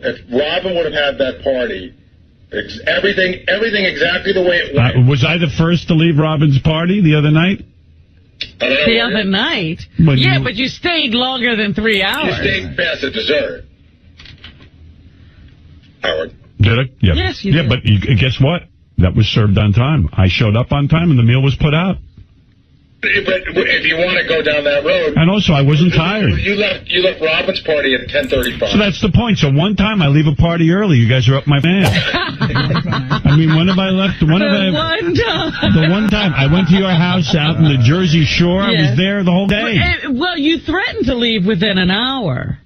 if Robin would have had that party, everything exactly the way it went. Was I the first to leave Robin's party the other night? The other night? Yeah, but you stayed longer than 3 hours. You stayed past the dessert. Howard. Did I? Yeah. Yes, you did. Yeah, but guess what? That was served on time. I showed up on time and the meal was put out. But if you want to go down that road... And also, I wasn't tired. You left Robin's party at 10:35. So that's the point. So one time I leave a party early. You guys are up my ass. I mean, when have I left? One time. The one time. I went to your house out in the Jersey Shore. Yes. I was there the whole day. Well, you threatened to leave within an hour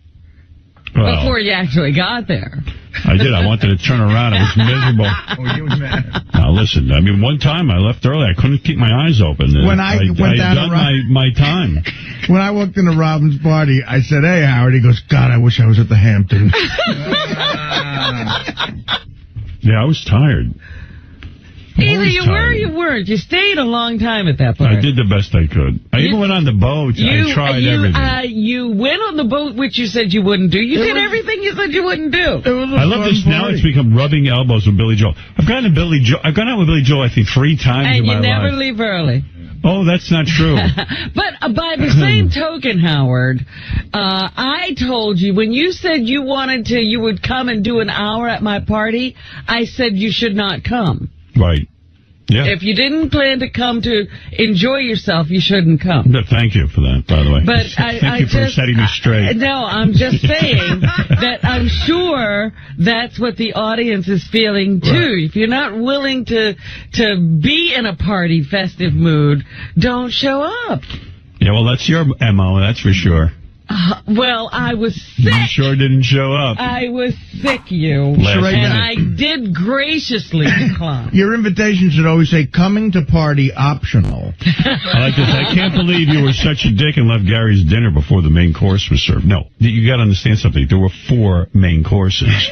before you actually got there. I did. I wanted to turn around. It was miserable. Oh, you was mad. Now, listen. I mean, one time I left early. I couldn't keep my eyes open. When I went down done my time. When I walked into Robin's party, I said, "Hey, Howard." He goes, "God, I wish I was at the Hamptons." Yeah, I was tired. Either you were or you weren't. You stayed a long time at that party. I did the best I could. I even went on the boat. I tried everything. You went on the boat, which you said you wouldn't do. You did everything you said you wouldn't do. I love this. Now it's become rubbing elbows with Billy Joel. I've gone out with Billy Joel, I think, 3 times in my life. And you never leave early. Oh, that's not true. But by the same token, Howard, I told you, when you said you would come and do an hour at my party, I said you should not come. Right. Yeah. If you didn't plan to come to enjoy yourself, you shouldn't come. No, thank you for that, by the way. But thank you for setting me straight. No, I'm just saying that I'm sure that's what the audience is feeling, too. Right. If you're not willing to be in a party festive mood, don't show up. Yeah, well, that's your MO, that's for sure. Well, I was sick. You sure didn't show up. I was sick, and I did graciously decline. Your invitation should always say, "Coming to party optional." I like this. I can't believe you were such a dick and left Gary's dinner before the main course was served. No, you got to understand something. There were 4 main courses.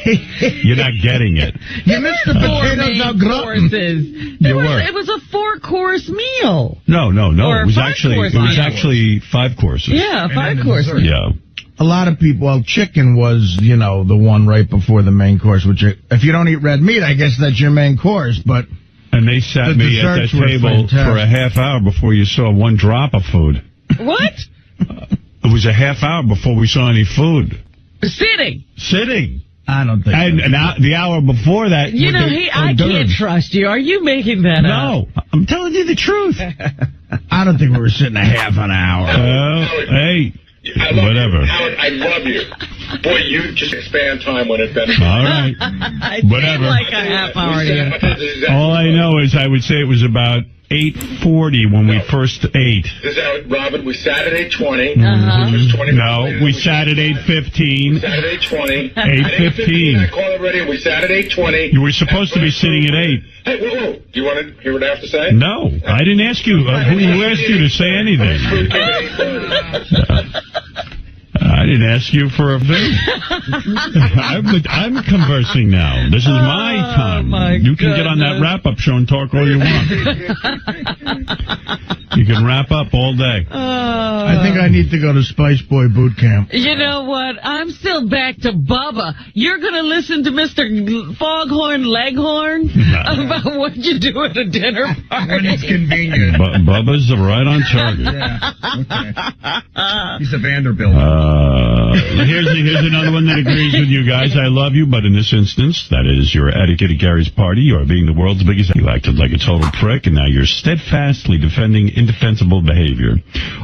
You're not getting it. You missed the potatoes au gratin. It was a 4-course meal. No. It was actually 5 courses. Yeah, 5 courses. Yeah. A lot of people, well, chicken was, the one right before the main course, which if you don't eat red meat, I guess that's your main course, but... And they sat me at that table for a half hour before you saw 1 drop of food. What? It was a half hour before we saw any food. Sitting. I don't think the hour before that... I can't trust you. Are you making that up? No, I'm telling you the truth. I don't think we were sitting a half an hour. Hey... Whatever. Howard, I love you. Boy, you just expand time when it benefits. All right. Whatever. Like a half hour. All I know is I would say it was about 8:40 when we first ate. Robin, we sat at 8:20. We sat at 8:15. We sat at 8:20. 8:15. I called it ready. We sat at 8:20. You were supposed to be sitting at 8. Hey, whoa. Do you want to hear what I have to say? No, I didn't ask you. Who asked you to say anything? I didn't ask you for a thing. I'm conversing now. This is my time. You can get on that wrap-up show and talk all you want. You can wrap up all day. I think I need to go to Spice Boy boot camp. You know what? I'm still back to Bubba. You're going to listen to Mr. Foghorn Leghorn about what you do at a dinner party. When it's convenient. Bubba's right on target. Yeah. Okay. He's a Vanderbilt. Here's another one that agrees with you guys. I love you, but in this instance, that is your etiquette at Gary's party. You are being the world's biggest. You acted like a total prick, and now you're steadfastly defending indefensible behavior.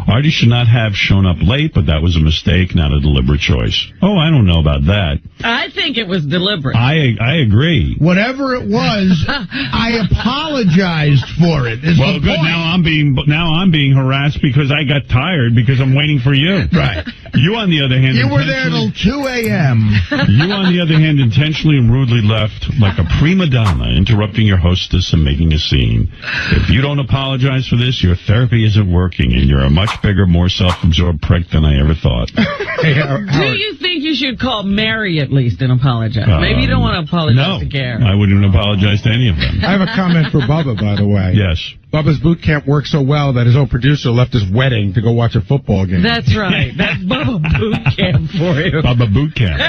Artie should not have shown up late, but that was a mistake, not a deliberate choice. Oh, I don't know about that. I think it was deliberate. I agree. Whatever it was, I apologized for it. Well, good. Now I'm being harassed because I got tired because I'm waiting for you. Right. You, on the other hand, you were there till 2 a.m. You, on the other hand, intentionally and rudely left like a prima donna, interrupting your hostess and making a scene. If you don't apologize for this, your therapy isn't working, and you're a much bigger, more self-absorbed prick than I ever thought. Hey, do you think you should call Mary at least and apologize? Maybe you don't want to apologize to Gary. I wouldn't apologize to any of them. I have a comment for Bubba, by the way. Yes. Bubba's boot camp worked so well that his own producer left his wedding to go watch a football game. That's right. That's Bubba boot camp for you. Bubba boot camp.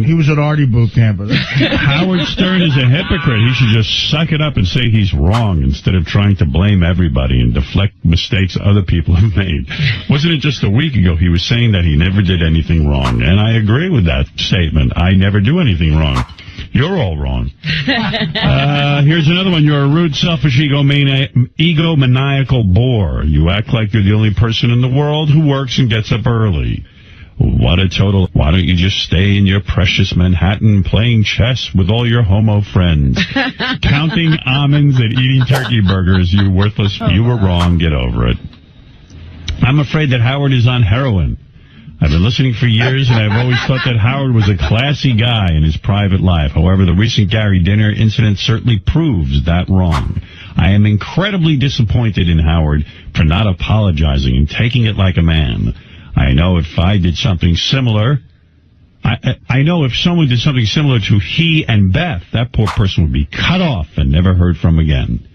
He was at Artie boot camp. Howard Stern is a hypocrite. He should just suck it up and say he's wrong instead of trying to blame everybody and deflect mistakes other people have made. Wasn't it just a week ago he was saying that he never did anything wrong? And I agree with that statement. I never do anything wrong. You're all wrong. Here's another one. You're a rude, selfish, egomaniacal bore. You act like you're the only person in the world who works and gets up early. What a total... Why don't you just stay in your precious Manhattan playing chess with all your homo friends? Counting almonds and eating turkey burgers, you worthless... You were wrong. Get over it. I'm afraid that Howard is on heroin. I've been listening for years, and I've always thought that Howard was a classy guy in his private life. However, the recent Gary dinner incident certainly proves that wrong. I am incredibly disappointed in Howard for not apologizing and taking it like a man. I know if I did something similar, I know if someone did something similar to he and Beth, that poor person would be cut off and never heard from again.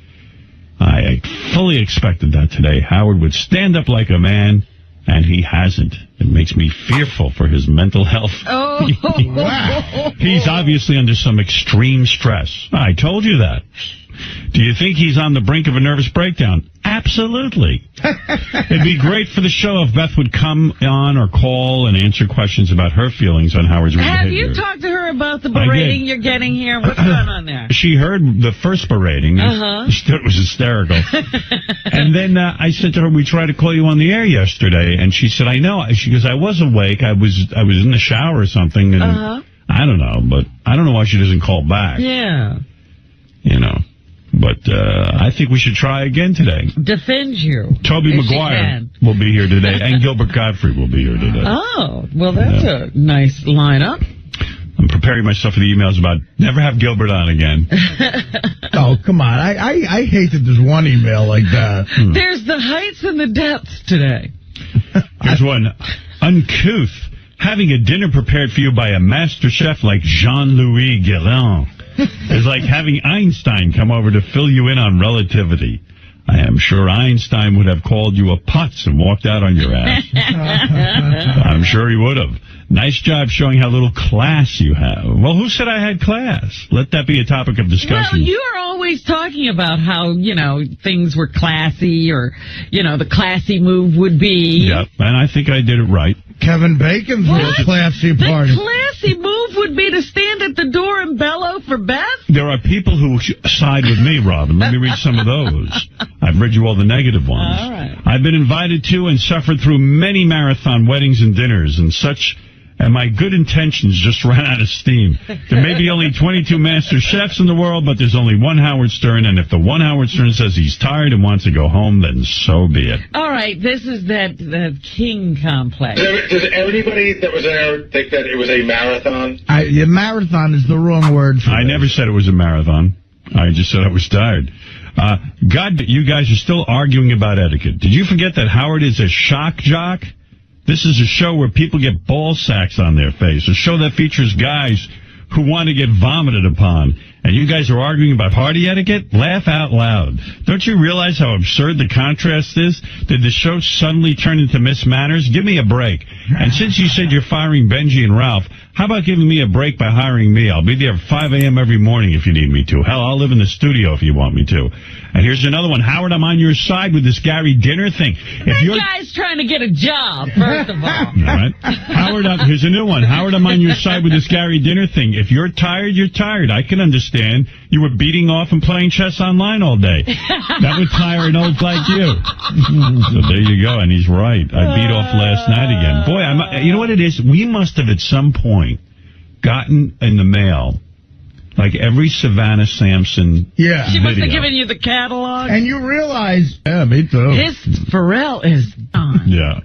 I fully expected that today. Howard would stand up like a man, and he hasn't. It makes me fearful for his mental health. Oh, wow. He's obviously under some extreme stress. I told you that. Do you think he's on the brink of a nervous breakdown? Absolutely. It'd be great for the show if Beth would come on or call and answer questions about her feelings on Howard's behavior. Have you talked to her about the berating you're getting here? What's going on there? She heard the first berating. She thought it was hysterical. And then I said to her, we tried to call you on the air yesterday. And she said, I know. She goes, I was awake. I was in the shower or something. And I don't know. But I don't know why she doesn't call back. Yeah. You know. But I think we should try again today. Defend you. Toby Maguire will be here today, and Gilbert Godfrey will be here today. Oh, well, that's a nice lineup. I'm preparing myself for the emails about never have Gilbert on again. Oh, come on. I hate that there's one email like that. There's the heights and the depths today. Here's one. Uncouth. Having a dinner prepared for you by a master chef like Jean-Louis Guérin is like having Einstein come over to fill you in on relativity. I am sure Einstein would have called you a putz and walked out on your ass. I'm sure he would have. Nice job showing how little class you have. Well, who said I had class? Let that be a topic of discussion. Well, you are always talking about how, things were classy or, the classy move would be. Yeah, and I think I did it right. Kevin Bacon's a classy party. The classy move would be to stand at the door and bellow for Beth? There are people who side with me, Robin. Let me read some of those. I've read you all the negative ones. All right. I've been invited to and suffered through many marathon weddings and dinners and such, and my good intentions just ran out of steam. There may be only 22 master chefs in the world, but there's only one Howard Stern, and if the one Howard Stern says he's tired and wants to go home, then so be it. All right, this is that king complex. Does anybody that was there think that it was a marathon? The marathon is the wrong word for I never said it was a marathon. I just said I was tired. God, you guys are still arguing about etiquette. Did you forget that Howard is a shock jock? This is a show where people get ball sacks on their face, a show that features guys who want to get vomited upon. And you guys are arguing about party etiquette? Laugh out loud. Don't you realize how absurd the contrast is? Did the show suddenly turn into Miss Manners? Give me a break. And since you said you're firing Benji and Ralph, how about giving me a break by hiring me? I'll be there at 5 a.m. every morning if you need me to. Hell, I'll live in the studio if you want me to. And here's another one. Howard, I'm on your side with this Gary dinner thing. That guy's trying to get a job, first of all. All right. Howard, here's a new one. Howard, I'm on your side with this Gary dinner thing. If you're tired, you're tired. I can understand. You were beating off and playing chess online all day. That would tire an old like you. So there you go. And he's right. I beat off last night again. Boy, you know what it is? We must have at some point gotten in the mail like every Savannah Sampson video. She must have given you the catalog. And you realize, me too. His Pharrell is on. Yeah.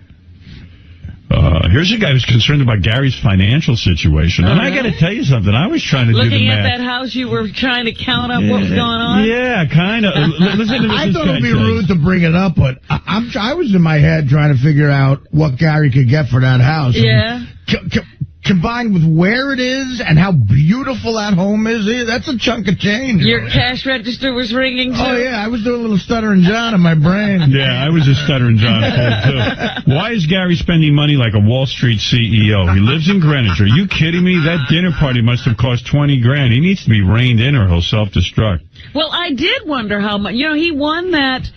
Here's a guy who's concerned about Gary's financial situation. And I got to tell you something. I was trying to do the math. Looking at that house, you were trying to count up what was going on? Yeah, kind of. Listen to this. I thought it would be rude to bring it up, but I was in my head trying to figure out what Gary could get for that house. Yeah. combined with where it is and how beautiful that home is, that's a chunk of change. Your cash register was ringing, too? Oh, yeah, I was doing a little stuttering John in my brain. Yeah, I was a stuttering John too. Why is Gary spending money like a Wall Street CEO? He lives in Greenwich. Are you kidding me? That dinner party must have cost $20,000. He needs to be reined in or he'll self-destruct. Well, I did wonder how much. You know, he won that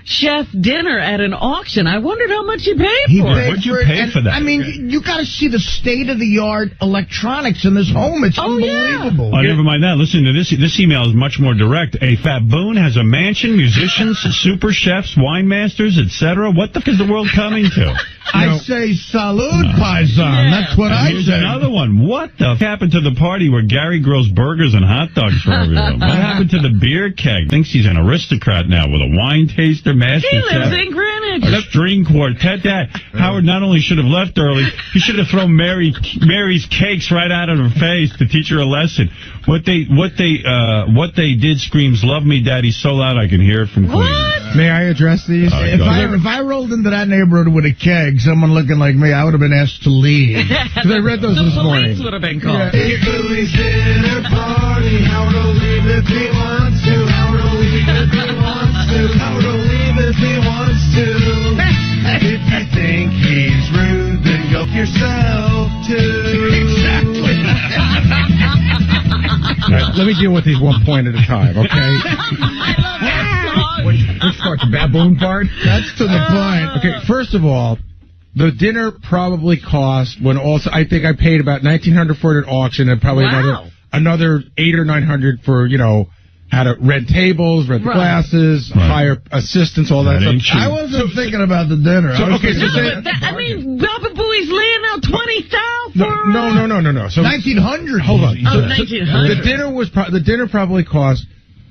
chef dinner at an auction. I wondered how much he paid for it. What'd you pay for that? I mean, you got to see the state-of-the-art electronics in this home. It's unbelievable. Oh, never mind that. Listen to this. This email is much more direct. A fat boon has a mansion, musicians, super chefs, wine masters, etc. What the f*** is the world coming to? I say salud, paisan. Yeah. That's what I Here's say. another one. What the f*** happened to the party where Gary grills burgers and hot dogs for everyone? What happened to the beer keg? Thinks he's an aristocrat now with a wine taster, master He lives chef, in Greenwich. a string quartet. That Howard not only should have left early, he should have thrown Mary's cakes right out of her face to teach her a lesson. What they did screams, "Love me, Daddy," so loud I can hear it from Queens. May I address these? If I rolled into that neighborhood with a keg, someone looking like me, I would have been asked to leave. Because I read those this morning. The police would have been called. It's Louie's dinner party. Howard will leave if he wants to. Howard will leave if he wants to. Howard will leave if he wants to. If you think he's rude, then go f yourself too. Exactly. All right, let me deal with these one point at a time, okay? I love that song. Which part? The baboon part? That's to the point. Okay, first of all, the dinner probably cost, I think I paid about $1,900 for it at auction and probably another $800 or $900 for, how to rent tables, rent the glasses, hire assistants, all that stuff. I wasn't thinking about the dinner. I mean, Baba Booey's laying out $20,000 for No. So 1900. hold on. Oh, So 1900. the dinner probably cost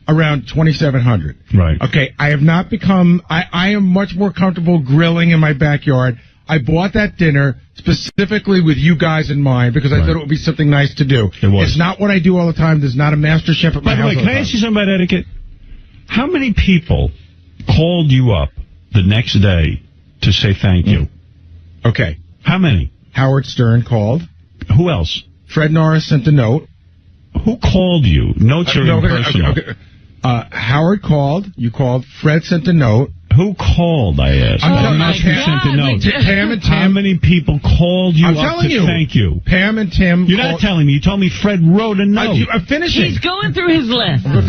around $2,700. Right. Okay, I have not become. I am much more comfortable grilling in my backyard. I bought that dinner specifically with you guys in mind because I thought it would be something nice to do. It was. It's not what I do all the time. There's not a master chef at my By the house. way, can I ask you something about etiquette? How many people called you up the next day to say thank you? Okay. How many? Howard Stern called. Who else? Fred Norris sent a note. Who called you? Notes are impersonal. Okay. Howard called. You called. Fred sent a note. Who called, I asked? I'm not sure who sent a note. Pam and Tim. How many people called you up to thank you? Pam and Tim. You're not telling me. You told me Fred wrote a note. I'm finishing. He's going through his list. Don't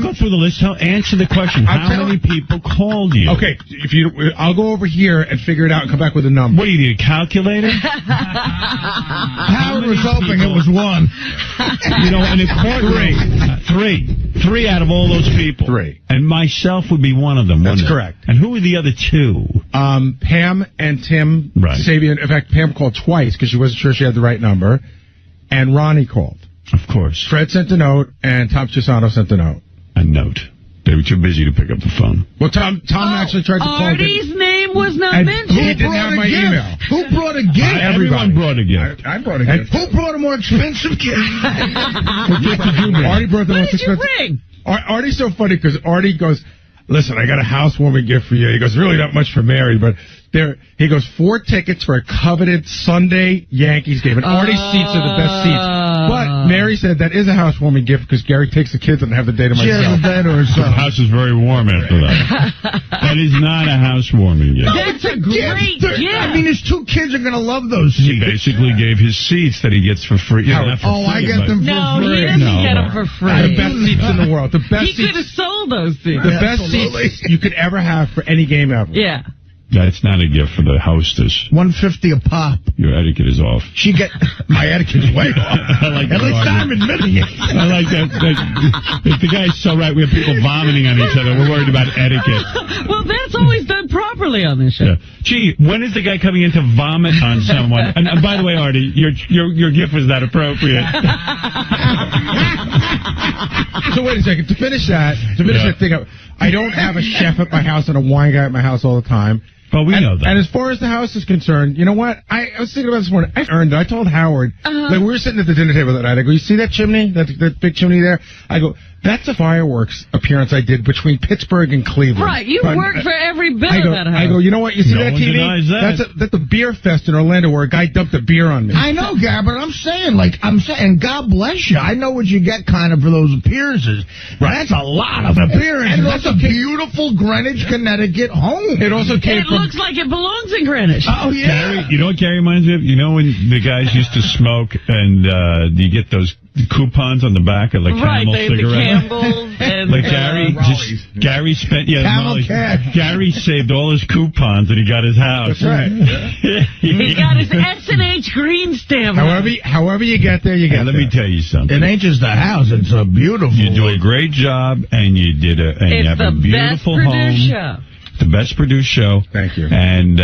go through the list. Answer the question. How many people called you? Okay, I'll go over here and figure it out and come back with a number. What do you need, a calculator? Howard was hoping it was one. And it called three out of all those people. Three. And myself would be one of them. That's correct. And who were the other two? Pam and Tim Sabian. In fact, Pam called twice because she wasn't sure she had the right number. And Ronnie called. Of course. Fred sent a note, and Tom Cisano sent a note. A note. They were too busy to pick up the phone. Well, Tom actually tried to call. Artie's name was not mentioned. He didn't have my email. Who brought a gift? Everyone brought a gift. I brought a gift. Who brought a more expensive gift? What gift did you bring? Artie brought the most expensive. What did you bring? Artie's so funny because Artie goes, "Listen, I got a housewarming gift for you." He goes, "Really not much for Mary, but he goes, 4 tickets for a coveted Sunday Yankees game. And Artie's seats are the best seats. But Mary said that is a housewarming gift because Gary takes the kids and have the day to myself. She has the day to herself. The house is very warm after that. That is not a housewarming gift. That's a great gift. I mean, his 2 kids are going to love those He seats. basically gave his seats that he gets for free. Not for free, I get them for No, free. he doesn't get them for free. The best seats in the world. The best He could have seats. sold those seats. The best seats you could ever have for any game ever. Yeah. That's not a gift for the hostess. $150 a pop. Your etiquette is off. She get my etiquette's way off. I like At that least I'm argument. admitting it. I like that. If the guy's so right, we have people vomiting on each other. We're worried about etiquette. Well, that's always done properly on this show. Yeah. Gee, when is the guy coming in to vomit on someone? And by the way, Artie, your gift was not appropriate. So wait a second. To finish that thing up, I don't have a chef at my house and a wine guy at my house all the time. Well, we know that. And as far as the house is concerned, you know what? I was thinking about this morning. I earned it. I told Howard, like we were sitting at the dinner table that night. I go, you see that chimney? That big chimney there? I go, that's a fireworks appearance I did between Pittsburgh and Cleveland. Right, you worked for every bit of that house. I go, you know what? You see that TV? Denies that. That's a beer fest in Orlando where a guy dumped a beer on me. I know, Gary, but I'm saying, God bless you. I know what you get kind of for those appearances. Right. That's a lot of appearances. That's a beautiful Greenwich, Connecticut home. It also came from... looks like it belongs in Greenwich. Oh, yeah. Gary, you know what Gary reminds me of? You know when the guys used to smoke and you get those coupons on the back of Camel cigarettes? The Campbell's and like Gary spent Camel Cash. Gary saved all his coupons and he got his house. That's right. He got his S&H green stamp. However you get there, you get Let me tell you something. It ain't just a house. It's a beautiful... You do a great job, and you have a beautiful home. The best produced show. Thank you. And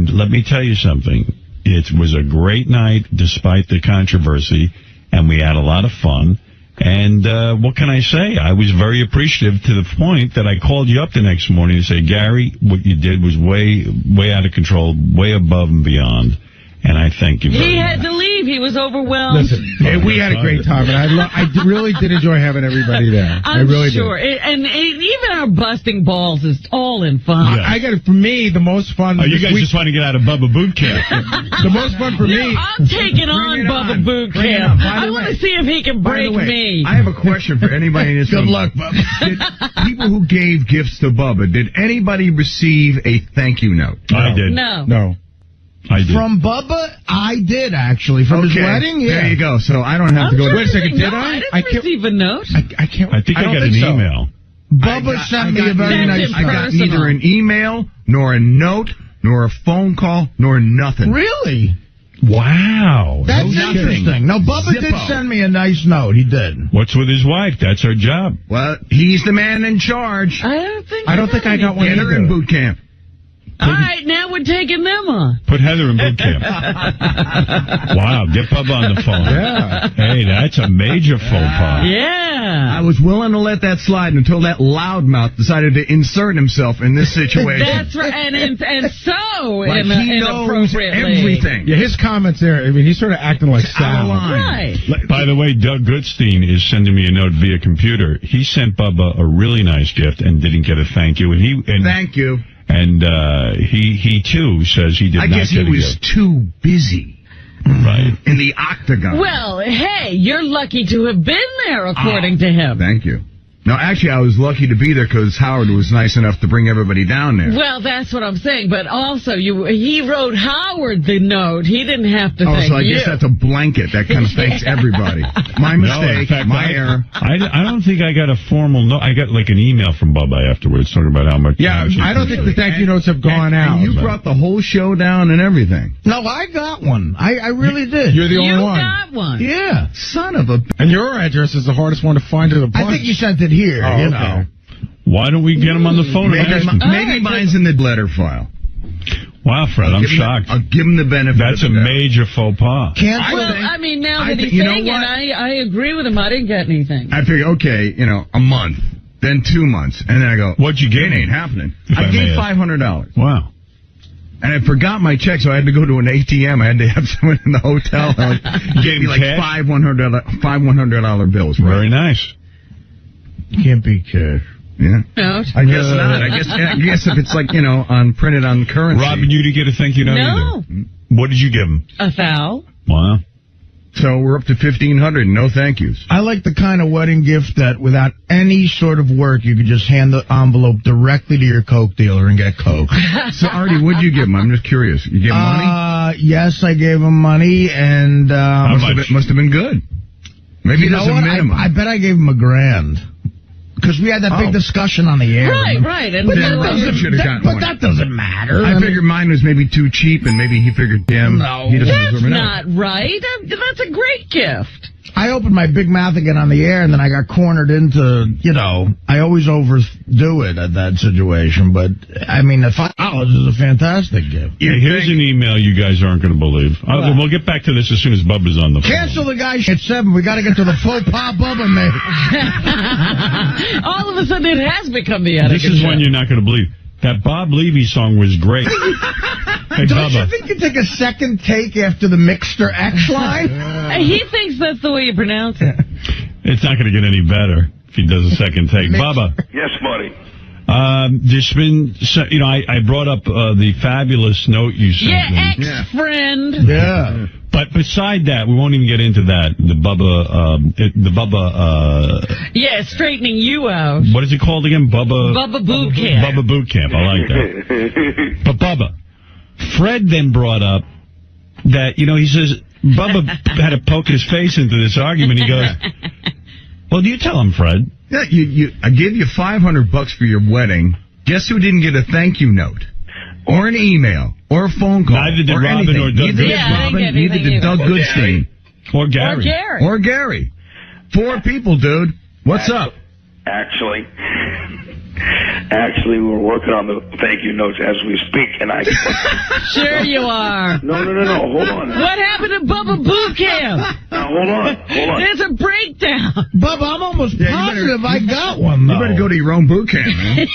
let me tell you something. It was a great night, despite the controversy, and we had a lot of fun. And what can I say? I was very appreciative to the point that I called you up the next morning and said, Gary, what you did was way out of control, way above and beyond. And I thank you very much. He had to leave. He was overwhelmed. Listen, we had a great time, and I really did enjoy having everybody there. I'm really sure. And even our busting balls is all in fun. Yeah. I got it. For me, the most fun... Oh, you guys just want to get out of Bubba Boot Camp. The most fun for me... I'm taking on Bubba Boot Camp. I want to see if he can break me. I have a question for anybody in this room. Good luck, Bubba. People who gave gifts to Bubba, did anybody receive a thank you note? I did. No. I did. From Bubba, I did, actually. From his wedding, yeah. There you go. So I don't have to go... Wait a second, did I didn't receive a note. I can't... I think I got an email. Bubba sent me a very nice I got note. neither an email, nor a note, nor a phone call, nor nothing. Really? Wow. That's interesting. No, Bubba did send me a nice note. He did. What's with his wife? That's her job. Well, he's the man in charge. I don't think I got one Get her in boot camp. All right, now we're taking them on. Put Heather in boot camp. Wow, get Bubba on the phone. Yeah. Hey, that's a major faux pas. Yeah. I was willing to let that slide until that loudmouth decided to insert himself in this situation. That's right, and so like he knows everything. Yeah, his comments there, I mean, he's sort of acting like Sal. Right. By the way, Doug Goodstein is sending me a note via computer. He sent Bubba a really nice gift and didn't get a thank you. Thank you. And he too says he did not get a gift. I guess he was too busy. Right. In the octagon. Well, hey, you're lucky to have been there, according to him. Thank you. No, actually, I was lucky to be there because Howard was nice enough to bring everybody down there. Well, that's what I'm saying. But also, he wrote Howard the note. He didn't have to thank so I guess that's a blanket that kind of thanks everybody. My mistake, my error. I don't think I got a formal note. I got like an email from Bubba afterwards talking about how much. Yeah, I don't think the thank you notes have gone out. And you brought the whole show down and everything. No, I got one. I really did. You're the only one. You got one. Yeah. Son of a... And your address is the hardest one to find to the bunch. I think you sent it here, you know. Why don't we get him on the phone? Maybe mine's in the letter file. Wow, Fred, I'm shocked. I'll give him the benefit. That's a major faux pas. I mean, now that he's saying it, I agree with him. I didn't get anything. I figure, okay, a month, then 2 months, and then I go, what'd you get? It ain't happening. I gave $500. Wow. And I forgot my check, so I had to go to an ATM. I had to have someone in the hotel. Gave me like $5 $100 bills. Right? Very nice. Can't be cash. Yeah. No. I guess not. I guess if it's like, printed on currency. Robin, you didn't get a thank you note either. What did you give him? $1,000. Wow. So we're up to 1,500. No thank yous. I like the kind of wedding gift that without any sort of work, you could just hand the envelope directly to your Coke dealer and get Coke. So, Artie, what'd you give him? I'm just curious. You gave him money? Yes, I gave him money, and must have been good. Maybe there's a minimum. I bet I gave him $1,000. Because we had that big discussion on the air. Right. And but that doesn't matter. I figured mine was maybe too cheap, and maybe he figured, he doesn't deserve it. That's not right. That's a great gift. I opened my Big Mouth again on the air, and then I got cornered into, I always overdo it at that situation. But, I mean, the $5 is a fantastic gift. Yeah, here's an email you guys aren't going to believe. We'll get back to this as soon as Bubba's on the phone. Cancel the guy at 7. We got to get to the faux pas Bubba made. All of a sudden, it has become the etiquette. This is one you're not going to believe. That Bob Levy song was great. Hey, Don't Bubba. you think you take a second take after the Mixter X line? He thinks that's the way you pronounce it. It's not going to get any better if he does a second take. Bubba. Yes, buddy. There's been, I brought up the fabulous note you sent me. Ex-friend. Yeah. But beside that, we won't even get into that. The Bubba, Yeah, straightening you out. what is it called again? Bubba Boot Camp. Bubba Boot Camp. I like that. But Bubba, Fred then brought up that, he says, Bubba had to poke his face into this argument. He goes, well, you tell him, Fred. Yeah, I gave you $500 for your wedding. Guess who didn't get a thank you note? Or an email? Or a phone call? Neither did or Robin anything. or Doug Neither did Goodstein. Robin, Yeah, neither did Doug Goodstein. Or Gary. Or Gary. 4 people, dude. What's up? Actually, we're working on the thank you notes as we speak, and I... Sure you are. No, hold on. What happened to Bubba Boot Camp? Now, hold on. There's a breakdown. Bubba, I'm almost positive I got one, though. You better go to your own boot camp, man.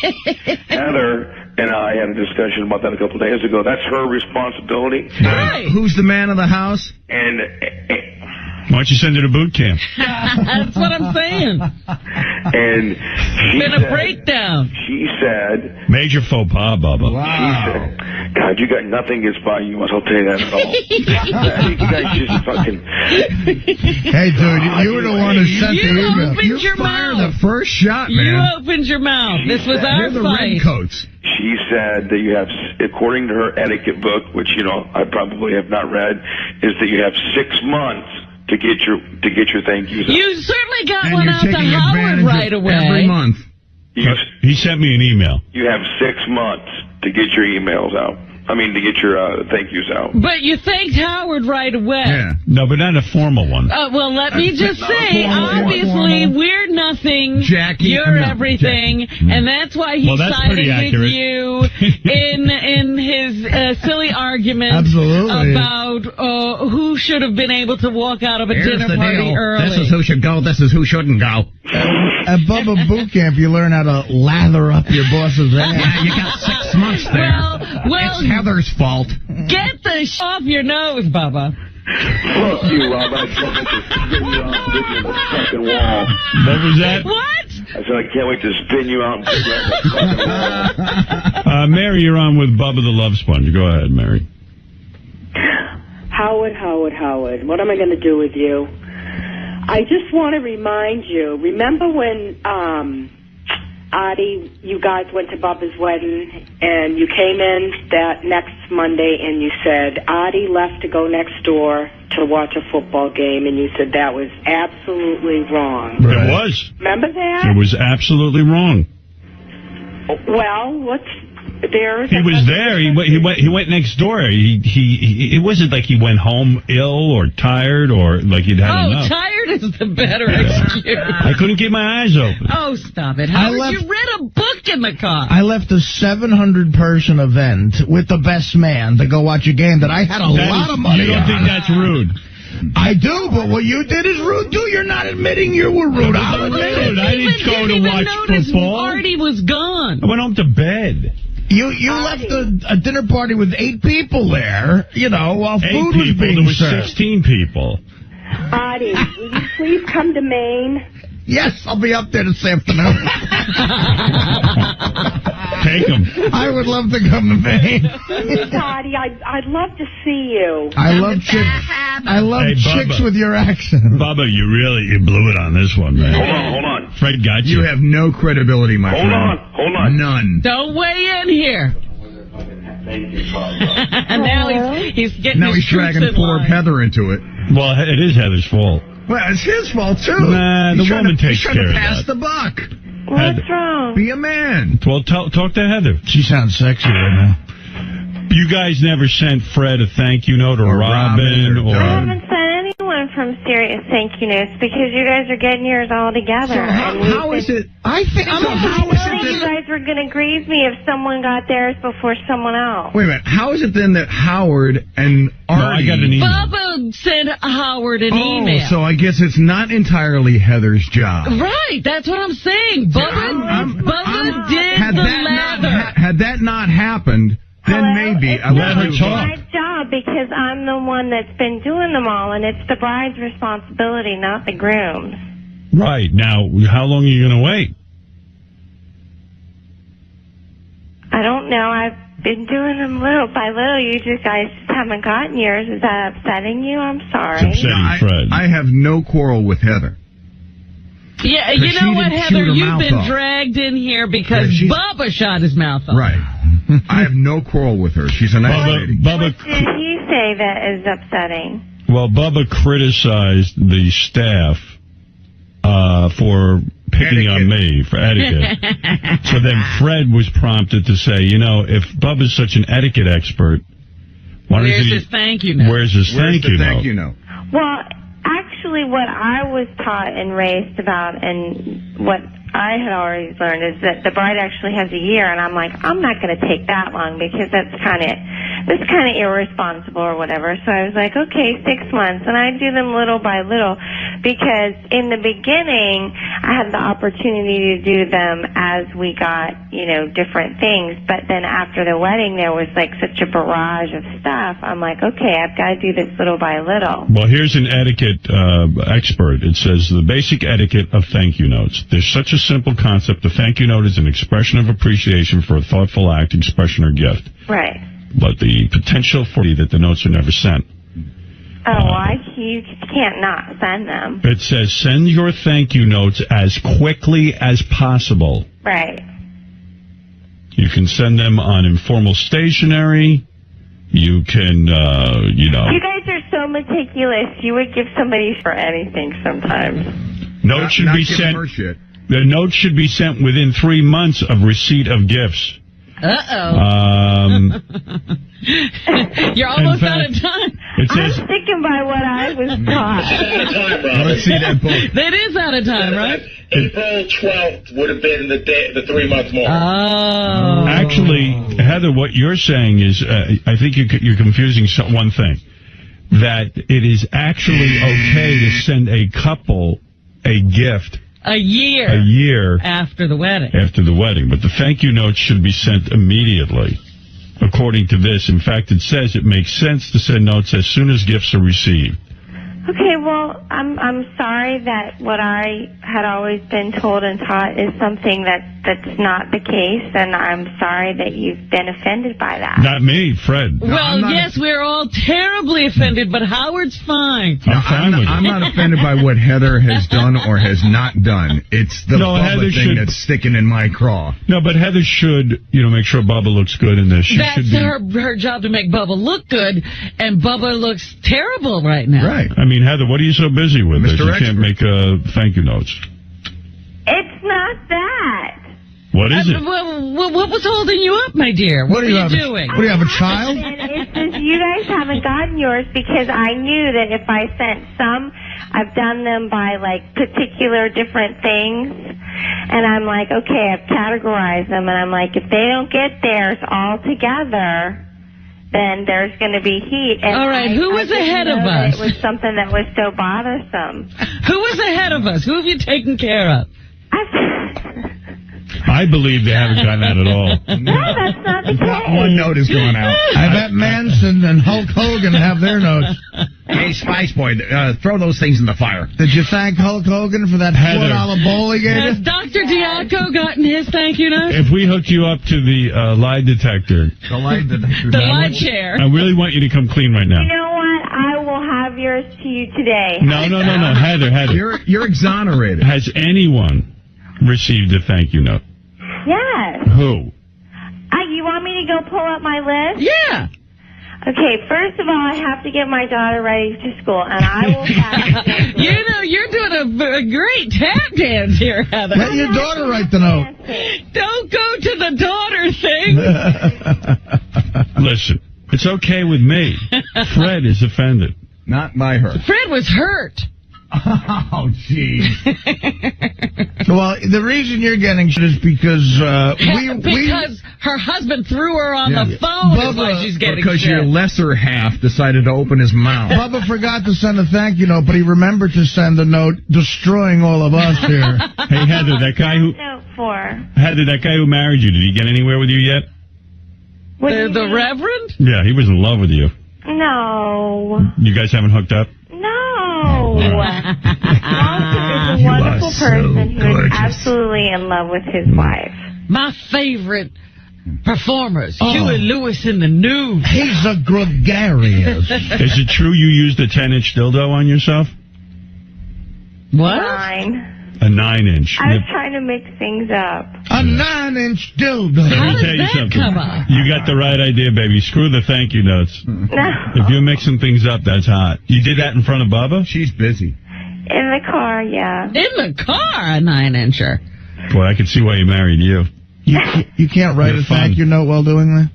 Heather and I had a discussion about that a couple of days ago. That's her responsibility. Right. Who's the man of the house? And Why don't you send her to boot camp? That's what I'm saying. and she Been said, a breakdown. She said... Major faux pas, Bubba. She said, God, you got nothing against by you. I'll tell you that at all. I think you guys just fucking... Hey, dude, you were the one who sent the email. Opened your Fired mouth. the first shot, man. You opened your mouth. This was our They're the fight. redcoats. She said that you have, according to her etiquette book, which, I probably have not read, is that you have 6 months to get your thank yous out. You certainly got And one you're out to taking Howard advantage right of away. every month. He sent me an email. You have 6 months to get your emails out. To get your thank yous out. But you thanked Howard right away. Yeah. No, but not a formal one. Well, let me just say, obviously, we're nothing. Jackie, You're no, everything, and that's why he that's sided pretty with accurate. you in his silly argument Absolutely. about who should have been able to walk out of a dinner party early. This is who should go. This is who shouldn't go. At Bubba Boot Camp, you learn how to lather up your boss's ass. Yeah, you got 6 months there. Well, It's Heather's fault. get the off your nose, Bubba. Fuck you, Rob. I can't wait to spin you out and put you in the fucking wall. What was that? What? I said I can't wait to spin you out and put you in the fucking wall. Mary, you're on with Bubba the Love Sponge. Go ahead, Mary. Howard, what am I going to do with you? I just want to remind you, remember when Artie, you guys went to Bubba's wedding, and you came in that next Monday and you said Artie left to go next door to watch a football game, and you said that was absolutely wrong. It was. Remember that? It was absolutely wrong. Well, He was there. He went next door. It wasn't like he went home ill or tired or like he'd had enough. Tired is the better excuse. I couldn't keep my eyes open. Oh, stop it. Howard, you read a book in the car. I left a 700-person event with the best man to go watch a game that I had a lot of money You don't on. think that's rude? I do, but what you did is rude, too. You're not admitting you were rude. I'll admit it. I didn't go to watch football. Artie was gone. I went home to bed. You left a dinner party with 8 people there, while 8 food was people. being There was served. 16 people. Artie, will you please come to Maine? Yes, I'll be up there this afternoon. Take him. I would love to come to Maine. Artie, I'd love to see you. I love chicks. I love chicks with your accent. Bubba, you blew it on this one, man. Hold on. Fred got you. You have no credibility, my friend. Hold on. None. Don't weigh in here. And now he's getting Now he's dragging poor Heather into it. Well, it is Heather's fault. Well, it's his fault, too. Nah, the woman takes care of He's trying to pass that. the buck. What's wrong? Be a man. Well, talk to Heather. She sounds sexy right now. You guys never sent Fred a thank you note or Robin or I haven't sent anyone from serious thank you notes because you guys are getting yours all together. So how is it? I think I think you guys were going to grieve me if someone got theirs before someone else. Wait a minute. How is it then that Howard and Artie... I got an email. Bubba sent Howard an email. So I guess it's not entirely Heather's job. Right, that's what I'm saying. Bubba did the lather. Had that not happened, then maybe I let her It's talk. my job because I'm the one that's been doing them all, and it's the bride's responsibility, not the groom's. Right. Now, how long are you going to wait? I don't know. I've been doing them little by little. You guys just haven't gotten yours. Is that upsetting you? I'm sorry. It's upsetting Fred. I have no quarrel with Heather. Yeah, you know what, Heather? You've been dragged in here because Bubba shot his mouth off. Right. I have no quarrel with her. She's a nice lady. What did he say that is upsetting? Well, Bubba criticized the staff for picking on me for etiquette. So then Fred was prompted to say, you know, if Bubba's such an etiquette expert, why doesn't he... Where's his thank you note? Where's his thank you note? Well, actually, what I was taught and raised about, and what I had already learned, is that the bride actually has a year, and I'm like, I'm not going to take that long because that's kind of irresponsible or whatever. So I was like, okay, 6 months, and I do them little by little because in the beginning I had the opportunity to do them as we got, you know, different things. But then after the wedding, there was like such a barrage of stuff. I'm like, okay, I've got to do this little by little. Well, here's an etiquette expert. It says the basic etiquette of thank you notes. There's such a simple concept. A thank you note is an expression of appreciation for a thoughtful act, expression, or gift. Right. But the potential for that the notes are never sent. You can't not send them. It says send your thank you notes as quickly as possible. Right. You can send them on informal stationery. You can, you know. You guys are so meticulous. You would give somebody for anything sometimes. Notes should be sent. The notes should be sent within 3 months of receipt of gifts. You're almost out of time. It says, I'm sticking by what I was taught. Let's see that book. That is out of time, right? April 12th would have been the 3 months more. Oh. Actually, Heather, what you're saying is, I think you're confusing one thing. That it is actually okay to send a couple a gift. A year after the wedding. After the wedding. But the thank you note should be sent immediately, according to this. In fact, it says it makes sense to send notes as soon as gifts are received. Okay, well, I'm sorry that what I had always been told and taught is something that's not the case, and I'm sorry that you've been offended by that. Not me, Fred. Well, yes, we're all terribly offended, but Howard's fine. I'm fine with it. I'm not offended by what Heather has done or has not done. It's the Bubba thing that's sticking in my craw. No, but Heather should, make sure Bubba looks good in this. That's her job to make Bubba look good, and Bubba looks terrible right now. Right. I mean, Heather, what are you so busy with that you can't make thank you notes? It's not that. What is it? What was holding you up, my dear? What are you doing? What, do you have a child? It's just you guys haven't gotten yours because I knew that if I sent some, I've done them by, particular different things. And I'm like, okay, I've categorized them. And I'm like, if they don't get theirs all together, then there's going to be heat. And all right, who was ahead of us? It was something that was so bothersome. Who was ahead of us? Who have you taken care of? I believe they haven't gotten that at all. No, that's not the case. One note is going out. I bet Manson and Hulk Hogan have their notes. Hey, Spice Boy, throw those things in the fire. Did you thank Hulk Hogan for that $4 bowl he gave you? Has Dr. Diaco gotten his thank you note? If we hook you up to the lie detector. The lie detector. The lie chair. I really want you to come clean right now. You know what? I will have yours to you today. No. Heather. You're exonerated. Has anyone received a thank you note? Yes. Who? You want me to go pull up my list? Yeah. Okay, first of all, I have to get my daughter ready to school, and I will have you're doing a great tap dance here, Heather. Let your daughter write the note. Don't go to the daughter thing. Listen, it's okay with me. Fred is offended. Not by her. Fred was hurt. Oh, jeez. Well, the reason you're getting shit is because because her husband threw her on the phone. Is why she's getting because shit. your lesser half decided to open his mouth. Bubba forgot to send a thank you note, but he remembered to send a note destroying all of us here. Hey, Heather, that guy who married you, did he get anywhere with you yet? The Reverend? Yeah, he was in love with you. No. You guys haven't hooked up? No. Walter is a wonderful person who is absolutely in love with his wife. My favorite performers, Huey Lewis in the News. He's a gregarious. Is it true you used a 10-inch dildo on yourself? What? 9. A 9-inch. I was trying to mix things up. A 9-inch dildo. Let me tell you something. You got the right idea, baby. Screw the thank you notes. No. If you're mixing things up, that's hot. You did that in front of Bubba? She's busy. In the car, yeah. In the car, a 9-incher. Boy, I can see why he married you. You can't write a thank you note while doing that?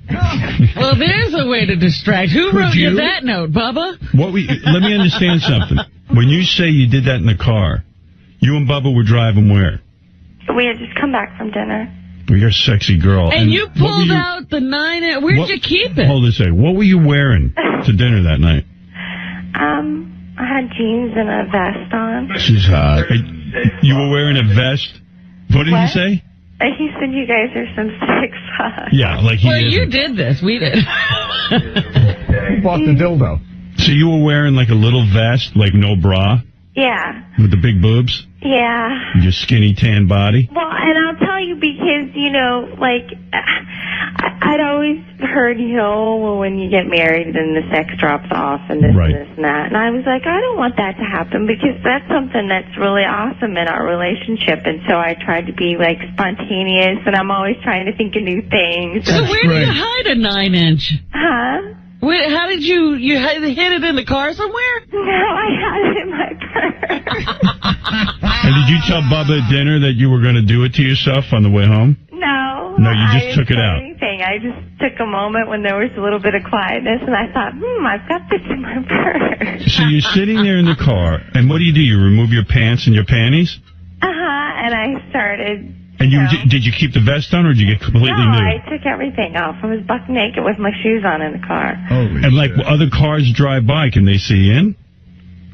Well, there's a way to distract. Who wrote you that note, Bubba? Let me understand something. When you say you did that in the car, you and Bubba were driving where? We had just come back from dinner. Well, you're a sexy girl. And you pulled out the 9-inch. Where'd you keep it? Hold on a second. What were you wearing to dinner that night? I had jeans and a vest on. She's hot. You were wearing a vest? What did he say? He said you guys are some sick fucks. Yeah, like he Well, you did this. We did. Who bought the dildo? So you were wearing like a little vest, like no bra? Yeah. With the big boobs? Yeah. Your skinny tan body? Well, and I'll tell you because, I'd always heard, well, when you get married, then the sex drops off and this and this and that. And I was like, I don't want that to happen because that's something that's really awesome in our relationship. And so I tried to be, spontaneous, and I'm always trying to think of new things. So where did you hide a 9-inch? Huh? How did you hid it in the car somewhere? No, I had it in my purse. And did you tell Bubba at dinner that you were going to do it to yourself on the way home? No. No, you just took it out. Anything. I just took a moment when there was a little bit of quietness, and I thought, I've got this in my purse. So you're sitting there in the car, and what do? You remove your pants and your panties? And I started... And did you keep the vest on, or did you get completely nude? No, I took everything off. I was buck naked with my shoes on in the car. And other cars drive by, can they see in?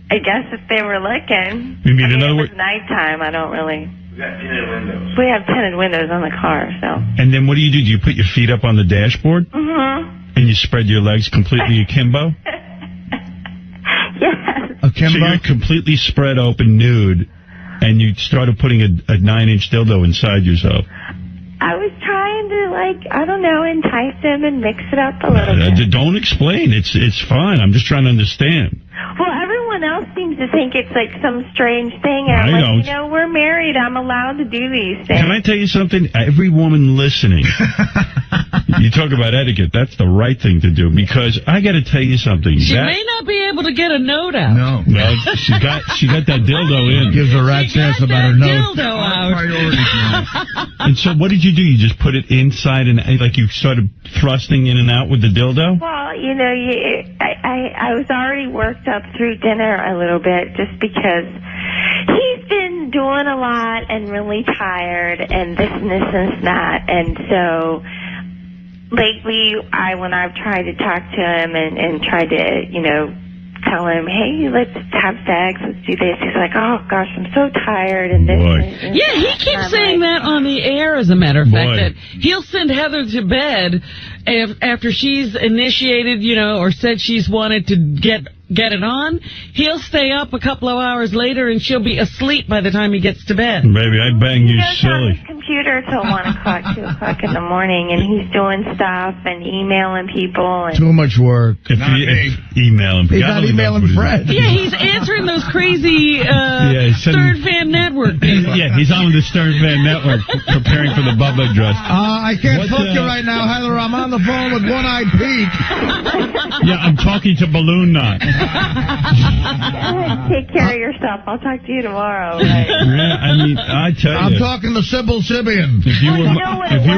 I guess if they were looking. You mean, in other words, it was nighttime. I don't really. We have tinted windows. We have tinted windows on the car, so. And then what do? Do you put your feet up on the dashboard? Mm-hmm. And you spread your legs completely akimbo? Yes. Akimbo? So you're completely spread open, nude. And you started putting a 9-inch dildo inside yourself. I was trying to, entice him and mix it up a little bit. Don't explain. It's fine. I'm just trying to understand. Well, everyone else seems to think it's some strange thing. I don't. We're married. I'm allowed to do these things. Can I tell you something? Every woman listening, you talk about etiquette. That's the right thing to do, because I got to tell you something. She may not be able to get a note out. No, she got that dildo in. Gives a rat's ass about her note. Dildo out. And so what did you do? You just put it inside and you started thrusting in and out with the dildo? Well, I was already worked up through dinner a little bit just because he's been doing a lot and really tired and this and this and that. And so lately, when I've tried to talk to him and tried to, tell him, hey, let's have sex, let's do this, he's like, oh, gosh, I'm so tired. And this. Yeah, he keeps saying that on the air, as a matter of fact, that he'll send Heather to bed after she's initiated, or said she's wanted to get it on. He'll stay up a couple of hours later, and she'll be asleep by the time he gets to bed. Baby, I'd bang you silly. His computer till 1 o'clock, 2 o'clock in the morning, and he's doing stuff and emailing people. And too much work. Emailing. He's not emailing Fred. Yeah, he's answering those crazy Stern Fan Network people. Yeah, he's on the Stern Fan Network preparing for the Bubba dress. I can't talk to you right now, Heather. I'm on the phone with One-Eyed Pete. Yeah, I'm talking to Balloon Knot. Take care of yourself. I'll talk to you tomorrow. Right? Yeah, I tell you. I'm talking to 𝗪𝗪. If you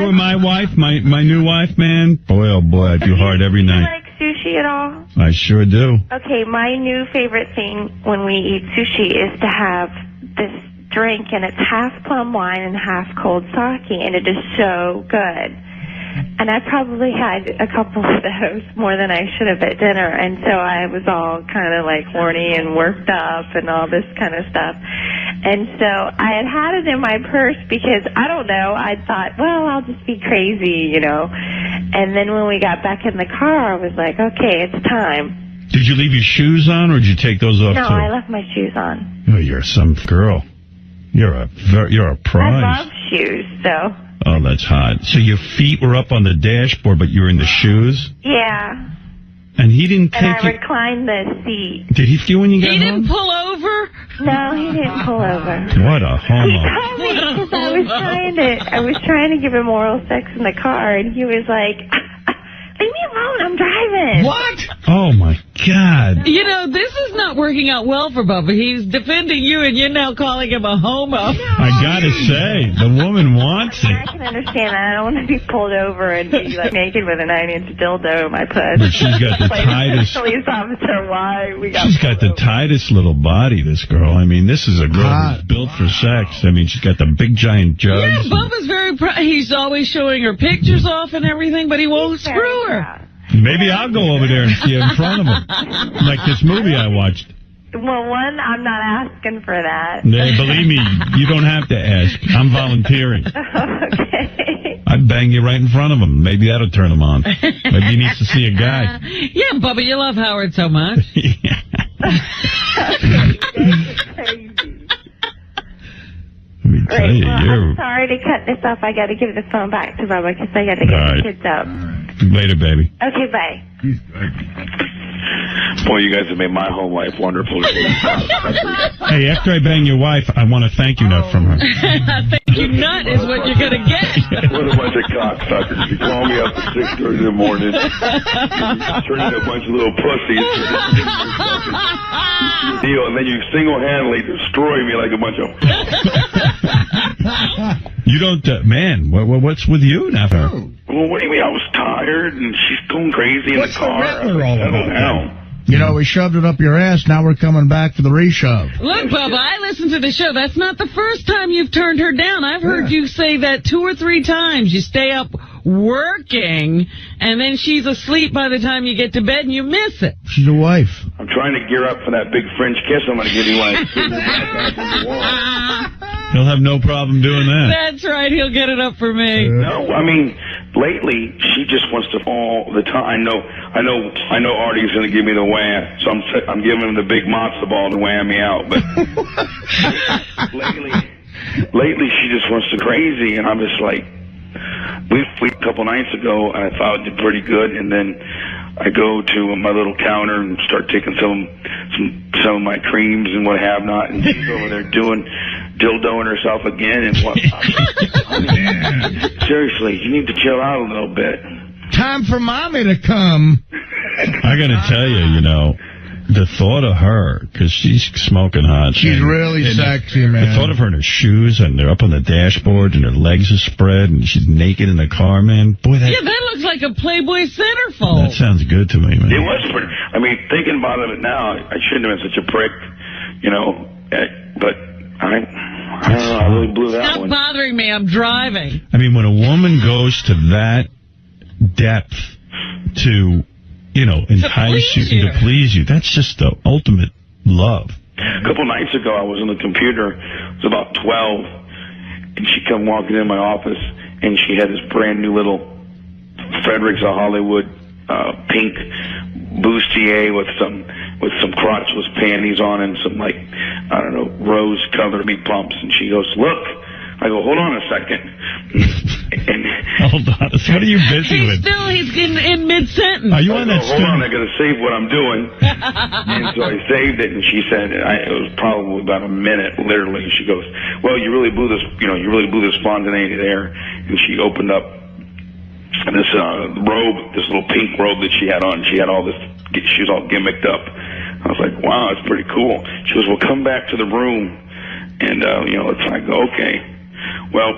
were my wife, my new wife, man, boy, oh boy, I'd do hard every night. Like sushi sushi at all? I sure do. Okay, my new favorite thing when we eat sushi is to have this drink, and it's half plum wine and half cold sake, and it is so good. And I probably had a couple of those more than I should have at dinner, and so I was all kind of like horny and worked up and all this kind of stuff. And so I had it in my purse because, I don't know, I thought, well, I'll just be crazy, you know. And then when we got back in the car, I was like, okay, it's time. Did you leave your shoes on, or did you take those off, No, too? I left my shoes on. Oh, you're some girl. You're a prize. I love shoes, so. Oh, that's hot. So your feet were up on the dashboard, but you were in the shoes? Yeah. And he didn't take And I you... reclined the seat. Did he feel when you got home? He didn't pull over? No, he didn't pull over. What a homo. He told me because I was trying to give him oral sex in the car, and he was like, leave me alone, I'm driving. What? Oh, my God. You know, this is not working out well for Bubba. He's defending you, and you're now calling him a homo. I gotta say, the woman wants I it. can understand that. I don't want to be pulled over and be like naked with a 9-inch dildo in my puss. But she's got the tightest... Police officer, why we got She's got the tightest little body, this girl. I mean, this is a girl who's built for sex. I mean, she's got the big giant jugs. Yeah, Bubba's very proud. He's always showing her pictures off and everything, but he won't screw her. Maybe I'll go over there and see her in front of him. Like this movie I watched. Well, one, I'm not asking for that. Hey, believe me, you don't have to ask. I'm volunteering. Okay. I'd bang you right in front of him. Maybe that'll turn him on. Maybe he needs to see a guy. Yeah, Bubba, you love Howard so much. Let me tell you, I'm sorry to cut this off. I got to give the phone back to Bubba because I got to get the kids up. Later, baby. Okay, bye. Boy, you guys have made my whole life wonderful. Hey, after I bang your wife, I want a thank you note from her. Thank you, nut is what you're going to get. What a bunch of cocksuckers. You call me up at 6:30 in the morning, turn into a bunch of little pussies. Deal, and then you single-handedly destroy me like a bunch of... You don't, man, what's with you now? Well, what do you mean? I was tired, and she's going crazy in the car. You know, we shoved it up your ass. Now we're coming back for the reshove. Look, Bubba, I listened to the show. That's not the first time you've turned her down. I've heard you say that 2 or 3 times. You stay up working, and then she's asleep by the time you get to bed, and you miss it. She's a wife. I'm trying to gear up for that big French kiss I'm going to give you when He'll have no problem doing that. That's right. He'll get it up for me. No, I mean, lately, she just wants to all the time. I know Artie's going to give me the wham, so I'm giving him the big matzo ball to wham me out. But lately, she just wants to crazy, and I'm just like, we a couple nights ago, and I thought I did pretty good, and then I go to my little counter and start taking some of my creams and what have not, and she's over there dildoing herself again, and what? Seriously, you need to chill out a little bit. Time for mommy to come. I got to tell you, you know, the thought of her, because she's smoking hot. She's really sexy, man. The thought of her in her shoes, and they're up on the dashboard, and her legs are spread, and she's naked in the car, man. Boy, that looks like a Playboy centerfold. That sounds good to me, man. It was pretty. I mean, thinking about it now, I shouldn't have been such a prick, you know, but I don't know, I really blew that Stop one. bothering me. I'm driving. I mean, when a woman goes to that depth to, you know, entice you and to please you, that's just the ultimate love. A couple nights ago, I was on the computer. It was about 12, and she come walking in my office, and she had this brand new little Fredericks of Hollywood pink bustier with some crotchless panties on and some, like, I don't know, rose-colored meat pumps. And she goes, look. I go, hold on a second. And hold on. What are you busy with? He's in mid-sentence. Are you on that? Hold on, I got to save what I'm doing. And so I saved it, and she said, it was probably about a minute, literally. She goes, well, you really blew this spontaneity there. And she opened up this robe, this little pink robe that she had on. She had all this, she was all gimmicked up. I was like, wow, that's pretty cool. She goes, well, come back to the room. And, I go, okay. Well,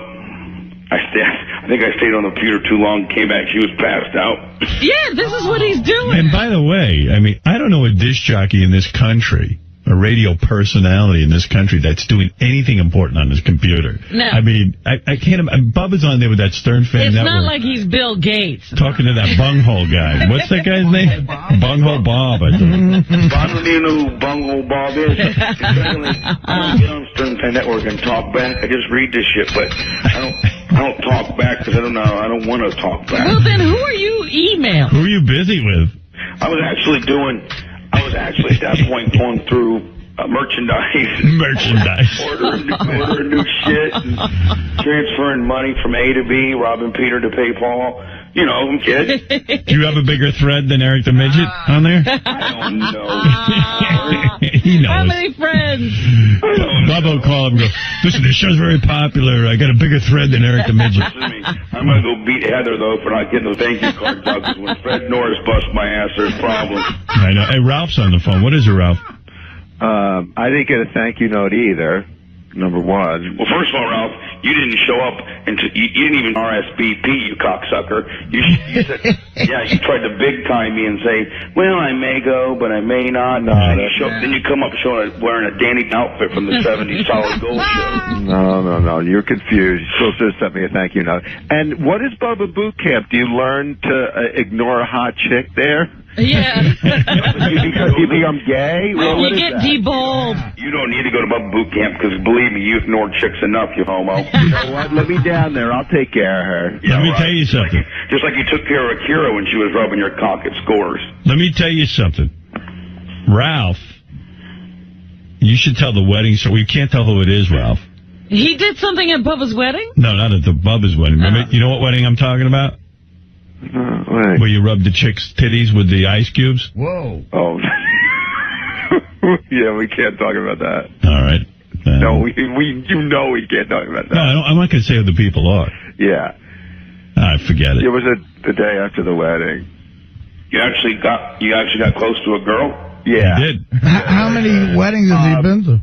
I think I stayed on the computer too long, came back, she was passed out. Yeah, this is what he's doing. And by the way, I mean, I don't know a disc jockey in this country, a radio personality in this country that's doing anything important on his computer. No. I mean, I can't. Bubba's on there with that Stern Fan It's Network. not like he's Bill Gates. Talking to that bunghole guy. What's that guy's name? Bunghole Bob. I think. I don't even know who Bunghole Bob is. Secondly, I don't get on Stern Fan Network and talk back. I just read this shit, but I don't talk back because I don't know. I don't want to talk back. Well, then who are you emailing? Who are you busy with? I was actually at that point going through merchandise. ordering new shit, and transferring money from A to B, robbing Peter to pay Paul. You know, I'm kidding. Do you have a bigger thread than Eric the Midget on there? I don't know. He knows. How many friends? Bubba will call him and go, listen, this show's very popular. I got a bigger thread than Eric the Midget. I'm going to go beat Heather, though, for not getting the thank you cards out, because when Fred Norris busts my ass, there's problems. I know. Hey, Ralph's on the phone. What is it, Ralph? I didn't get a thank you note either, number one. Well, first of all, Ralph, you didn't show up, and you didn't even RSVP, you cocksucker. You said, yeah, you tried to big-time me and say, well, I may go, but I may not. Then you come up wearing a Danny outfit from the 70s Solid Gold show. No, you're confused. You're supposed to have sent me a thank you note. And what is Bubba Boot Camp? Do you learn to ignore a hot chick there? Yeah. Because you think I'm gay? Well, you get deballed. You don't need to go to Bubba Boot Camp, because believe me, you ignored chicks enough, you homo. You know what? Let me down there. I'll take care of her. Yeah, Let me tell you something. Just like you took care of Akira when she was rubbing your cock at Scores. Let me tell you something. Ralph, you should tell the wedding story. You can't tell who it is, Ralph. He did something at Bubba's wedding? No, not at the Bubba's wedding. Remember, you know what wedding I'm talking about? Where you rub the chick's titties with the ice cubes? Whoa. Oh. Yeah, we can't talk about that. All right. No, we we can't talk about that. No, I'm not going to say who the people are. Yeah. Forget it. It was the day after the wedding. You actually got close to a girl? Yeah. He did. How many weddings has he been to?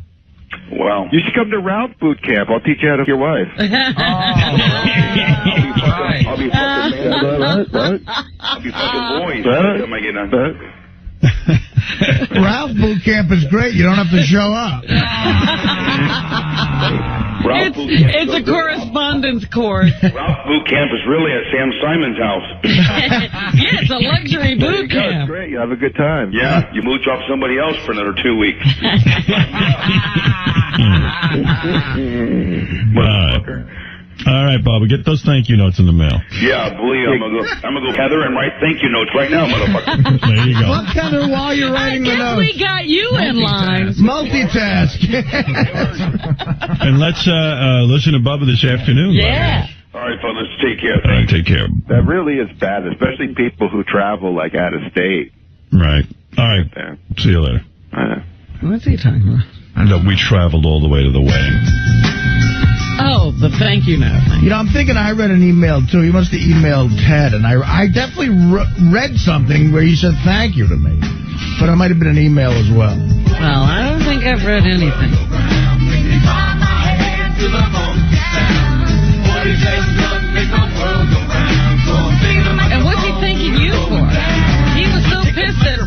Well, you should come to Ralph Boot Camp. I'll teach you how to your wife. I'll be fucking man. I'll be fucking boys. Am I getting on that? Ralph Boot Camp is great. You don't have to show up. It's a correspondence course. Ralph Boot Camp is really at Sam Simon's house. Yeah, it's a luxury boot camp. It's great. You have a good time. Yeah, you mooch off somebody else for another 2 weeks. All right, Bubba, get those thank you notes in the mail. Yeah, believe I'm gonna go Heather and write thank you notes right now, motherfucker. There you go. Fuck Heather while you're writing the notes. We got you in line. Multitask. And let's listen to Bubba this afternoon. Yeah. All right, fellas, take care. All right, take care. That really is bad, especially people who travel like out of state. Right. All right. See you later. What's he talking about? I know we traveled all the way to the wedding. Oh, the thank you note. You know, I'm thinking I read an email, too. He must have emailed Ted, and I definitely read something where he said thank you to me. But it might have been an email as well. Well, I don't think I've read anything. And what's he thanking you for? He was so pissed that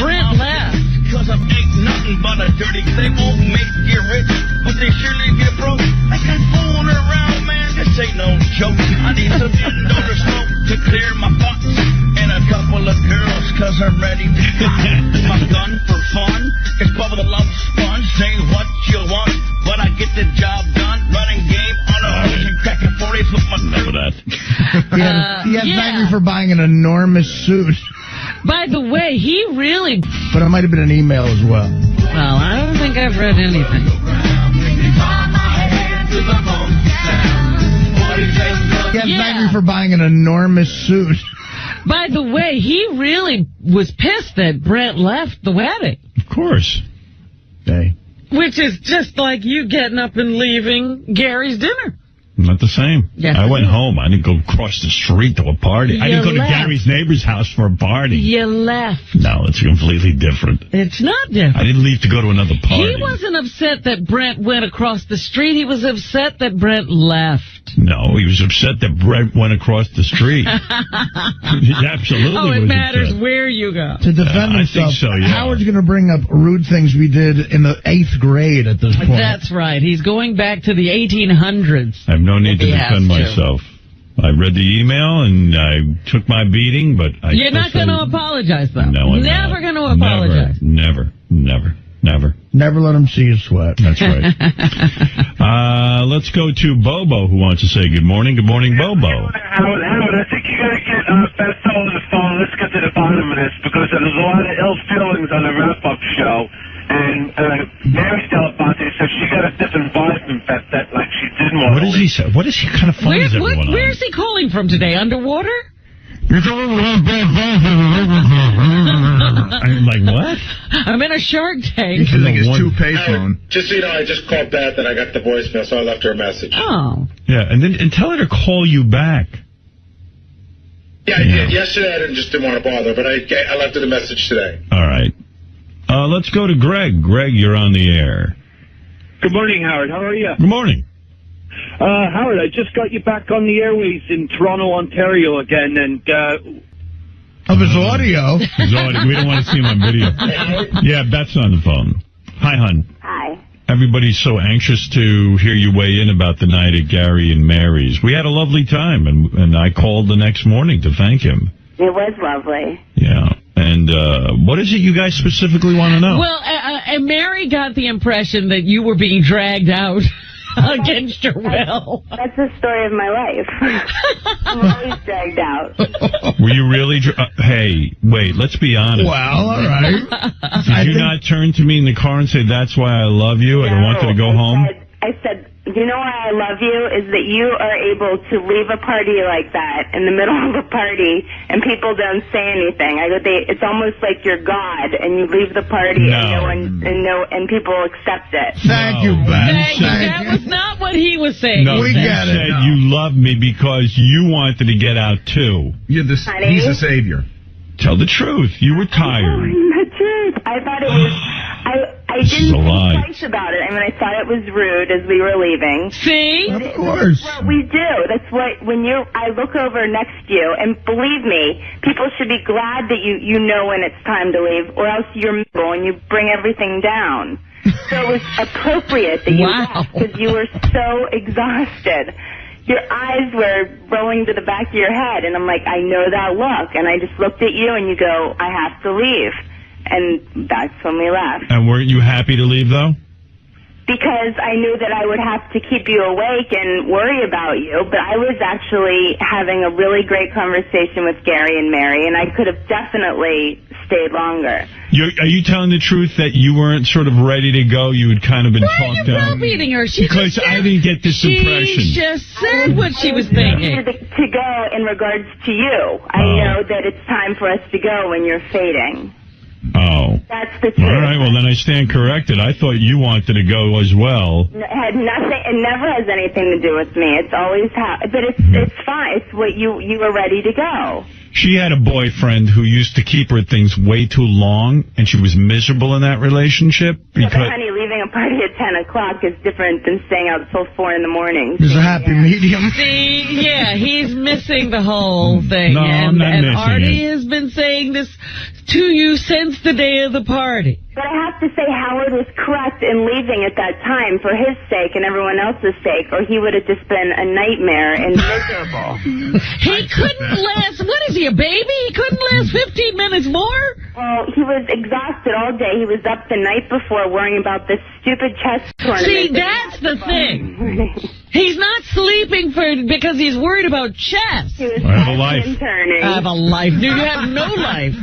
Brent left. Because I ain't nothing but a dirty. They won't make you rich, but they surely get broke. I can fool around, man. This ain't no joke. I need some indoor smoke to clear my thoughts. And a couple of girls, cause I'm ready to my gun for fun. It's Bubba the Love Sponge. Say what you want, but I get the job done. Running game on a hose and cracking 40s with my Remember that. He had thanked me for buying an enormous suit. By the way, he really... But it might have been an email as well. Well, I don't think I've read anything. He had thanked me for buying an enormous suit. By the way, he really was pissed that Brent left the wedding. Of course. Hey. Which is just like you getting up and leaving Gary's dinner. Not the same. Yes, I went home. I didn't go across the street to a party. I didn't go to Gary's neighbor's house for a party. You left. No, it's completely different. It's not different. I didn't leave to go to another party. He wasn't upset that Brent went across the street. He was upset that Brent left. No, he was upset that Brent went across the street. He absolutely Oh, it was matters upset. where you go. To defend I himself, think so, yeah. Howard's going to bring up rude things we did in the 8th grade at this point. That's right. He's going back to the 1800s. I have no need to If he has defend to. myself. I read the email and I took my beating, but I You're not going to apologize, though. No, I'm Never not. going to apologize. Never. Never let him see you sweat. That's right. Let's go to Bobo, who wants to say good morning. Good morning, Bobo. Howard, I think you gotta get Beth on the phone. Let's get to the bottom of this because there's a lot of ill feelings on the wrap-up show. And Mary Stellapante said she got a different vibe from Beth that like she didn't want. What does he say? What is he kind of fun is everyone Where's he calling from today? Underwater? I'm like, what? I'm in a Shark Tank. He's using his toupee phone. Just so you know, I just called Beth and I got the voicemail, so I left her a message. Oh. Yeah, and tell her to call you back. Yeah, I did. Yesterday I didn't want to bother, but I left her the message today. All right. Let's go to Greg. Greg, you're on the air. Good morning, Howard. How are you? Good morning. Howard, I just got you back on the airways in Toronto, Ontario again, and of his audio. We don't want to see him on video. Yeah, Beth's on the phone. Hi, hon. Hi. Everybody's so anxious to hear you weigh in about the night at Gary and Mary's. We had a lovely time, and I called the next morning to thank him. It was lovely. Yeah. And what is it you guys specifically want to know? Well, and Mary got the impression that you were being dragged out against your will. That's the story of my life. I'm always dragged out. Were you really... hey, wait, let's be honest. Well, all right. Did you not turn to me in the car and say, that's why I love you, and I wanted to go home? I said, you know why I love you is that you are able to leave a party like that in the middle of a party and people don't say anything. It's almost like you're God and you leave the party and people accept it. Thank you, Beth. That was not what he was saying. No, we you get it. said you love me because you wanted to get out, too. He's the savior. Tell the truth. You were tired. The truth. I thought it was... I didn't think twice about it. I mean, I thought it was rude as we were leaving. See? Of course. Well, we do. That's what, I look over next to you, and believe me, people should be glad that you know when it's time to leave, or else you're miserable and you bring everything down. So it was appropriate that you left because you were so exhausted. Your eyes were rolling to the back of your head, and I'm like, I know that look. And I just looked at you, and you go, I have to leave. And that's when we left. And weren't you happy to leave, though? Because I knew that I would have to keep you awake and worry about you, but I was actually having a really great conversation with Gary and Mary, and I could have definitely stayed longer. Are you telling the truth that you weren't sort of ready to go? You had kind of been talked down? Beating her. Because I didn't get this impression. She just said what she was thinking. To go in regards to you. I know that it's time for us to go when you're fading. Oh. That's the truth. All right, well, then I stand corrected. I thought you wanted to go as well. It had nothing. It never has anything to do with me. It's always but it's fine. It's what you were ready to go. She had a boyfriend who used to keep her things way too long, and she was miserable in that relationship. But honey, leaving a party at 10 o'clock is different than staying out till 4 in the morning. There's a happy medium. See, yeah, he's missing the whole thing. No, I'm not missing Artie it. has been saying this to you since the day of the party. But I have to say Howard was correct in leaving at that time for his sake and everyone else's sake, or he would have just been a nightmare and miserable. He couldn't last, what is he, a baby? He couldn't last 15 minutes more? Well, he was exhausted all day. He was up the night before worrying about this stupid chess tournament. See, that's the thing. He's not sleeping because he's worried about chess. I have a life. I have a life. Dude, you have no life.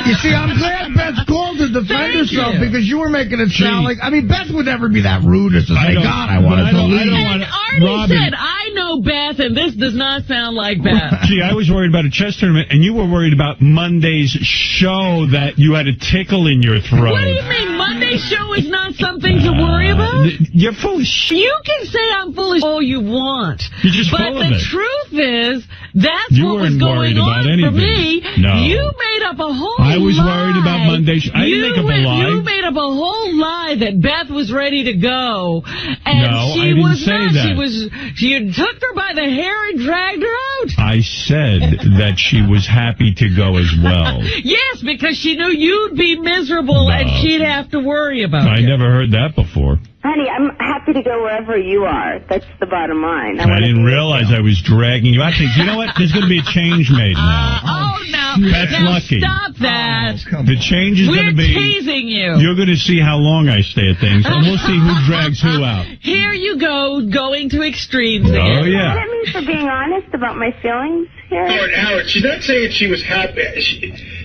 You see, I'm glad Beth called to defend herself because you were making it sound like... I mean, Beth would never be that rude as to say, God, I wanted to leave. And Artie said, I know Beth, and this does not sound like Beth. Gee, I was worried about a chess tournament, and you were worried about Monday's show that you had a tickle in your throat. What do you mean? Monday's show is not something to worry about? You're full of shit. You can say I'm full of all you want. You're just but full of the it. truth is That's You what was weren't worried going about on for anything. me. No. You made up a whole I was lie. worried about Monday. I didn't make up a lie. You made up a whole lie that Beth was ready to go. And No, she I didn't was say not. that. You took her by the hair and dragged her out. I said that she was happy to go as well. Yes, because she knew you'd be miserable and she'd have to worry about I you. never heard that before. Honey, I'm happy to go wherever you are. That's the bottom line. I didn't realize I was dragging you out. You know what? There's going to be a change made now. That's now lucky. Stop that. The change is going to be... We're teasing you. You're going to see how long I stay at things, and we'll see who drags who out. Here you go, going to extremes again. Oh, yeah. Mad at me for being honest about my feelings here? Howard, she's not saying she was happy.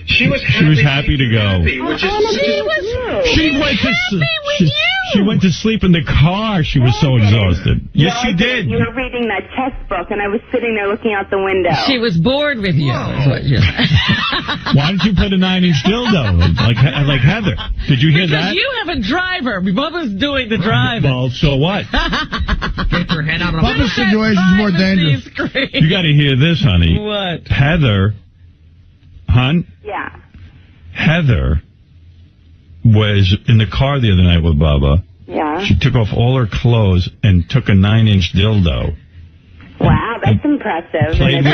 She was happy. She was happy to go. She went to sleep in the car. She was so exhausted. Yes, she did. You were reading that chess book, and I was sitting there looking out the window. She was bored with you. Why didn't you put a 9-inch dildo like Heather? Did you hear because that? you have a driver. Bubba's doing the driving. Well, so what? Get your head out of Bubba's situation's more dangerous. You got to hear this, honey. What? Heather, hon? Yeah. Heather was in the car the other night with Bubba. Yeah. She took off all her clothes and took a 9-inch dildo. Wow, that's impressive. Played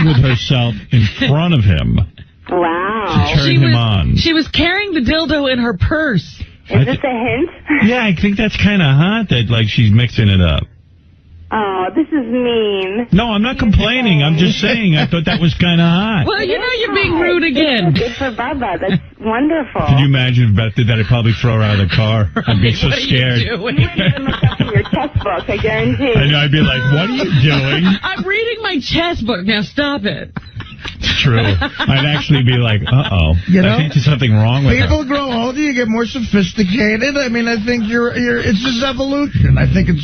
with herself in front of him. Wow. To turn him on. She was carrying the dildo in her purse. Is this a hint? Yeah, I think that's kind of hot that, she's mixing it up. Oh, this is mean. No, I'm not complaining. I'm just saying I thought that was kind of hot. Well, you know you're being rude again. Good for Bubba. That's wonderful. Can you imagine if Beth did that? I'd probably throw her out of the car. I'd be so scared. You wouldn't even look up in your chess book, I guarantee. And I'd be like, what are you doing? I'm reading my chess book. Now stop it. It's true. I'd actually be like, uh-oh. You know, I think there's something wrong with people her. grow older, you get more sophisticated. I mean, I think it's just evolution. I think it's,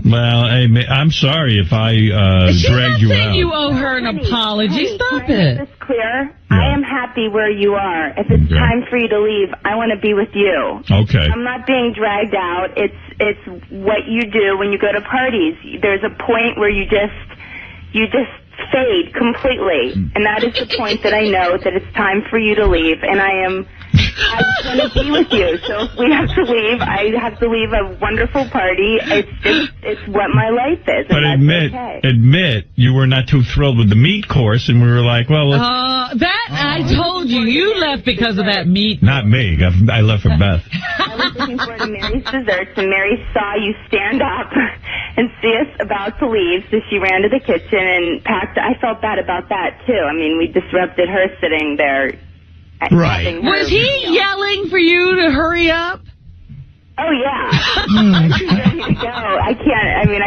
Well, hey, I'm sorry if I dragged you out. You owe her an apology. Stop can I it. make this clear? I am happy where you are. If it's time for you to leave, I want to be with you. Okay. I'm not being dragged out. It's what you do when you go to parties. There's a point where you just fade completely, and that is the point that I know that it's time for you to leave, and I just want to be with you. So if we have to leave, I have to leave a wonderful party. It's what my life is. But and admit you were not too thrilled with the meat course, and we were like, well, I told you left because of that meat. Not me. I left for Beth. I was looking forward to Mary's desserts, and Mary saw you stand up and see us about to leave, so she ran to the kitchen and packed. I felt bad about that, too. I mean, we disrupted her sitting there. Right. Was he yelling for you to hurry up? Oh, yeah. I'm too ready to go. I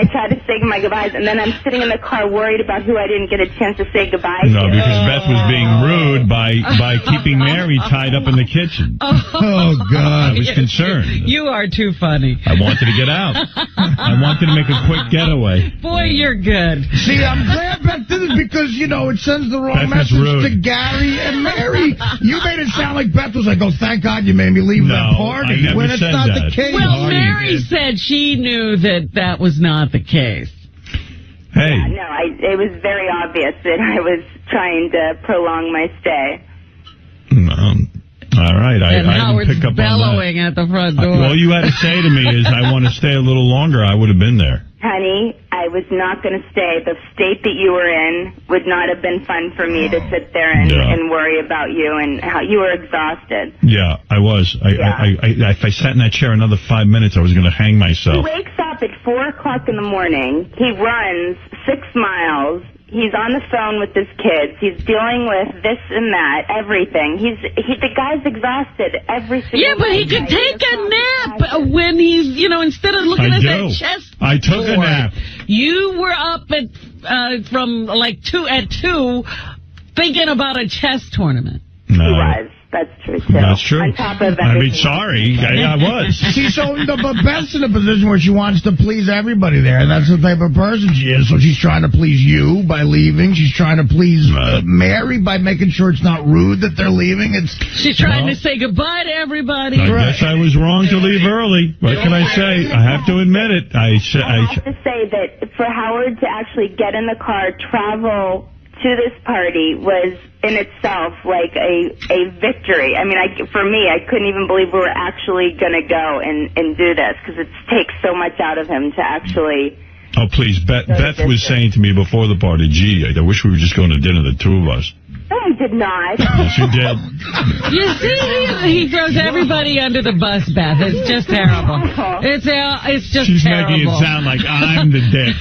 tried to say my goodbyes, and then I'm sitting in the car worried about who I didn't get a chance to say goodbye to. No, because Beth was being rude by keeping Mary tied up in the kitchen. Oh, God. I was concerned. You are too funny. I wanted to get out. I wanted to make a quick getaway. Boy, you're good. See, I'm glad Beth did it because, it sends the wrong Beth is message rude. to Gary and Mary. You made it sound like Beth was like, oh, thank God you made me leave that party. I never when it's said not that. the case. Well, Mary said she knew that was not the case. Hey. Yeah, no, it was very obvious that I was trying to prolong my stay. All right. And I Howard's didn't pick up bellowing on at the front door. All you had to say to me is, I want to stay a little longer. I would have been there. Honey, I was not going to stay. The state that you were in would not have been fun for me to sit there and worry about you and how you were exhausted. Yeah, I was. If I sat in that chair another 5 minutes, I was going to hang myself. He wakes up at 4 o'clock in the morning. He runs 6 miles. He's on the phone with his kids. He's dealing with this and that, everything. The guy's exhausted every single Yeah, but he could take a nap when he's, instead of looking at that chess I took a nap. You were up from 2 thinking about a chess tournament. No. He was. That's true, too. That's true. On top of I mean, everything. sorry. I was. See, but Beth's in a position where she wants to please everybody there, and that's the type of person she is. So she's trying to please you by leaving. She's trying to please Mary by making sure it's not rude that they're leaving. She's trying to say goodbye to everybody. I guess I was wrong to leave early. What can I say? I have to admit it. I have to say that for Howard to actually get in the car, travel to this party was in itself like a victory. I mean, for me, I couldn't even believe we were actually going to go and do this because it takes so much out of him to actually... Oh, please. Beth was saying to me before the party, gee, I wish we were just going to dinner, the two of us. No, I did not. Yes, you did. You see, he throws everybody under the bus, Beth. It's just terrible. It's just She's terrible. making it sound like I'm the dick.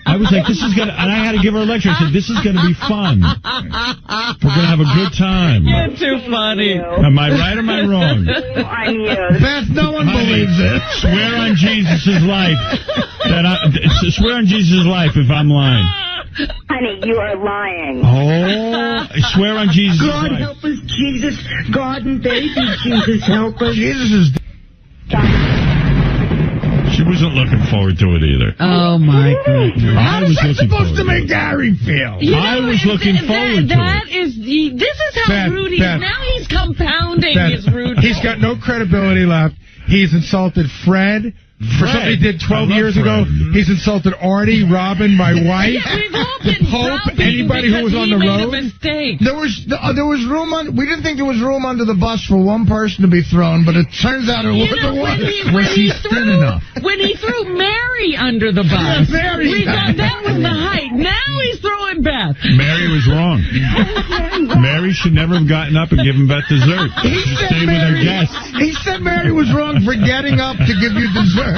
I was like, this is going to... And I had to give her a lecture. I said, this is going to be fun. We're going to have a good time. You're too funny. Am I right or am I wrong? On you. Beth, no one believes it. Swear on Jesus' life swear on Jesus' life if I'm lying. Honey, you are lying. Oh, I swear on Jesus' God life. help us, Jesus. God and baby, Jesus help us. Jesus is... She wasn't looking forward to it either. Oh, my goodness. How is that supposed to make Gary feel? I was looking forward to it. This is how rude he is. Now he's compounding his rude. He's got no credibility left. He's insulted Fred. For something he did 12 years ago, he's insulted Artie, Robin, my wife, Yeah, we've all been Hope, anybody who was on the road. There was room on. We didn't think there was room under the bus for one person to be thrown, but it turns out it wasn't one. Was he thin enough? When he threw Mary under the bus, we thought that was the height. Now he's throwing Beth. Mary was wrong. Mary should never have gotten up and given Beth dessert. She should stay with her guests. He said Mary was wrong for getting up to give you dessert.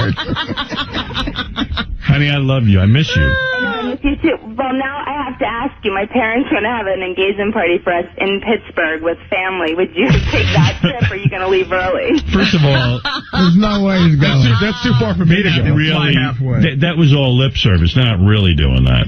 Honey, I love you. I miss you. I miss you too. Well, now I have to ask you. My parents want to have an engagement party for us in Pittsburgh with family. Would you take that trip, or are you going to leave early? First of all, there's no way he's going. That's too far for me to go. Really, halfway. that was all lip service. They're not really doing that.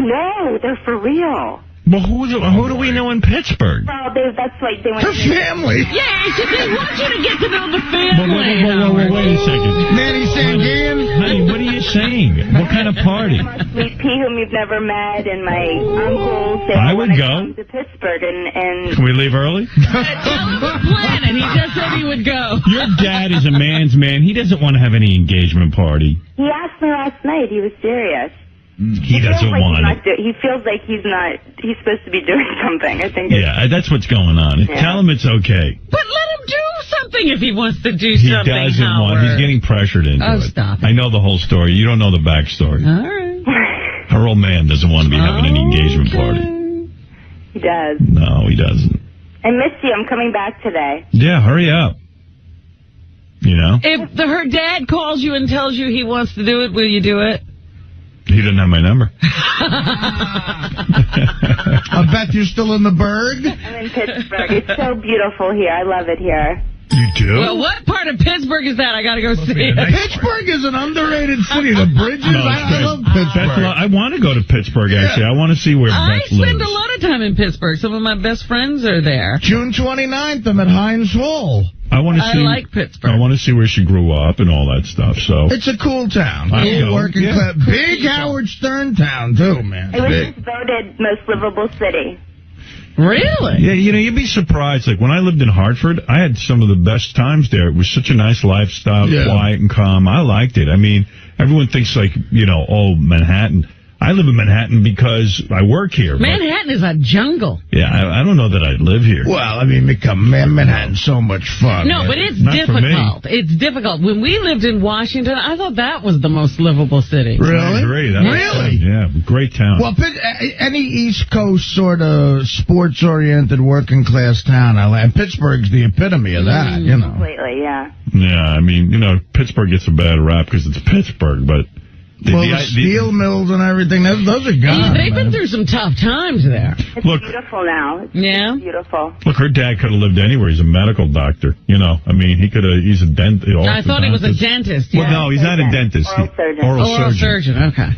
No, they're for real. Well, who do we know in Pittsburgh? Well, that's why they want her family. Yeah, they want you to get to know the family. Whoa, wait a second. Manny Sandian? Honey, what are you saying? What kind of party? My sweet pea, whom you've never met, and my uncles. They I want would to go. come to Pittsburgh, and Can we leave early? Planning. He just said he would go. Your dad is a man's man. He doesn't want to have any engagement party. he asked me last night. He was serious. He doesn't want it. He feels like he's supposed to be doing something. I think. Yeah, that's what's going on. Yeah. Tell him it's okay. But let him do something if he wants to do He something. doesn't want. He's getting pressured into it. Stop it. I know the whole story. You don't know the backstory. All right. Her old man doesn't want to be having an engagement party. He does. No, he doesn't. I miss you. I'm coming back today. Yeah, hurry up. You know? If her dad calls you and tells you he wants to do it, will you do it? He doesn't have my number. I bet you're still in the Berg. I'm in Pittsburgh. It's so beautiful here. I love it here. You do? Well, what part of Pittsburgh is that? I got to go see it. Pittsburgh is an underrated city. The bridges, I love Pittsburgh. I want to go to Pittsburgh, actually. I want to see where I Beth spend lives. a lot of time in Pittsburgh. Some of my best friends are there. June 29th, I'm at Heinz Hall. I want to see. I like Pittsburgh. I want to see where she grew up and all that stuff. So it's a cool town. Cool working class. Big Howard Stern town too, man. It was just voted most livable city. Really? Yeah, you'd be surprised. Like when I lived in Hartford, I had some of the best times there. It was such a nice lifestyle, quiet and calm. I liked it. I mean, everyone thinks like, Manhattan. I live in Manhattan because I work here. Manhattan is a jungle. Yeah, I don't know that I'd live here. Well, I mean, Manhattan's so much fun. No, but it's Not for me. difficult. It's difficult. When we lived in Washington, I thought that was the most livable city. Really? I agree. Really? Yeah, great town. Well, any East Coast sort of sports-oriented working-class town, and Pittsburgh's the epitome of that, Completely, yeah. Yeah, I mean, Pittsburgh gets a bad rap because it's Pittsburgh, but... The steel mills and everything, those are gone. They've been through some tough times there. It's beautiful now. It's beautiful. Look, her dad could have lived anywhere. He's a medical doctor. I mean, he could have. He's a dentist. I thought he was a dentist. Well, no, he's not a dentist. Oral surgeon. Okay.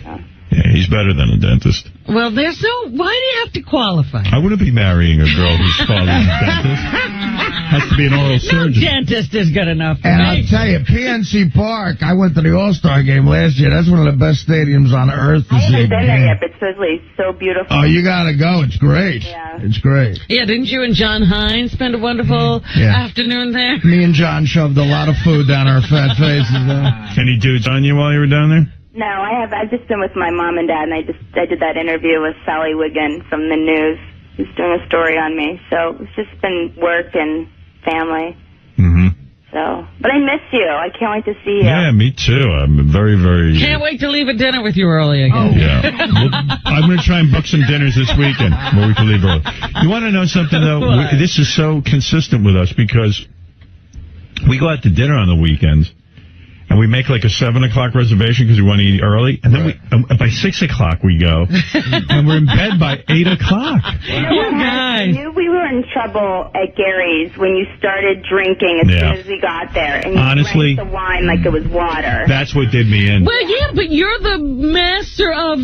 Yeah, he's better than a dentist. Well, why do you have to qualify? I wouldn't be marrying a girl whose father's a dentist. Has to be an oral surgeon. Dentist is good enough for And me. I'll tell you, PNC Park, I went to the All-Star game last year. That's one of the best stadiums on earth to I see a haven't been there game. yet, but supposedly it's so beautiful. Oh, you gotta go. It's great. Yeah. It's great. Yeah, didn't you and John Hines spend a wonderful afternoon there? Me and John shoved a lot of food down our fat faces. Any dudes on you while you were down there? No, I've just been with my mom and dad, and I did that interview with Sally Wiggin from the news. He's doing a story on me, so it's just been work and family. Mm-hmm. So, but I miss you. I can't wait to see you. Yeah, me too. I'm very, very... Can't wait to leave at dinner with you early again. Oh, yeah. I'm going to try and book some dinners this weekend where we can leave early. You want to know something, though? This is so consistent with us because we go out to dinner on the weekends, and we make like a 7 o'clock reservation because we want to eat early. And then by 6 o'clock we go, and we're in bed by 8 o'clock. You know what happened? We were in trouble at Gary's when you started drinking as soon as we got there. And you Honestly, drank the wine like it was water. That's what did me in. Well, yeah, but you're the master of,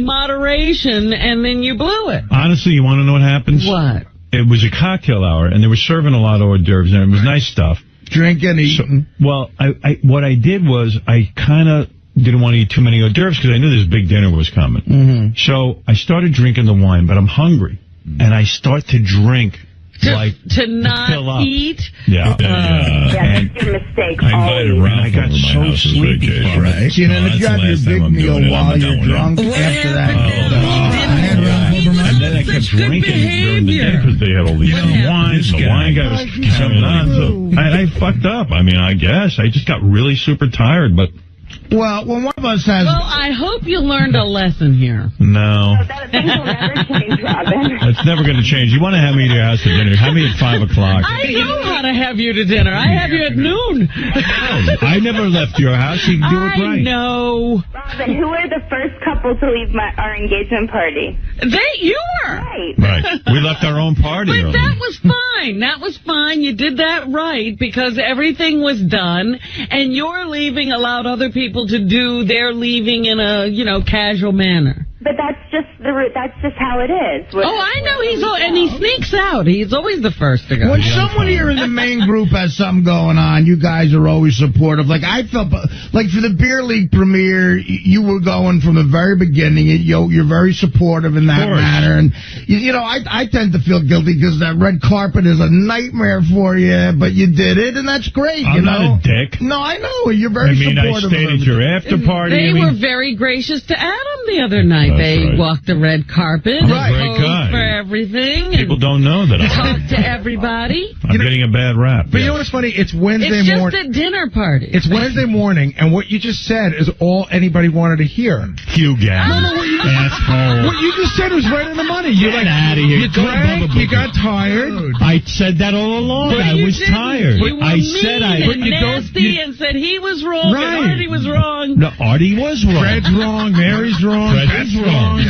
moderation, and then you blew it. Honestly, you want to know what happens? What? It was a cocktail hour, and they were serving a lot of hors d'oeuvres, and it was nice stuff. Drinking, eating. Well, what I did was I kind of didn't want to eat too many hors d'oeuvres because I knew this big dinner was coming. Mm-hmm. So I started drinking the wine, but I'm hungry. And I start to drink To fill not up. eat? Yeah. Yeah, that's your mistake. I invited Ralph. I got so sleepy from it. See, then if you have your big meal while you're drunk, after that, and then I kept drinking during the day because they had all these wines. The wine guy was coming on. So I fucked up. I mean, I guess. I just got really super tired, but... Well, one of us has... Well, I hope you learned a lesson here. No. Things will never change, Robin. It's never going to change. You want to have me to your house for dinner. Have me at 5 o'clock. I know how to have you to dinner. I have you at noon. I never left your house. You can do it right. I know. Robin, who were the first couple to leave our engagement party? You were. Right. We left our own party But early. that was fine. That was fine. You did that right because everything was done, and your leaving allowed other people to do their leaving in a, casual manner. But that's just that's just how it is. I know and he sneaks out. He's always the first to go. When someone here in the main group has something going on, you guys are always supportive. Like, I felt like for the Beer League premiere, you were going from the very beginning. You're very supportive in that manner. And, I tend to feel guilty because that red carpet is a nightmare for you, but you did it, and that's great. I'm not a dick. No, I know. You're very supportive. I stayed at your after party. They were very gracious to Adam the other night. They walked the red carpet. I'm a great guy. For everything. People don't know that. Talk to everybody. I'm getting a bad rap. But you know what's funny? It's Wednesday morning. It's just a dinner party. It's Wednesday morning, and what you just said is all anybody wanted to hear. Hugh Gavin. No, what you just said was right on the money. You're like, out of here. You drank, you got tired. I said that all along. But I was tired. You were mean and nasty and said he was wrong and Artie was wrong. No, Artie was wrong. Fred's wrong. Mary's wrong. Fred's wrong.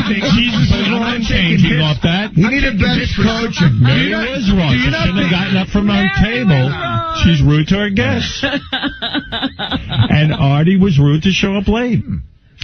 Jesus is wrong. Changing off that. You need a better coach. Mary was wrong. She shouldn't have gotten up from our table. She's rude to her guests. And Artie was rude to show up late.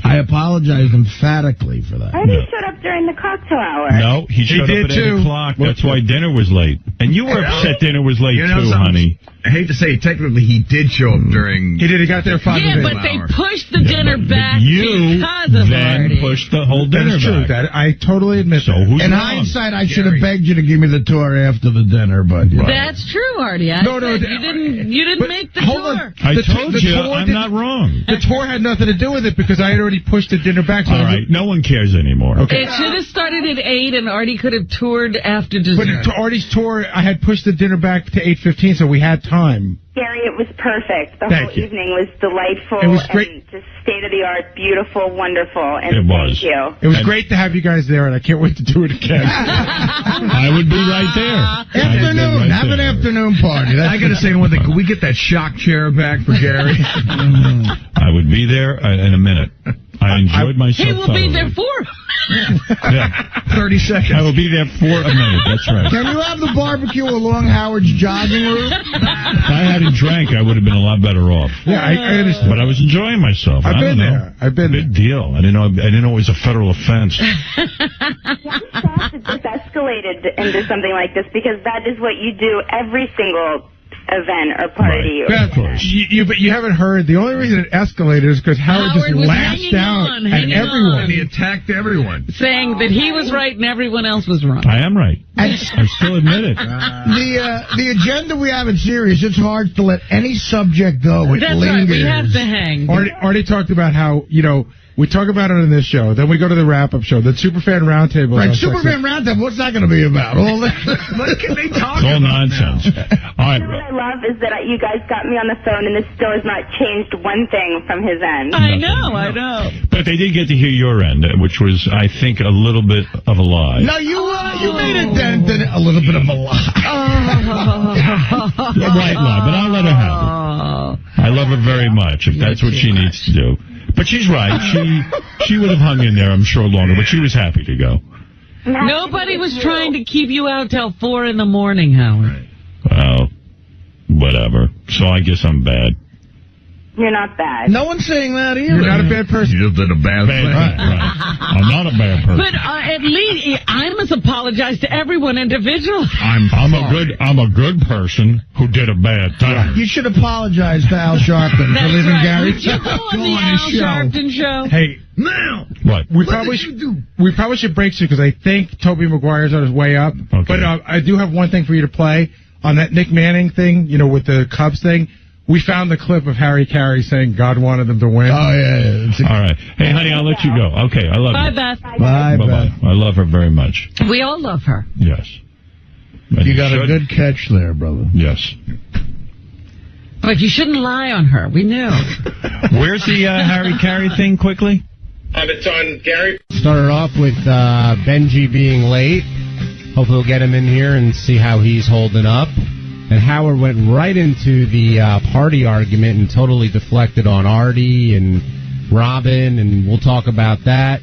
I apologize emphatically for that. Artie showed up during the cocktail hour. No, he showed up at 8 o'clock. That's why dinner was late. And you were upset dinner was late, too, honey. I hate to say, technically, he did show up during... He did. He got there 5 Yeah, minutes. but they pushed the dinner back you because of then Artie. pushed the whole dinner That's true. back. I totally admit So who's In wrong? hindsight, I should have begged you to give me the tour after the dinner, but... That's true, Artie. You didn't make the tour. I told you, I'm not wrong. The tour had nothing to do with it because I had already pushed the dinner back. So All right, no one cares anymore. Okay. It should have started at 8, and Artie could have toured after dessert. But to Artie's tour, I had pushed the dinner back to 8:15, so we had time. Gary, it was perfect. The Thank whole you. evening was delightful. It was great. And just state-of-the-art, beautiful, wonderful. And It was. thank you. It was great to have you guys there, and I can't wait to do it again. I would be right there. Afternoon. Have an afternoon party. I got to say one thing. Can we get that shock chair back for Gary? I would be there in a minute. I enjoyed myself. He will be there for Yeah. 30 seconds. I will be there for a minute. That's right. Can you have the barbecue along Howard's jogging route? If I hadn't drank, I would have been a lot better off. Yeah, I understand. But I was enjoying myself. I've been there. Big deal. I didn't know it was a federal offense. to de-escalate it into something like this because that is what you do every single event or party. Right. Beth, you haven't heard. The only reason it escalated is because Howard just lashed out at everyone. He attacked everyone. Saying that he was right and everyone else was wrong. I am right. I still admit it. The agenda we have in Sirius, it's hard to let any subject go. It That's lingers. right. We have to hang. Artie talked about how, we talk about it on this show, then we go to the wrap-up show, the Superfan Roundtable. Right, Superfan Roundtable, what's that going to be about? All that, what can they talk about? It's all nonsense. All right. What I love is that you guys got me on the phone, and this still has not changed one thing from his end. I know. But they did get to hear your end, which was, I think, a little bit of a lie. No, you made a dent in a little bit of a lie. A white lie, but I'll let her have it. I love her very much, if that's what she needs to do. But she's right. She would have hung in there, I'm sure, longer, but she was happy to go. Nobody was trying to keep you out till 4 in the morning, Howard. Well, whatever. So I guess I'm bad. You're not bad. No one's saying that either. You're not a bad person. You just did a bad thing. Right. I'm not a bad person. But at least I must apologize to everyone individually. I'm a good person who did a bad thing. You should apologize to Al Sharpton for leaving Gary. Would you go on the Al Sharpton show? Hey, now what? We probably should break soon because I think Tobey Maguire's on his way up. Okay. But I do have one thing for you to play on that Nick Manning thing. With the Cubs thing. We found the clip of Harry Carey saying God wanted them to win. Oh, yeah. All right. Hey, honey, I'll let you go. Okay, I love Bye, you. Beth. Bye, Beth. I love her very much. We all love her. Yes. And You got a good catch there, brother. Yes. But you shouldn't lie on her. We knew. Where's the Harry Carey thing, quickly? It's on Gary. Started off with Benji being late. Hopefully we'll get him in here and see how he's holding up. And Howard went right into the party argument and totally deflected on Artie and Robin, and we'll talk about that.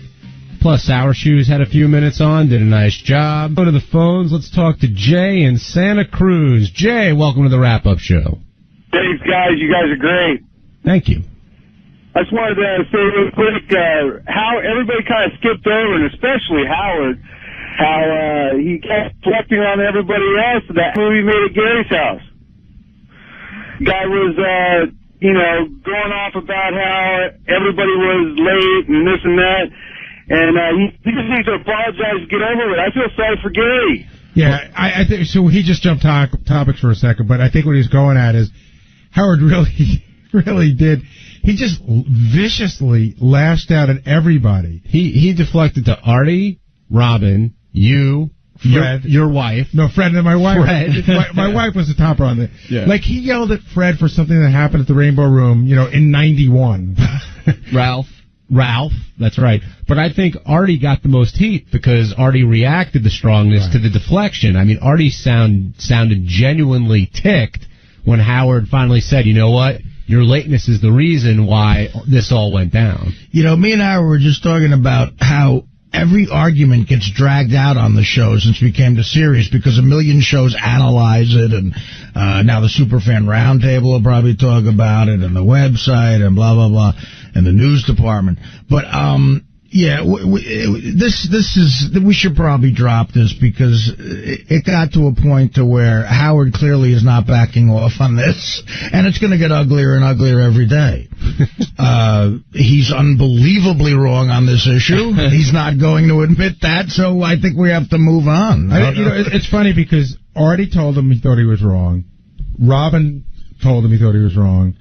Plus, Sour Shoes had a few minutes on, did a nice job. Go to the phones. Let's talk to Jay in Santa Cruz. Jay, welcome to the wrap-up show. Thanks, guys. You guys are great. Thank you. I just wanted to say real quick how everybody kind of skipped over, and especially Howard, how he kept reflecting on everybody else that movie made at Gary's house. Guy was, going off about how everybody was late and this and that, and he just needs to apologize and get over it. I feel sorry for Gary. Yeah, I think so. He just jumped topics for a second, but I think what he's going at is Howard really did. He just viciously lashed out at everybody. He deflected to Artie, Robin, you, Fred, your wife. No, Fred and my wife. Fred. My wife was the topper on it. Yeah. Like, he yelled at Fred for something that happened at the Rainbow Room, in 91. Ralph, that's right. But I think Artie got the most heat because Artie reacted the strongest to the deflection. I mean, Artie sounded genuinely ticked when Howard finally said, you know what? Your lateness is the reason why this all went down. Me and Howard were just talking about how every argument gets dragged out on the show since we came to Sirius because a million shows analyze it, and now the Superfan Roundtable will probably talk about it, and the website, and blah, blah, blah, and the news department. But, we should probably drop this because it got to a point to where Howard clearly is not backing off on this, and it's going to get uglier and uglier every day. He's unbelievably wrong on this issue. He's not going to admit that, so I think we have to move on. It's funny because Artie told him he thought he was wrong. Robin told him he thought he was wrong.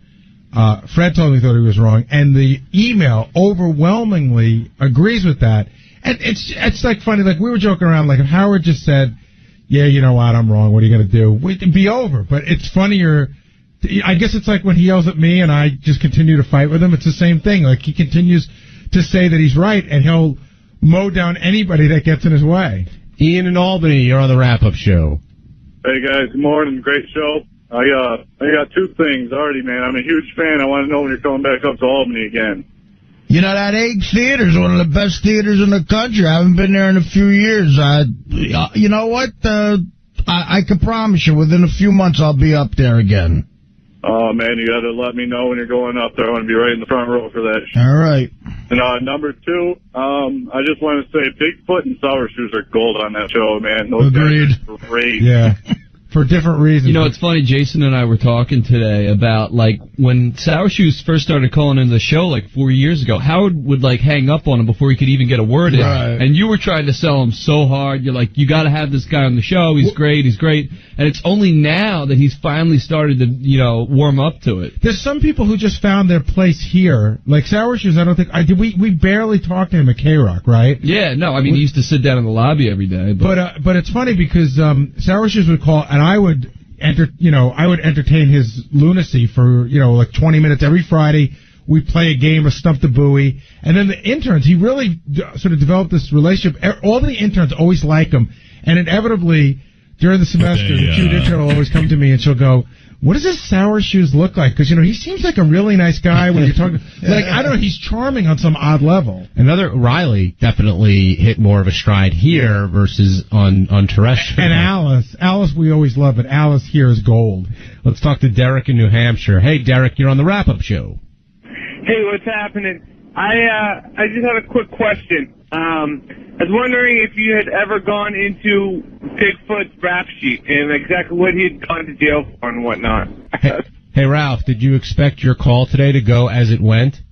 Fred told me he thought he was wrong, and the email overwhelmingly agrees with that. And it's like funny, like we were joking around, like if Howard just said, yeah, you know what, I'm wrong, what are you going to do? It'd be over. But it's funnier. I guess it's like when he yells at me and I just continue to fight with him. It's the same thing. Like he continues to say that he's right, and he'll mow down anybody that gets in his way. Ian in Albany, you're on the wrap-up show. Hey, guys. Good morning. Great show. I got two things. Artie, man, I'm a huge fan. I want to know when you're coming back up to Albany again. That Egg Theater is one of the best theaters in the country. I haven't been there in a few years. You know what? I can promise you, within a few months, I'll be up there again. Oh, man, you got to let me know when you're going up there. I want to be right in the front row for that. All right. And number two, I just want to say Bigfoot and Sour Shoes are gold on that show, man. Those Agreed. guys are great. Yeah. For different reasons. You know, it's funny, Jason and I were talking today about, like, when Sour Shoes first started calling in the show, like, 4 years ago, Howard would, like, hang up on him before he could even get a word in. Right. And you were trying to sell him so hard. You're like, you got to have this guy on the show. He's great. And it's only now that he's finally started to, you know, warm up to it. There's some people who just found their place here. Like Sour Shoes, I don't think... we barely talked to him at K-Rock, right? Yeah, no, I mean, he used to sit down in the lobby every day. But it's funny because Sour Shoes would call, and I would entertain his lunacy for, like 20 minutes every Friday. We play a game of Stump the Buoy. And then the interns, he really sort of developed this relationship. All the interns always like him. And inevitably, during the semester, the cute intern will always come to me and she'll go, what does this Sour Shoes look like? Because, he seems like a really nice guy when you're talking. Like, I don't know, he's charming on some odd level. Riley definitely hit more of a stride here versus on terrestrial. And Alice we always love, but Alice here is gold. Let's talk to Derek in New Hampshire. Hey, Derek, you're on the wrap-up show. Hey, what's happening? I just have a quick question. I was wondering if you had ever gone into Bigfoot's rap sheet and exactly what he had gone to jail for and whatnot. Hey, Ralph, did you expect your call today to go as it went?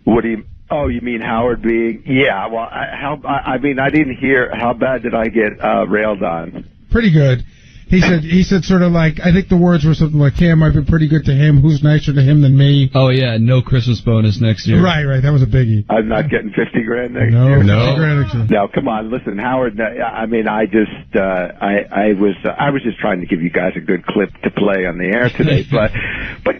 What do you... Oh, you mean Howard being... Yeah, well, I didn't hear... How bad did I get railed on? Pretty good. He said sort of like, I think the words were something like, Cam, I've been pretty good to him. Who's nicer to him than me? Oh, yeah, no Christmas bonus next year. Right, that was a biggie. I'm not getting $50,000 next year. No, $50,000 next year. No, come on, listen, Howard. I was just trying to give you guys a good clip to play on the air today, but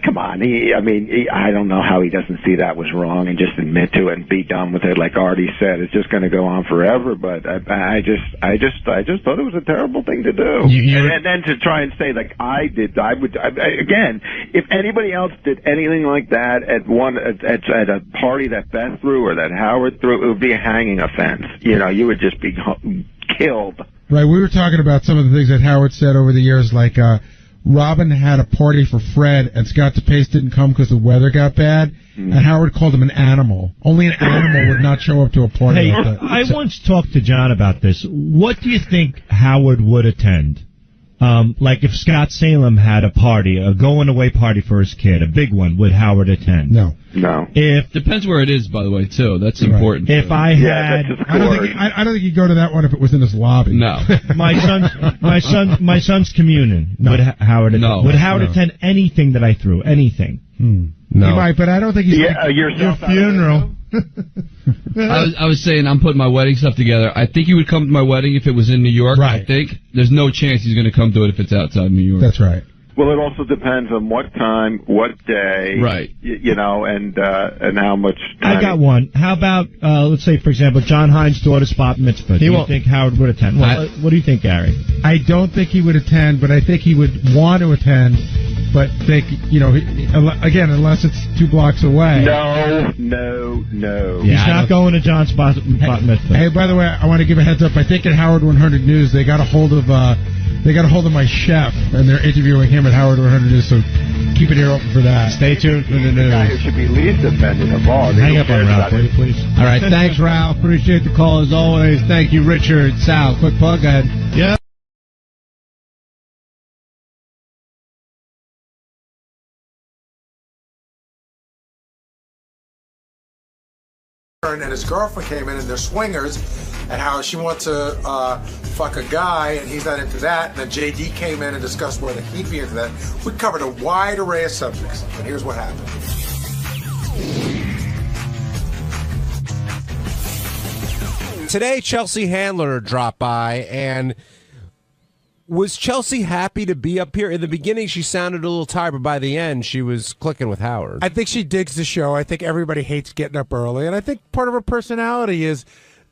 come on, I don't know how he doesn't see that was wrong and just admit to it and be done with it. Like Artie said, it's just going to go on forever. But I just thought it was a terrible thing to do. And then to try and say like I did, again, if anybody else did anything like that at a party that Beth threw or that Howard threw, it would be a hanging offense. You would just be killed. Right, we were talking about some of the things that Howard said over the years, like Robin had a party for Fred, and Scott DePace didn't come because the weather got bad, and Howard called him an animal. Only an animal would not show up to a party like that. I once talked to John about this. What do you think Howard would attend? Like if Scott Salem had a party, a going-away party for his kid, a big one, would Howard attend? No. Depends where it is, by the way, too. That's important. If I had, I don't think he'd go to that one if it was in his lobby. No. my son's communion. No. Would Howard attend? No. Would Howard attend anything that I threw? Anything? No. He might, but I don't think he's your funeral. I was saying I'm putting my wedding stuff together. I think he would come to my wedding if it was in New York. Right. I think there's no chance he's going to come to it if it's outside New York. That's right. Well, it also depends on what time, what day, right? And how much time. I got one. How about let's say, for example, John Hines' daughter's bat mitzvah. Do you think Howard would attend? What do you think, Gary? I don't think he would attend, but I think he would want to attend. But think, again, unless it's 2 blocks away. No. He's not going to John's bat mitzvah. Hey, by the way, I want to give a heads up. I think at Howard 100 News they got a hold of my chef, and they're interviewing him at Howard 100 News. So keep an ear open for that. Stay tuned for the news. The guy who should be least offended of all. Hang up on Ralph, will you, please? All right, thanks, Ralph. Appreciate the call as always. Thank you, Richard. Sal, quick plug. Go ahead. Yeah. And his girlfriend came in and they're swingers, and how she wants to fuck a guy and he's not into that. And then JD came in and discussed whether he'd be into that. We covered a wide array of subjects, and here's what happened. Today, Chelsea Handler dropped by, and was Chelsea happy to be up here? In the beginning, she sounded a little tired, but by the end, she was clicking with Howard. I think she digs the show. I think everybody hates getting up early, and I think part of her personality is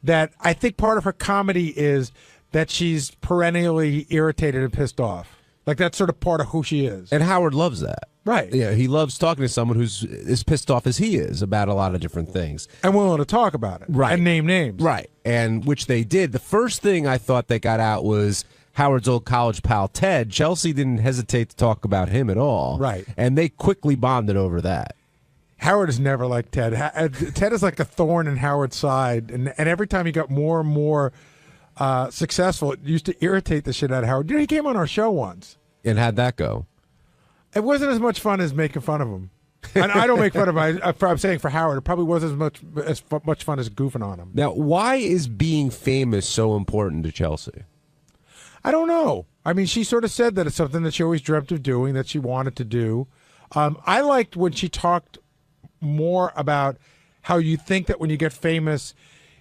that I think part of her comedy is that she's perennially irritated and pissed off. Like, that's sort of part of who she is. And Howard loves that. Right. Yeah, he loves talking to someone who's as pissed off as he is about a lot of different things. And willing to talk about it. Right. And name names. Right. And which they did. The first thing I thought they got out was Howard's old college pal, Ted. Chelsea didn't hesitate to talk about him at all. Right. And they quickly bonded over that. Howard is never like Ted. Ted is like a thorn in Howard's side, and every time he got more and more successful, it used to irritate the shit out of Howard. You know, he came on our show once. And how'd that go? It wasn't as much fun as making fun of him. And I don't make fun of him. I'm saying for Howard, it probably wasn't as much fun as goofing on him. Now, why is being famous so important to Chelsea? I don't know. I mean, she sort of said that it's something that she always dreamt of doing, that she wanted to do. I liked when she talked more about how you think that when you get famous,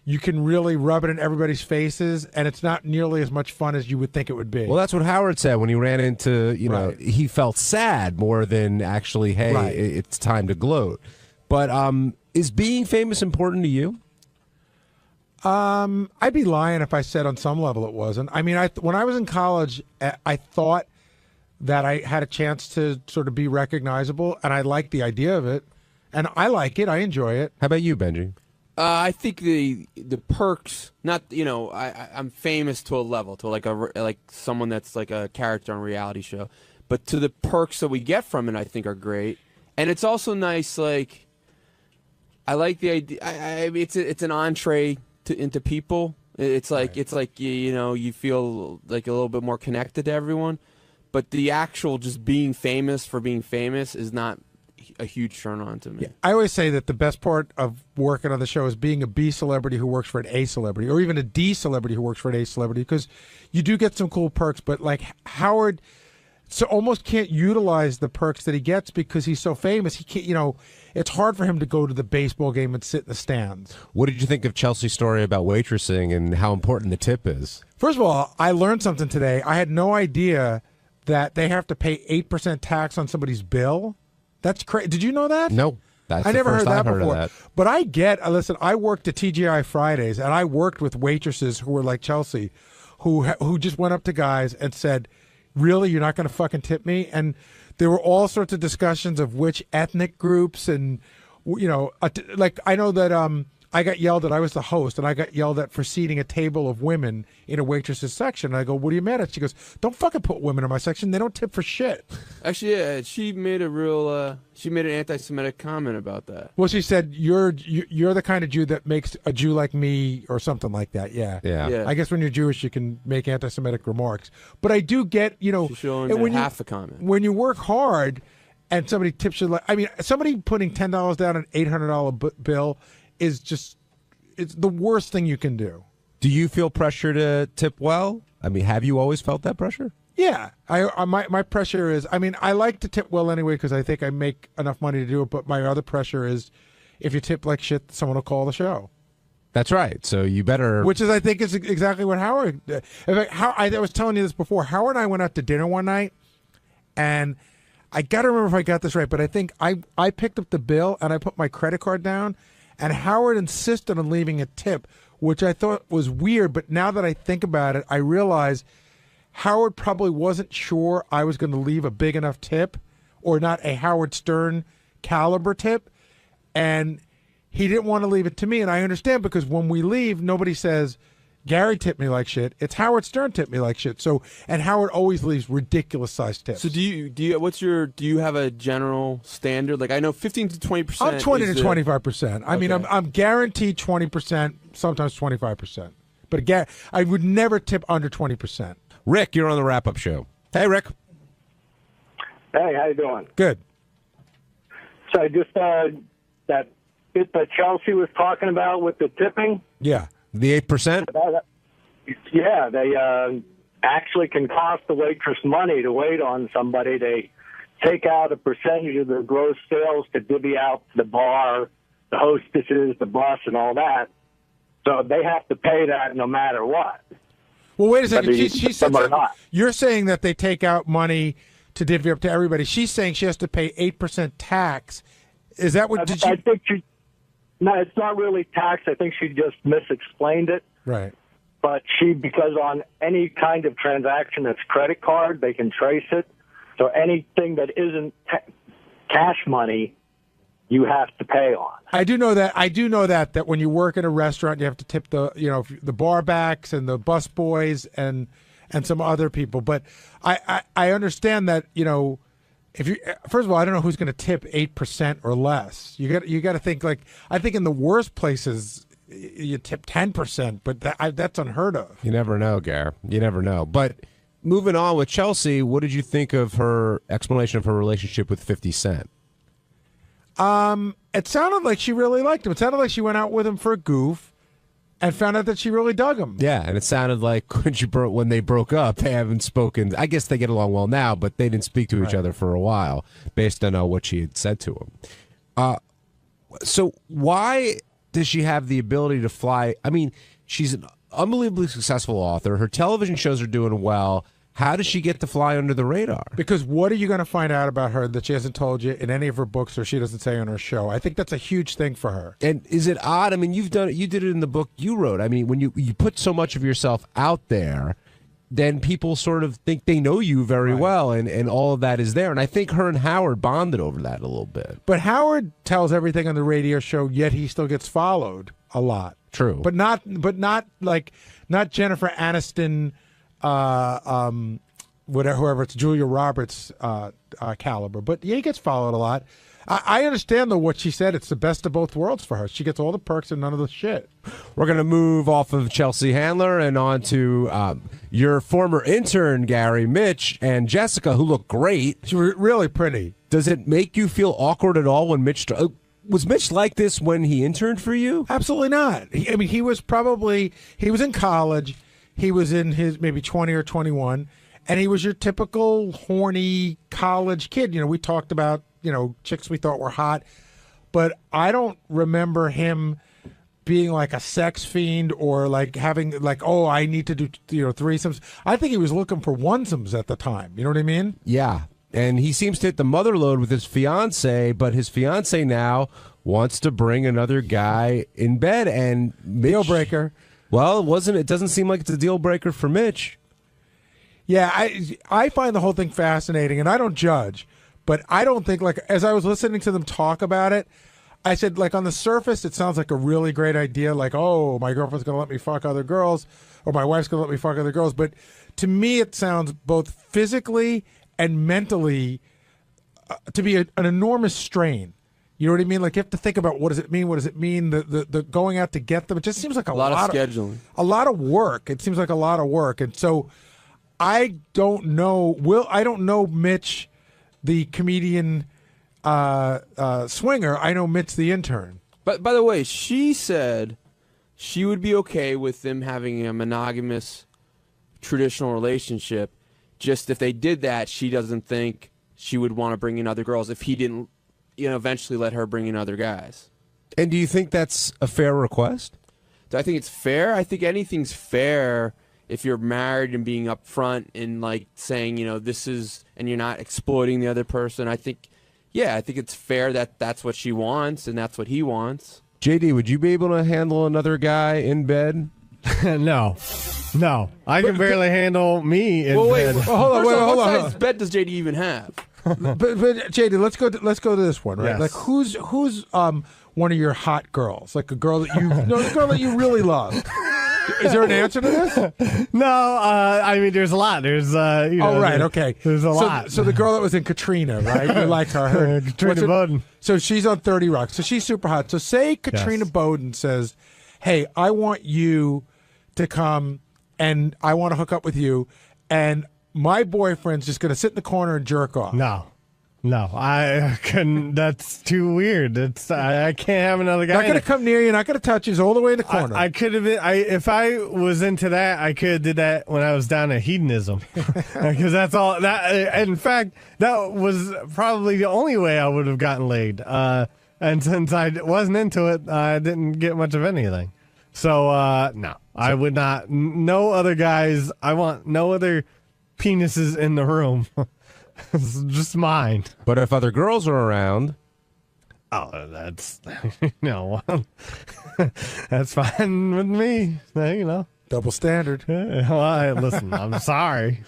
you can really rub it in everybody's faces, and it's not nearly as much fun as you would think it would be. Well, that's what Howard said when he ran into, he felt sad more than actually, hey, it's time to gloat. But is being famous important to you? I'd be lying if I said on some level it wasn't. I mean, when I was in college, I thought that I had a chance to sort of be recognizable, and I liked the idea of it. And I like it. I enjoy it. How about you, Benji? I think the perks, not I'm famous to a level, to like someone that's like a character on a reality show, but to the perks that we get from it, I think are great, and it's also nice. Like, I like the idea. It's an entree into people. It's like you feel like a little bit more connected to everyone, but the actual just being famous for being famous is not a huge turn on to me. Yeah, I always say that the best part of working on the show is being a B celebrity who works for an A celebrity, or even a D celebrity who works for an A celebrity, because you do get some cool perks. But like Howard, so almost can't utilize the perks that he gets because he's so famous. He can't. It's hard for him to go to the baseball game and sit in the stands. What did you think of Chelsea's story about waitressing and how important the tip is? First of all, I learned something today. I had no idea that they have to pay 8% tax on somebody's bill. That's crazy. Did you know that? No. I never heard that I've before. Heard of that. But listen, I worked at TGI Fridays, and I worked with waitresses who were like Chelsea, who just went up to guys and said, really, you're not going to fucking tip me? And there were all sorts of discussions of which ethnic groups, and, like I know that I got yelled at. I was the host, and I got yelled at for seating a table of women in a waitress's section. And I go, what are you mad at? She goes, don't fucking put women in my section. They don't tip for shit. Actually, yeah, she made an anti-Semitic comment about that. Well, she said, you're the kind of Jew that makes a Jew like me, or something like that. Yeah. I guess when you're Jewish, you can make anti-Semitic remarks. But I do get, She's showing half the comment. When you work hard and somebody tips you, somebody putting $10 down an $800 bill is just, it's the worst thing you can do. Do you feel pressure to tip well? I mean, have you always felt that pressure? Yeah. My pressure is, I like to tip well anyway because I think I make enough money to do it, but my other pressure is if you tip like shit, someone will call the show. That's right. So you better... Which is, I think, is exactly what Howard... In fact, I was telling you this before. Howard and I went out to dinner one night, and I got to remember if I got this right, but I think I picked up the bill, and I put my credit card down, and Howard insisted on leaving a tip, which I thought was weird, but now that I think about it, I realize Howard probably wasn't sure I was going to leave a big enough tip, or not a Howard Stern caliber tip, and he didn't want to leave it to me, and I understand, because when we leave, nobody says, Gary tipped me like shit. It's Howard Stern tipped me like shit. So, and Howard always leaves ridiculous sized tips. So do you have a general standard? Like, I know 15 to 20%. I'm 20 to 25%. I mean, I'm guaranteed 20%, sometimes 25%. But again, I would never tip under 20%. Rick, you're on the wrap-up show. Hey, Rick. Hey, how you doing? Good. So I just that bit that Chelsea was talking about with the tipping. Yeah. The 8%? Yeah, they actually can cost the waitress money to wait on somebody. They take out a percentage of their gross sales to divvy out the bar, the hostesses, the bus, and all that. So they have to pay that no matter what. Well, wait a second. She said you're saying that they take out money to divvy up to everybody. She's saying she has to pay 8% tax. Is that what? I think she... No, it's not really tax. I think she just misexplained it. Right. But because on any kind of transaction that's credit card, they can trace it. So anything that isn't cash money, you have to pay on. I do know that when you work in a restaurant, you have to tip the bar backs and the bus boys and some other people. But I understand that, if you first of all, I don't know who's going to tip 8% or less. You got to think like I think in the worst places you tip 10%, but that's unheard of. You never know, Gar. You never know. But moving on with Chelsea, what did you think of her explanation of her relationship with 50 Cent? It sounded like she really liked him. It sounded like she went out with him for a goof and found out that she really dug him. Yeah, and it sounded like when they broke up, they haven't spoken. I guess they get along well now, but they didn't speak to each other for a while based on what she had said to him. So why does she have the ability to fly? I mean, she's an unbelievably successful author. Her television shows are doing well. How does she get to fly under the radar? Because what are you going to find out about her that she hasn't told you in any of her books or she doesn't say on her show? I think that's a huge thing for her. And is it odd? I mean, you did it in the book you wrote. I mean, when you put so much of yourself out there, then people sort of think they know you very well, and all of that is there. And I think her and Howard bonded over that a little bit. But Howard tells everything on the radio show, yet he still gets followed a lot. True. But not Jennifer Aniston, whoever it's Julia Roberts caliber. But yeah, he gets followed a lot. I understand though what she said. It's the best of both worlds for her. She gets all the perks and none of the shit. We're going to move off of 𝗛cie Handler and on to your former intern, Gary, Mitch, and Jessica, who look great. She was really pretty. Does it make you feel awkward at all when Mitch... was Mitch like this when he interned for you? Absolutely not. He was in college. He was in his maybe 20 or 21, and he was your typical horny college kid. You know, we talked about, chicks we thought were hot, but I don't remember him being like a sex fiend or like having like, oh, I need to do, threesomes. I think he was looking for onesomes at the time. You know what I mean? Yeah. And he seems to hit the mother load with his fiance, but his fiance now wants to bring another guy in bed. And Mitch, deal breaker. Well, it doesn't seem like it's a deal breaker for Mitch. Yeah, I find the whole thing fascinating, and I don't judge, but I don't think, like, as I was listening to them talk about it, I said, like, on the surface, it sounds like a really great idea, like, oh, my girlfriend's going to let me fuck other girls, or my wife's going to let me fuck other girls. But to me, it sounds both physically and mentally to be an enormous strain. You know what I mean? Like, you have to think about what does it mean? What does it mean? The going out to get them. It just seems like a lot of scheduling, a lot of work. It seems like a lot of work, and so I don't know. I don't know Mitch, the comedian swinger. I know Mitch, the intern. But by the way, she said she would be okay with them having a monogamous, traditional relationship. Just if they did that, she doesn't think she would want to bring in other girls if he didn't, eventually let her bring in other guys. And do you think that's a fair request? Do I think it's fair? I think anything's fair if you're married and being upfront and like saying, this is, and you're not exploiting the other person. I think it's fair that that's what she wants and that's what he wants. JD, would you be able to handle another guy in bed? No. I can barely handle me in bed. Hold on. What size bed does JD even have? but JD, let's go to this one, right? Yes. Like who's one of your hot girls? Like a girl that you really love. Is there an answer to this? No, I mean there's a lot. There's okay. There's a lot. So the girl that was in Katrina, right? You like her. Katrina Bowden. So she's on 30 Rock. So she's super hot. So say Katrina Bowden says, "Hey, I want you to come and I want to hook up with you, and my boyfriend's just going to sit in the corner and jerk off." No, I couldn't. That's too weird. I can't have another guy. Not going to come near you. Not going to touch you. He's all the way in the corner. I could have been. If I was into that, I could have did that when I was down at hedonism, because that's all. That in fact, that was probably the only way I would have gotten laid. And since I wasn't into it, I didn't get much of anything. So no, I would not. No other guys. I want no other penises in the room. It's just mine. But if other girls are around, that's that's fine with me. Double standard. Listen, I'm sorry.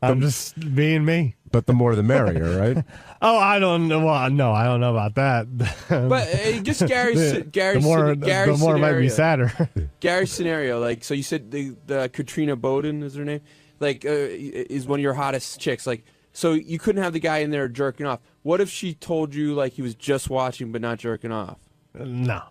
I'm just being me. But the more the merrier, right? Oh, I don't know. Well, no, I don't know about that. But just Gary's the more it might be sadder. Gary's scenario, like, so you said the Katrina Bowden is her name, like, is one of your hottest chicks. Like, So you couldn't have the guy in there jerking off. What if she told you like he was just watching but not jerking off? No.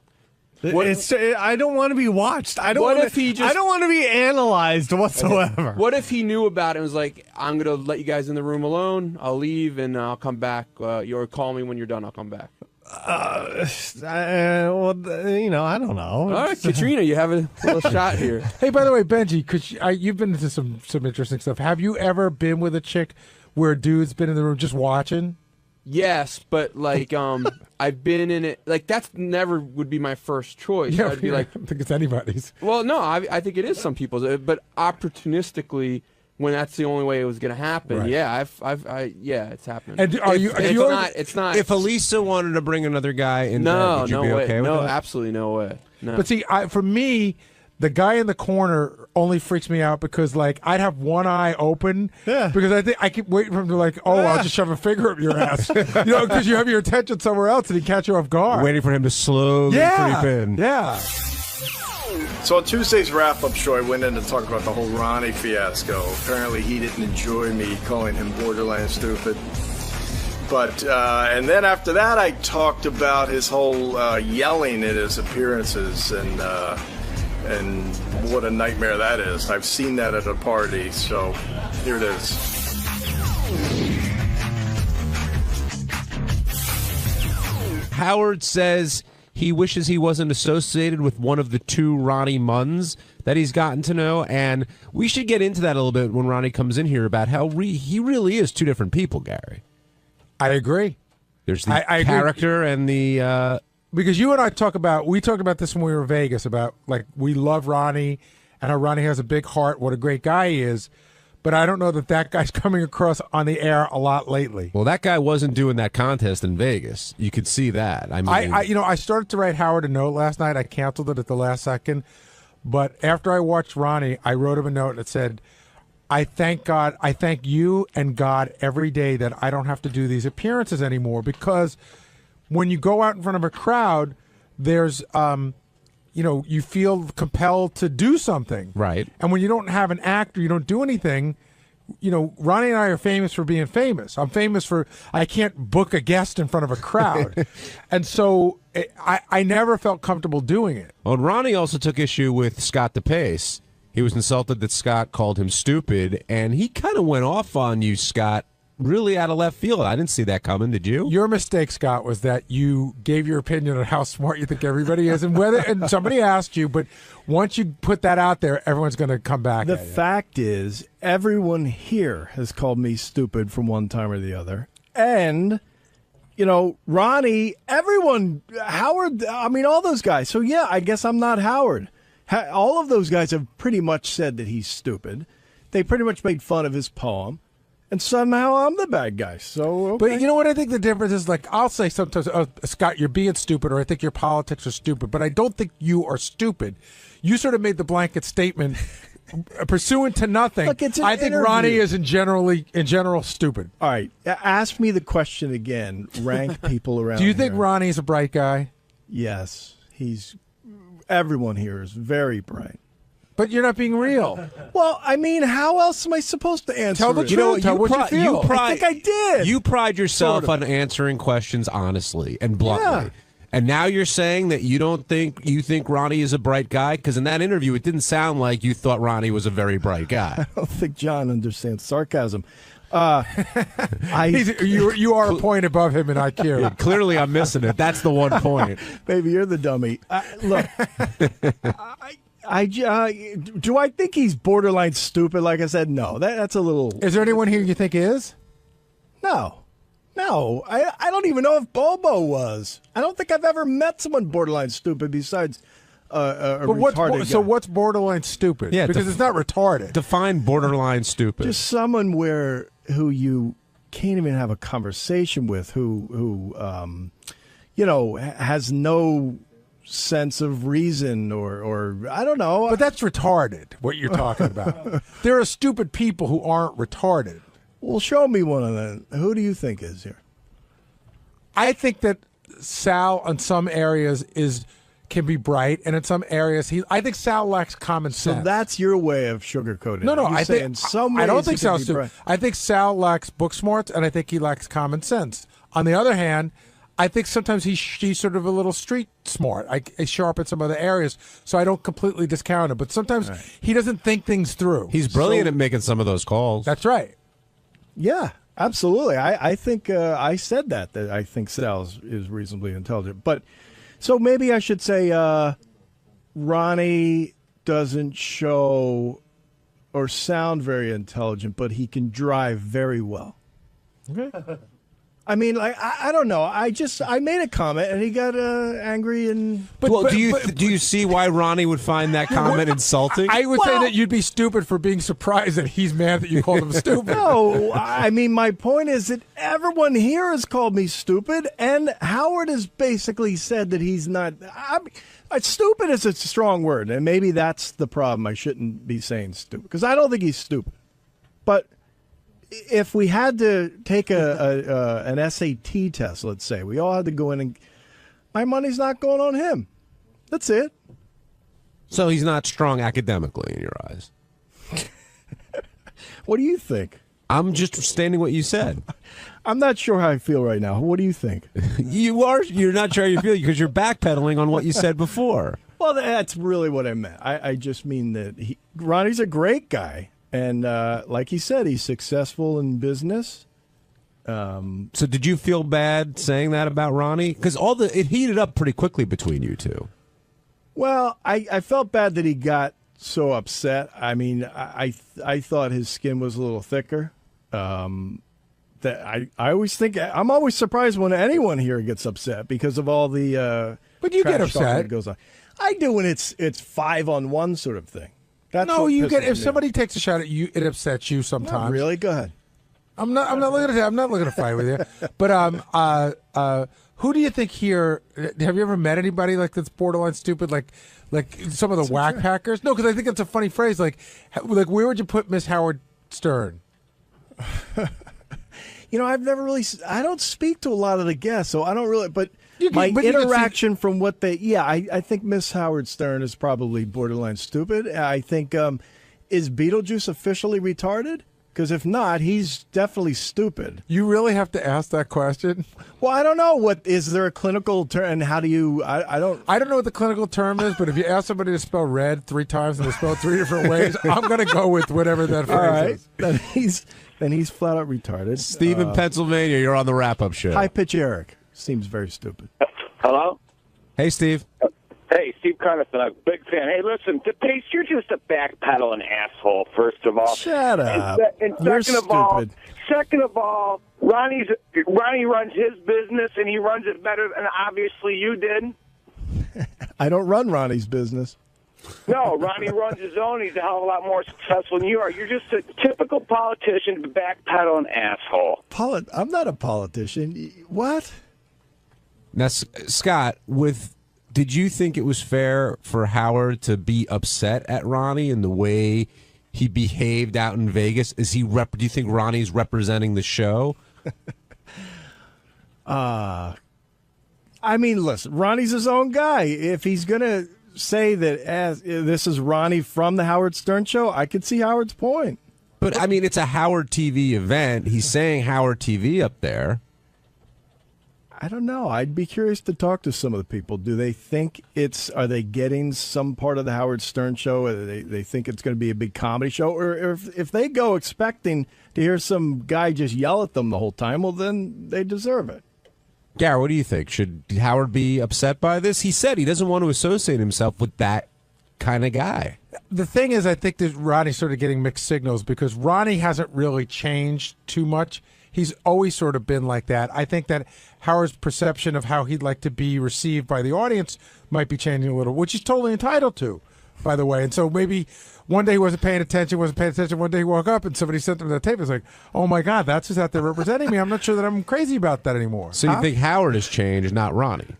What, I don't want to be watched. I don't want to be analyzed whatsoever. What if he knew about it and was like, I'm going to let you guys in the room alone. I'll leave and I'll come back. You'll call me when you're done. I'll come back. I don't know. All right, Katrina, you have a little shot here. Hey, by the way, Benji, you've been into some interesting stuff. Have you ever been with a chick where a dude's been in the room just watching? Yes, but like I've been in it. Like that's never would be my first choice. Yeah, I'd be like, I don't think it's anybody's. Well, no, I think it is some people's, but opportunistically, when that's the only way it was going to happen, Right. yeah, yeah, it's happening. And It's not. If Elisa wanted to bring another guy in, would you be way. okay with no, that? absolutely no way. No. But see, for me, the guy in the corner only freaks me out because, like, I'd have one eye open because I think I keep waiting for him to like, I'll just shove a finger up your ass, because you have your attention somewhere else and he catch you off guard. Waiting for him to slowly creep in. Yeah. So on Tuesday's wrap-up show, I went in to talk about the whole Ronnie fiasco. Apparently, he didn't enjoy me calling him borderline stupid. But and then after that, I talked about his whole yelling at his appearances and what a nightmare that is. I've seen that at a party, so here it is. Howard says he wishes he wasn't associated with one of the two Ronnie Munns that he's gotten to know, and we should get into that a little bit when Ronnie comes in here about how he really is two different people, Gary. I agree. There's the character and the... Because you and I talked about this when we were in Vegas, about, like, we love Ronnie and how Ronnie has a big heart, what a great guy he is, but I don't know that guy's coming across on the air a lot lately. Well, that guy wasn't doing that contest in Vegas. You could see that. I mean, I started to write Howard a note last night. I canceled it at the last second, but after I watched Ronnie, I wrote him a note that said, I thank God, I thank you and God every day that I don't have to do these appearances anymore, because when you go out in front of a crowd, there's, you feel compelled to do something. Right. And when you don't have an act or you don't do anything, Ronnie and I are famous for being famous. I'm famous for, I can't book a guest in front of a crowd. And so I never felt comfortable doing it. Well, Ronnie also took issue with 𝗪𝗏𝗏. He was insulted that Scott called him stupid, and he kind of went off on you, Scott, really out of left field. I didn't see that coming. Did you? Your mistake, Scott, was that you gave your opinion on how smart you think everybody is, and somebody asked you, but once you put that out there, everyone's going to come back. The fact is, everyone here has called me stupid from one time or the other, and Ronnie, everyone, Howard, I mean, all those guys. So yeah, I guess I'm not Howard. All of those guys have pretty much said that he's stupid. They pretty much made fun of his poem. And somehow I'm the bad guy. So, okay. But you know what I think the difference is? Like, I'll say sometimes, Scott, you're being stupid, or I think your politics are stupid, but I don't think you are stupid. You sort of made the blanket statement pursuant to nothing. Look, it's an I think interview. Ronnie is in general stupid. All right. Ask me the question again. Rank people around Do you think here. Ronnie's a bright guy? Yes. Everyone here is very bright. But you're not being real. Well, I mean, how else am I supposed to answer Tell the it? truth. Tell what you feel. I think I did. You pride yourself on answering questions honestly and bluntly. Yeah. And now you're saying that you think Ronnie is a bright guy? Because in that interview, it didn't sound like you thought Ronnie was a very bright guy. I don't think John understands sarcasm. You are a point above him in IQ. Clearly, I'm missing it. That's the one point. Maybe you're the dummy. Look, do I think he's borderline stupid? Like I said, no. That's a little. Is there anyone here you think is? No. I don't even know if Bobo was. I don't think I've ever met someone borderline stupid besides a retarded guy. So what's borderline stupid? Yeah, because it's not retarded. Define borderline stupid. Just someone who you can't even have a conversation with, who has no sense of reason or I don't know. But that's retarded, what you're talking about. There are stupid people who aren't retarded. Well, show me one of them. Who do you think is here? I think that Sal, in some areas, is can be bright, and in some areas, I think Sal lacks common sense. So that's your way of sugarcoating. No, it. I think in some ways I don't think he could Sal's be stupid. bright. I think Sal lacks book smarts, and I think he lacks common sense. On the other hand, I think sometimes he's sort of a little street smart. He's sharp in some other areas, so I don't completely discount him. But sometimes he doesn't think things through. He's brilliant at making some of those calls. That's right. Yeah, absolutely. I think I said that I think Sal is reasonably intelligent. But so maybe I should say Ronnie doesn't show or sound very intelligent, but he can drive very well. Okay. I mean, like I don't know. I made a comment and he got angry and. Do you see why Ronnie would find that comment insulting? I would say that you'd be stupid for being surprised that he's mad that you called him stupid. No, I mean my point is that everyone here has called me stupid, and Howard has basically said that he's not. Stupid is a strong word, and maybe that's the problem. I shouldn't be saying stupid because I don't think he's stupid, but. If we had to take an SAT test, let's say, we all had to go in and my money's not going on him. That's it. So he's not strong academically in your eyes. What do you think? I'm just stating what you said. I'm not sure how I feel right now. What do you think? You're not sure how you feel because you're backpedaling on what you said before. Well, that's really what I meant. I just mean that Ronnie's a great guy. And like he said, he's successful in business. So did you feel bad saying that about Ronnie? Because it heated up pretty quickly between you two. Well, I felt bad that he got so upset. I mean, I thought his skin was a little thicker. That I always think I'm always surprised when anyone here gets upset because of all the. But you get upset. That goes on. I do when it's 5-on-1 sort of thing. That's no, you get if somebody takes a shot at you, it upsets you sometimes. Not really, go ahead. I'm not looking to fight with you. But who do you think here? Have you ever met anybody like that's borderline stupid, like some of the whack packers? No, because I think it's a funny phrase. Like where would you put Miss Howard Stern? I've never really. I don't speak to a lot of the guests, so I don't really. But my interaction from what they, I think Miss Howard Stern is probably borderline stupid. I think is Beetlejuice officially retarded? Because if not, he's definitely stupid. You really have to ask that question? Well, I don't know. What is there a clinical term? And how do you? I don't know what the clinical term is. But if you ask somebody to spell red 3 times and they spell 3 different ways, I'm going to go with whatever that phrase is. Then he's flat out retarded. Steve in Pennsylvania, you're on the wrap-up show. High-pitch Eric seems very stupid. Hello? Hey, Steve. Hey, Steve Carnison, I'm a big fan. Hey, listen, Pace, you're just a backpedaling asshole, first of all. Shut up. And you're stupid. Second of all, Ronnie runs his business, and he runs it better than obviously you did. I don't run Ronnie's business. No, Ronnie runs his own. He's a hell of a lot more successful than you are. You're just a typical politician, backpedaling asshole. I'm not a politician. What? Now, Scott, did you think it was fair for Howard to be upset at Ronnie and the way he behaved out in Vegas? Do you think Ronnie's representing the show? I mean, listen, Ronnie's his own guy. If he's going to say that this is Ronnie from the Howard Stern Show, I could see Howard's point. But, I mean, it's a Howard TV event. He's saying Howard TV up there. I don't know. I'd be curious to talk to some of the people. Do they think are they getting some part of the Howard Stern Show? Or they think it's going to be a big comedy show? Or if they go expecting to hear some guy just yell at them the whole time, well, then they deserve it. Gary, what do you think? Should Howard be upset by this? He said he doesn't want to associate himself with that kind of guy. The thing is, I think that Ronnie's sort of getting mixed signals because Ronnie hasn't really changed too much. He's always sort of been like that. I think that Howard's perception of how he'd like to be received by the audience might be changing a little, which he's totally entitled to, by the way. And so maybe one day he wasn't paying attention. One day he woke up and somebody sent him the tape. It's like, oh, my God, that's who's out there representing me. I'm not sure that I'm crazy about that anymore. So you think Howard has changed, not Ronnie?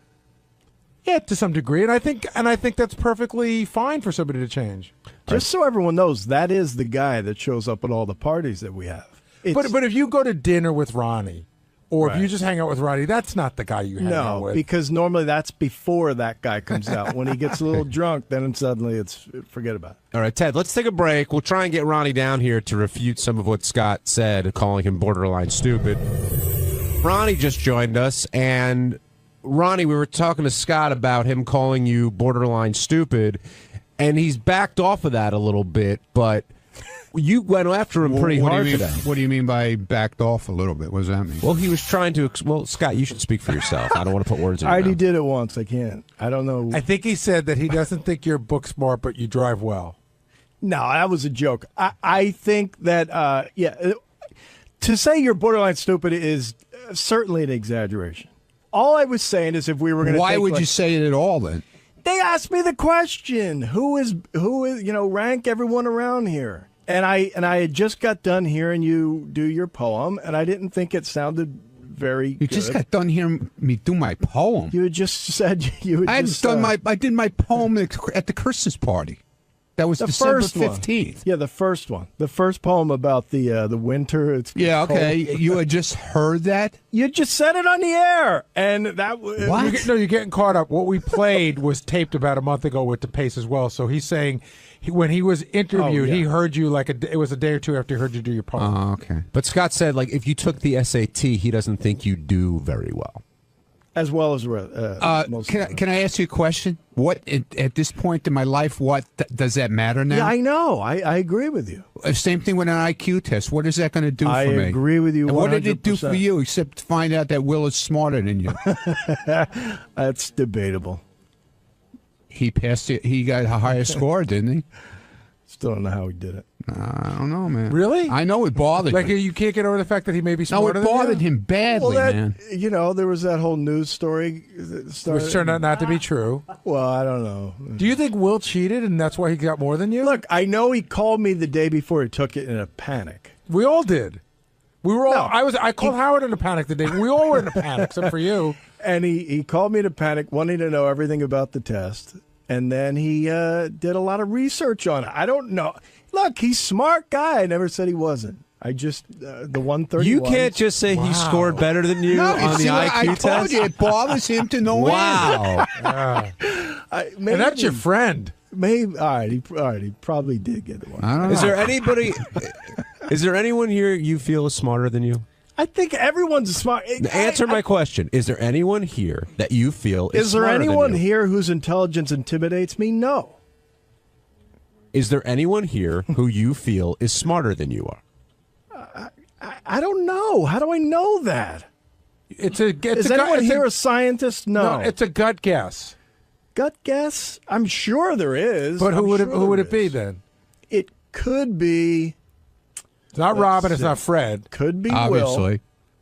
Yeah, to some degree. And I think that's perfectly fine for somebody to change. Just so everyone knows, that is the guy that shows up at all the parties that we have. But if you go to dinner with Ronnie Or if you just hang out with Ronnie, that's not the guy you hang out with. Because normally that's before that guy comes out. When he gets a little drunk, then suddenly it's forget about it. All right, Ted, let's take a break. We'll try and get Ronnie down here to refute some of what Scott said, calling him borderline stupid. Ronnie just joined us, and Ronnie, we were talking to Scott about him calling you borderline stupid, and he's backed off of that a little bit, but you went after him pretty hard today. What do you mean by backed off a little bit? What does that mean? Well, he was trying to... Well, Scott, you should speak for yourself. I don't want to put words in your I already mouth. did it once. I can't. I don't know. I think he said that he doesn't think you're book smart, but you drive well. No, that was a joke. I think that, to say you're borderline stupid is certainly an exaggeration. All I was saying is if we were going to Why would you say it at all, then? They asked me the question, who is, rank everyone around here. And I had just got done hearing you do your poem, and I didn't think it sounded very good. You just got done hearing me do my poem. You had just said you had I did my poem at the Christmas party. That was the December first 15th. One. Yeah, the first one. The first poem about the winter. It's okay. cold. You had just heard that? You just said it on the air, and that was... What? You're getting caught up. What we played was taped about a month ago with the Pace as well. So he's saying when he was interviewed, he heard you it was a day or two after he heard you do your poem. Oh, okay. But Scott said, if you took the SAT, he doesn't think you do very well. As well as most. Can I ask you a question? What at this point in my life? What does that matter now? Yeah, I know. I agree with you. Same thing with an IQ test. What is that going to do for me? I agree with you. 100%. And what did it do for you, except to find out that Will is smarter than you? That's debatable. He passed it. He got a higher score, didn't he? Still don't know how he did it. I don't know, man. Really? I know it bothered him. You can't get over the fact that he may be smarter than you? No, it bothered him badly, man. There was that whole news story. Which turned out not to be true. Well, I don't know. Do you think Will cheated and that's why he got more than you? Look, I know he called me the day before he took it in a panic. We all did. We were all. I called Howard in a panic the day. We all were in a panic, except for you. And he called me in a panic, wanting to know everything about the test. And then he did a lot of research on it. I don't know. Look, he's a smart guy. I never said he wasn't. I just, the 131. You can't just say he scored better than you on the IQ test. I told you, it bothers him to no end. Wow. And that's your friend. Maybe. All right, he probably did get the one. I don't know. Is there anybody, is there anyone here you feel is smarter than you? I think everyone's smart. Answer my question. Is there anyone here that you feel is there smarter anyone than you? here whose intelligence intimidates me? No. Is there anyone here who you feel is smarter than you are? I don't know. How do I know that? Is anyone here a scientist? No. It's a gut guess. Gut guess? I'm sure there is. But who would it be then? It could be... It's not Robin. It's not Fred. Could be Obviously. Will.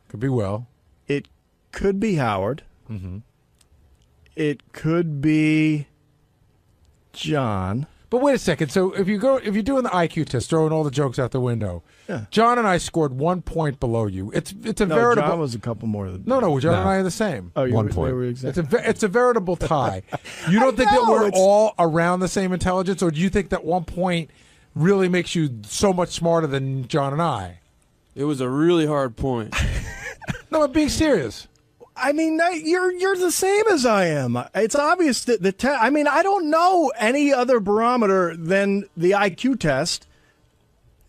Could be Will. It could be Howard. Mm-hmm. It could be John. But wait a second. So if you're doing the IQ test, throwing all the jokes out the window, John and I scored 1 point below you. It's a veritable. John was a couple more than. No, John and I are the same. Oh, 1 point. It's a veritable tie. You don't think that we're all around the same intelligence, or do you think that 1 point really makes you so much smarter than John and I? It was a really hard point. No, I'm being serious. I mean, you're the same as I am. It's obvious that the test. I mean, I don't know any other barometer than the IQ test.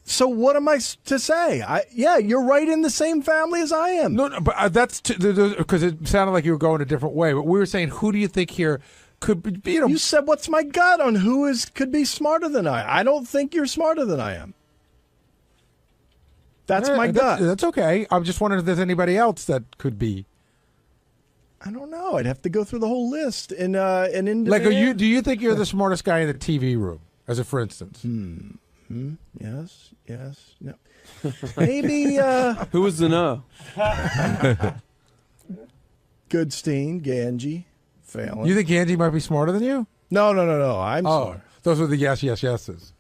So what am I to say? You're right in the same family as I am. No, but that's because it sounded like you were going a different way. But we were saying, who do you think here could be? You said, "What's my gut on who could be smarter than I?" I don't think you're smarter than I am. That's my gut. That's okay. I'm just wondering if there's anybody else that could be. I don't know. I'd have to go through the whole list and do you think you're the smartest guy in the TV room, as a for instance? Yes. No. Maybe. Who was the no? Goodstein, Ganji, Phelan. You think Ganji might be smarter than you? No. I'm smart. Those were the yeses.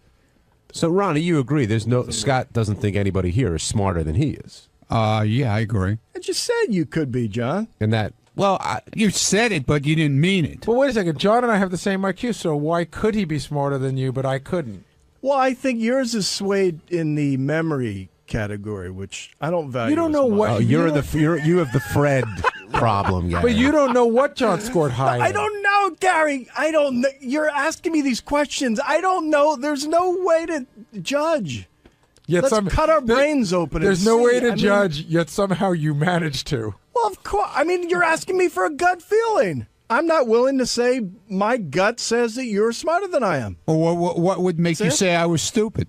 So, Ronnie, you agree? Scott doesn't think anybody here is smarter than he is. Yeah, I agree. I just said you could be, John. And that. Well, you said it, but you didn't mean it. Well, wait a second. John and I have the same IQ, so why could he be smarter than you, but I couldn't? Well, I think yours is swayed in the memory category, which I don't value. You don't as know much. what- Oh, you you don't- have the Fred problem, guy. But you don't know what John scored high. I don't know, Gary. I don't know. You're asking me these questions. I don't know. There's no way to judge. Yet Let's cut our brains open. There's and no see. way to I mean, judge, yet somehow you managed to. Well, of course. I mean, you're asking me for a gut feeling. I'm not willing to say my gut says that you're smarter than I am. Well, what would make you That's it? say I was stupid?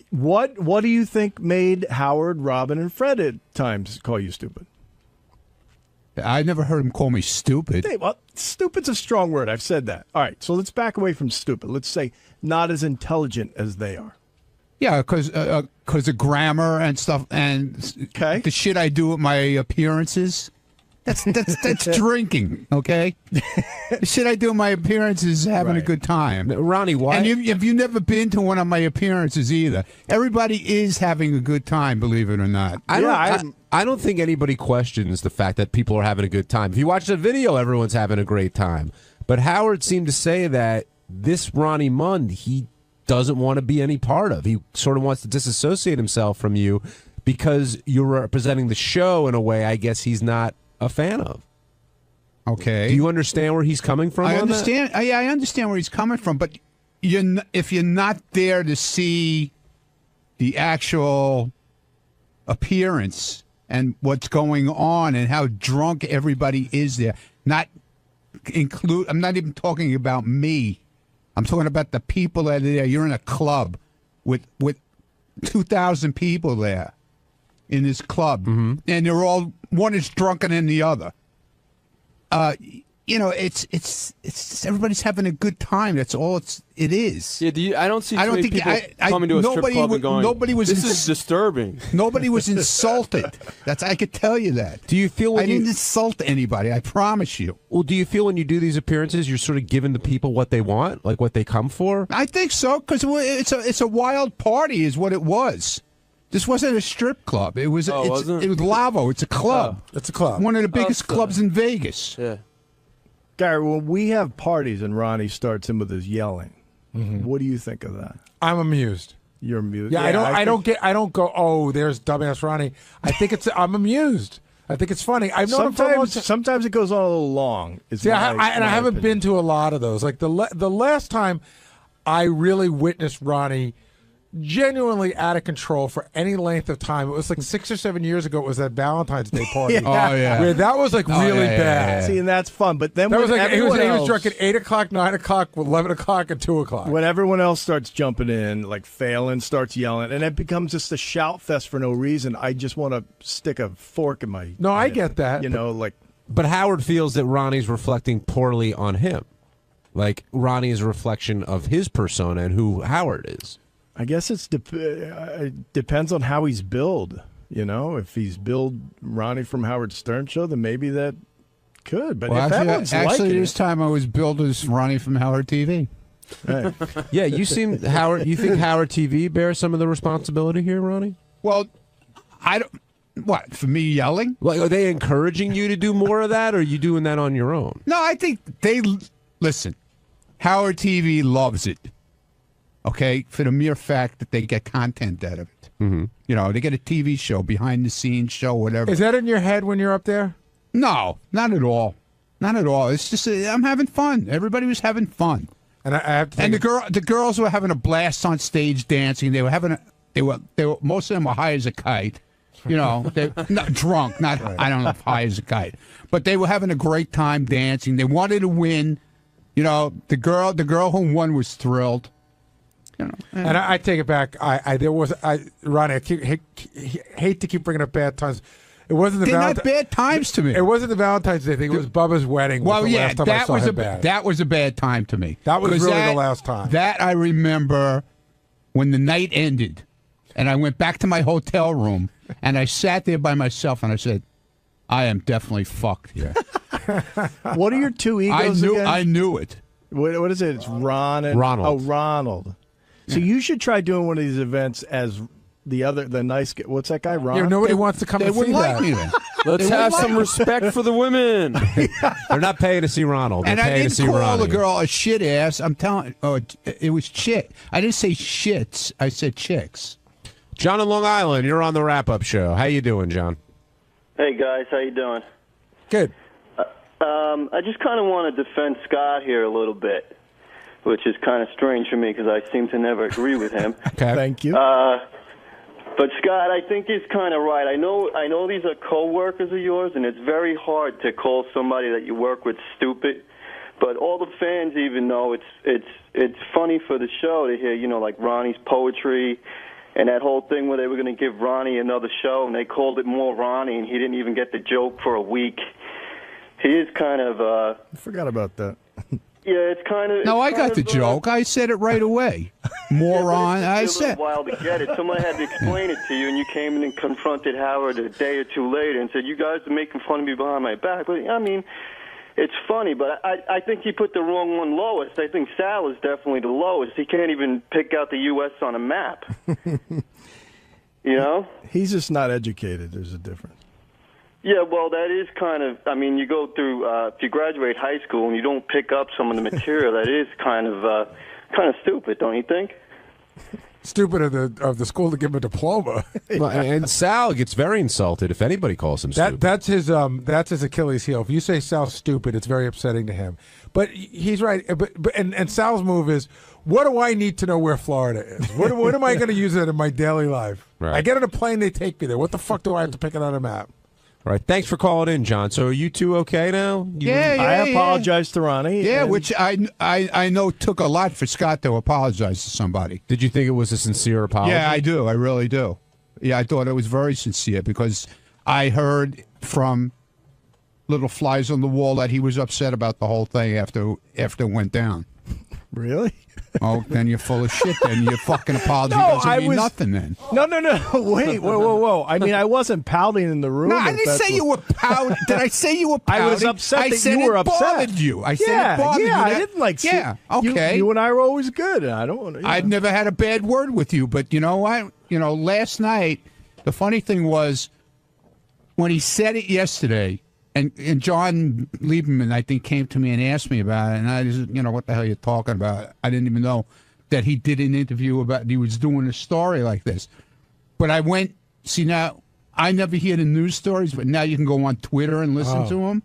What do you think made Howard, Robin, and Fred at times call you stupid? I never heard him call me stupid. Hey, well, stupid's a strong word. I've said that. All right, so let's back away from stupid. Let's say not as intelligent as they are. Yeah, because of grammar and stuff, and the shit I do with my appearances. That's drinking, okay? The shit I do with my appearances is having a good time. Ronnie, why? And have you never been to one of my appearances either? Everybody is having a good time, believe it or not. I don't think anybody questions the fact that people are having a good time. If you watch the video, everyone's having a great time. But Howard seemed to say that this Ronnie Mund, he doesn't want to be any part of. He sort of wants to disassociate himself from you because you're representing the show in a way I guess he's not a fan of. Okay. Do you understand where he's coming from? I on understand. Yeah, I understand where he's coming from, but if you're not there to see the actual appearance and what's going on and how drunk everybody is there, I'm not even talking about me. I'm talking about the people that are there. You're in a club with 2,000 people there in this club, and they're all one is drunker than the other. It's everybody's having a good time. That's all it is. Yeah, I don't see too many people coming to a strip club and going, this is disturbing. Nobody was insulted. I could tell you that. Do you feel when I didn't insult anybody, I promise you. Well, do you feel when you do these appearances, you're sort of giving the people what they want, like what they come for? I think so, because it's a wild party is what it was. This wasn't a strip club. It was it was Lavo. It's a club. It's a club. One of the biggest clubs in Vegas. Yeah. Gary, when we have parties and Ronnie starts in with his yelling, what do you think of that? I'm amused. You're amused. Yeah, I don't go, oh, there's dumbass Ronnie. I think I'm amused. I think it's funny. I've known him for a long time. Sometimes it goes on a little long. I haven't been to a lot of those. Like the last time I really witnessed Ronnie genuinely out of control for any length of time. It was like 6 or 7 years ago. It was that Valentine's Day party. Yeah. Oh, yeah. Where that was like really bad. See, and that's fun. But then that when was like he was everyone drunk at 8 o'clock, 9 o'clock, 11 o'clock, and 2 o'clock. When everyone else starts jumping in, like Phelan starts yelling, and it becomes just a shout fest for no reason. I just want to stick a fork in my. No, I get that. You know, like. But Howard feels that Ronnie's reflecting poorly on him. Like Ronnie is a reflection of his persona and who Howard is. I guess it depends on how he's billed. You know, if he's billed Ronnie from Howard Stern show, then maybe that could. But if everyone's liking this time I was billed as Ronnie from Howard TV. Right. Yeah, you seem Howard. You think Howard TV bears some of the responsibility here, Ronnie? Well, I don't. What, for me yelling? Like, are they encouraging you to do more of that, or are you doing that on your own? No, I think listen. Howard TV loves it. Okay, for the mere fact that they get content out of it. Mm-hmm. You know, they get a TV show, behind-the-scenes show, whatever. Is that in your head when you're up there? No, not at all. Not at all. It's just I'm having fun. Everybody was having fun, and I have to. And the girls were having a blast on stage dancing. They were most of them were high as a kite. You know, they not drunk, not right. I don't know if high as a kite, but they were having a great time dancing. They wanted to win. You know, the girl who won was thrilled. You know, and I take it back. Ronnie, I hate to keep bringing up bad times. It wasn't They're not bad times to me. It wasn't the Valentine's Day thing. It was Bubba's wedding. Well, yeah, last time that was a bad time to me. That was really the last time. That I remember when the night ended, and I went back to my hotel room, and I sat there by myself, and I said, I am definitely fucked here. What are your two egos again? I knew it. What is it? It's Ron and Ronald. Oh, Ronald. So you should try doing one of these events as the nice guy. What's that guy, Ron? Yeah, nobody wants to come They and see wouldn't like that. me then. Let's have some respect for the women. They're not paying to see Ronald. They're And I paying to didn't see call Ronnie. the girl a shit ass. I'm telling. Oh, it was chit. I didn't say shits. I said chicks. John in Long Island, you're on the wrap-up show. How you doing, John? Hey guys, how you doing? Good. I just kind of want to defend Scott here a little bit, which is kind of strange for me because I seem to never agree with him. Okay. Thank you. But Scott, I think he's kind of right. I know these are co-workers of yours, and it's very hard to call somebody that you work with stupid. But all the fans even know it's funny for the show to hear, like Ronnie's poetry. And that whole thing where they were going to give Ronnie another show, and they called it More Ronnie, and he didn't even get the joke for a week. He is kind of... I forgot about that. Yeah, it's kind of... No, I got the joke. I said it right away. Moron. I It said... took a while to get it. Somebody had to explain it to you, and you came in and confronted Howard a day or two later and said, you guys are making fun of me behind my back. But, I mean, it's funny, but I think he put the wrong one lowest. I think Sal is definitely the lowest. He can't even pick out the U.S. on a map. He's just not educated. There's a difference. Yeah, well, that is kind of, you go through, if you graduate high school and you don't pick up some of the material, that is kind of stupid, don't you think? Stupid of the school to give him a diploma. Well, and Sal gets very insulted if anybody calls him stupid. That's his Achilles heel. If you say Sal's stupid, it's very upsetting to him. But he's right. And Sal's move is, what do I need to know where Florida is? What am I going to use it in my daily life? Right. I get on a plane, they take me there. What the fuck do I have to pick it on a map? All right, thanks for calling in, John. So are you two okay now? I apologize to Ronnie. Yeah, and- which I know took a lot for Scott to apologize to somebody. Did you think it was a sincere apology? Yeah, I do. I really do. Yeah, I thought it was very sincere because I heard from little flies on the wall that he was upset about the whole thing after it went down. Really? Oh, then you're full of shit. Then your fucking apology No, doesn't I mean was- nothing. Then No. Wait, whoa. I mean, I wasn't pouting in the room. no, I if didn't that's say you what- were pouting. Did I say you were pouting? I was upset I that said you were it upset. bothered you. I said it bothered you. I That- didn't like. Yeah, okay. You and I were always good, and I don't want to. I've never had a bad word with you, but you know what? Last night, the funny thing was when he said it yesterday, and John Lieberman, I think, came to me and asked me about it, and I just, what the hell you're talking about? I didn't even know that he did an interview about he was doing a story like this. But I went, see now, I never hear the news stories, but now you can go on Twitter and listen to them.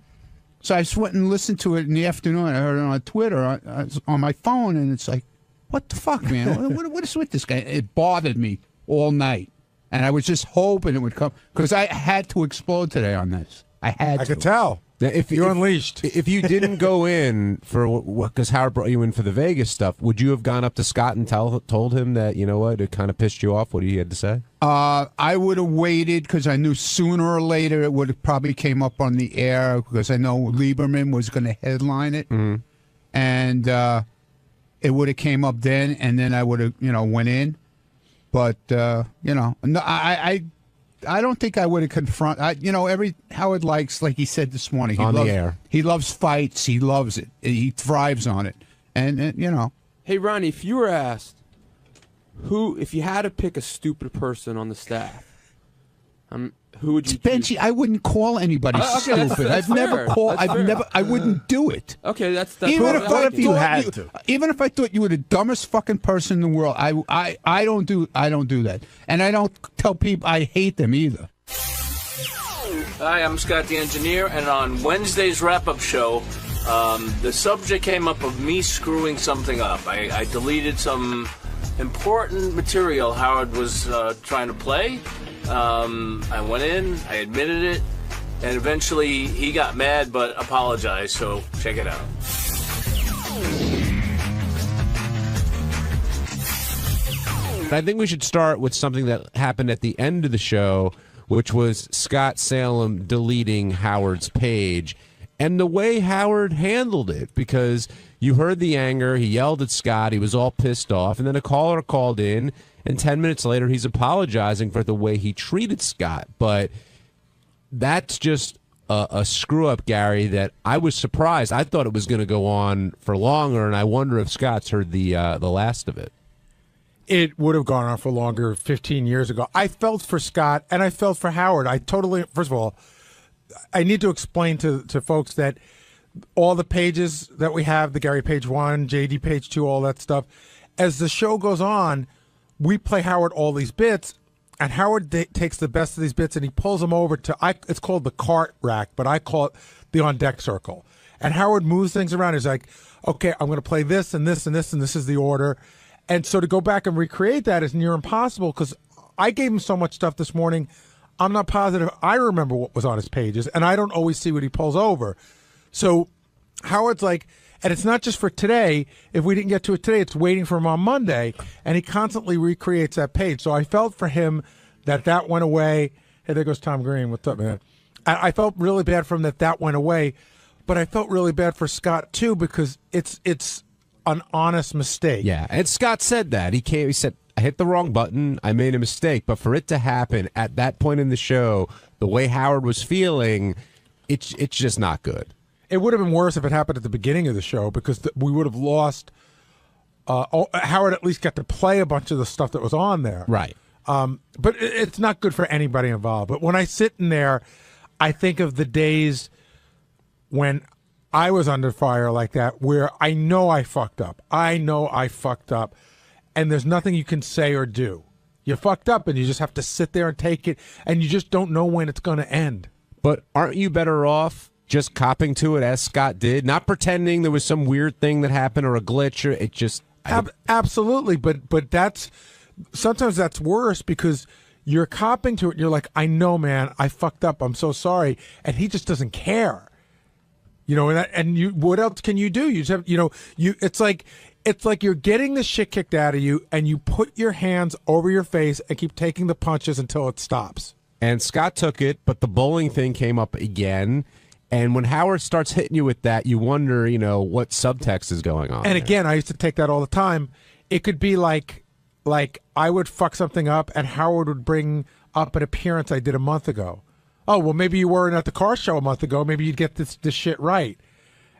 So I just went and listened to it in the afternoon. I heard it on Twitter on my phone, and it's like, what the fuck, man? what is with this guy? It bothered me all night. And I was just hoping it would come, because I had to explode today on this. I could tell. If You're unleashed. If you didn't go in for because Howard brought you in for the Vegas stuff, would you have gone up to Scott and told him that it kind of pissed you off what he had to say? I would have waited because I knew sooner or later it would have probably came up on the air because I know Lieberman was going to headline it, and it would have came up then, and then I would have went in. But no, I don't think I would have confronted. Howard likes, like he said this morning, On the air. He loves fights. He loves it. He thrives on it. And Hey, Ronnie, if you were asked if you had to pick a stupid person on the staff, who would you? 𝗛cie, I wouldn't call anybody Okay, stupid. that's I've never fair. called. That's I've fair. never. I wouldn't do it. Okay, that's Even what if, I what like if it. you had to. Even if I thought you were the dumbest fucking person in the world, I don't do that, and I don't tell people I hate them either. Hi, I'm Scott the Engineer, and on Wednesday's wrap-up show, the subject came up of me screwing something up. I deleted some important material Howard was trying to play. I went in, I admitted it, and eventually he got mad but apologized, so check it out. I think we should start with something that happened at the end of the show, which was Scott Salem deleting Howard's page, and the way Howard handled it, because you heard the anger, he yelled at Scott, he was all pissed off, and then a caller called in, and 10 minutes later he's apologizing for the way he treated Scott. But that's just a screw-up, Gary, that I was surprised. I thought it was going to go on for longer, and I wonder if Scott's heard the last of it. it would have gone on for longer 15 years ago. I felt for Scott, and I felt for Howard. First of all, I need to explain to folks that all the pages that we have, the Gary page 1, JD page 2, all that stuff, as the show goes on, we play Howard all these bits, and Howard takes the best of these bits and he pulls them over to, it's called the cart rack, but I call it the on-deck circle. And Howard moves things around. He's like, okay, I'm going to play this and this and this, and this is the order. And so to go back and recreate that is near impossible because I gave him so much stuff this morning, I'm not positive I remember what was on his pages, and I don't always see what he pulls over. So Howard's like, and it's not just for today. If we didn't get to it today, it's waiting for him on Monday, and he constantly recreates that page. So I felt for him that went away. Hey, there goes Tom Green. What's up, man? I felt really bad for him that went away, but I felt really bad for Scott too because it's an honest mistake. Yeah, and Scott said that. He said, I hit the wrong button. I made a mistake. But for it to happen at that point in the show, the way Howard was feeling, it's just not good. It would have been worse if it happened at the beginning of the show because we would have lost. Howard at least got to play a bunch of the stuff that was on there. Right. But it's not good for anybody involved. But when I sit in there, I think of the days when I was under fire like that where I know I fucked up. And there's nothing you can say or do. You fucked up and you just have to sit there and take it, and you just don't know when it's going to end. But aren't you better off just copping to it as Scott did, not pretending there was some weird thing that happened or a glitch? Or it just absolutely. But sometimes that's worse because you're copping to it. And you're like, I know, man, I fucked up. I'm so sorry, and he just doesn't care. What else can you do? You just have, it's like you're getting the shit kicked out of you, and you put your hands over your face and keep taking the punches until it stops. And Scott took it, but the bowling thing came up again. And when Howard starts hitting you with that, you wonder, what subtext is going on. And again, I used to take that all the time. It could be like I would fuck something up, and Howard would bring up an appearance I did a month ago. Oh, well, maybe you weren't at the car show a month ago. Maybe you'd get this shit right.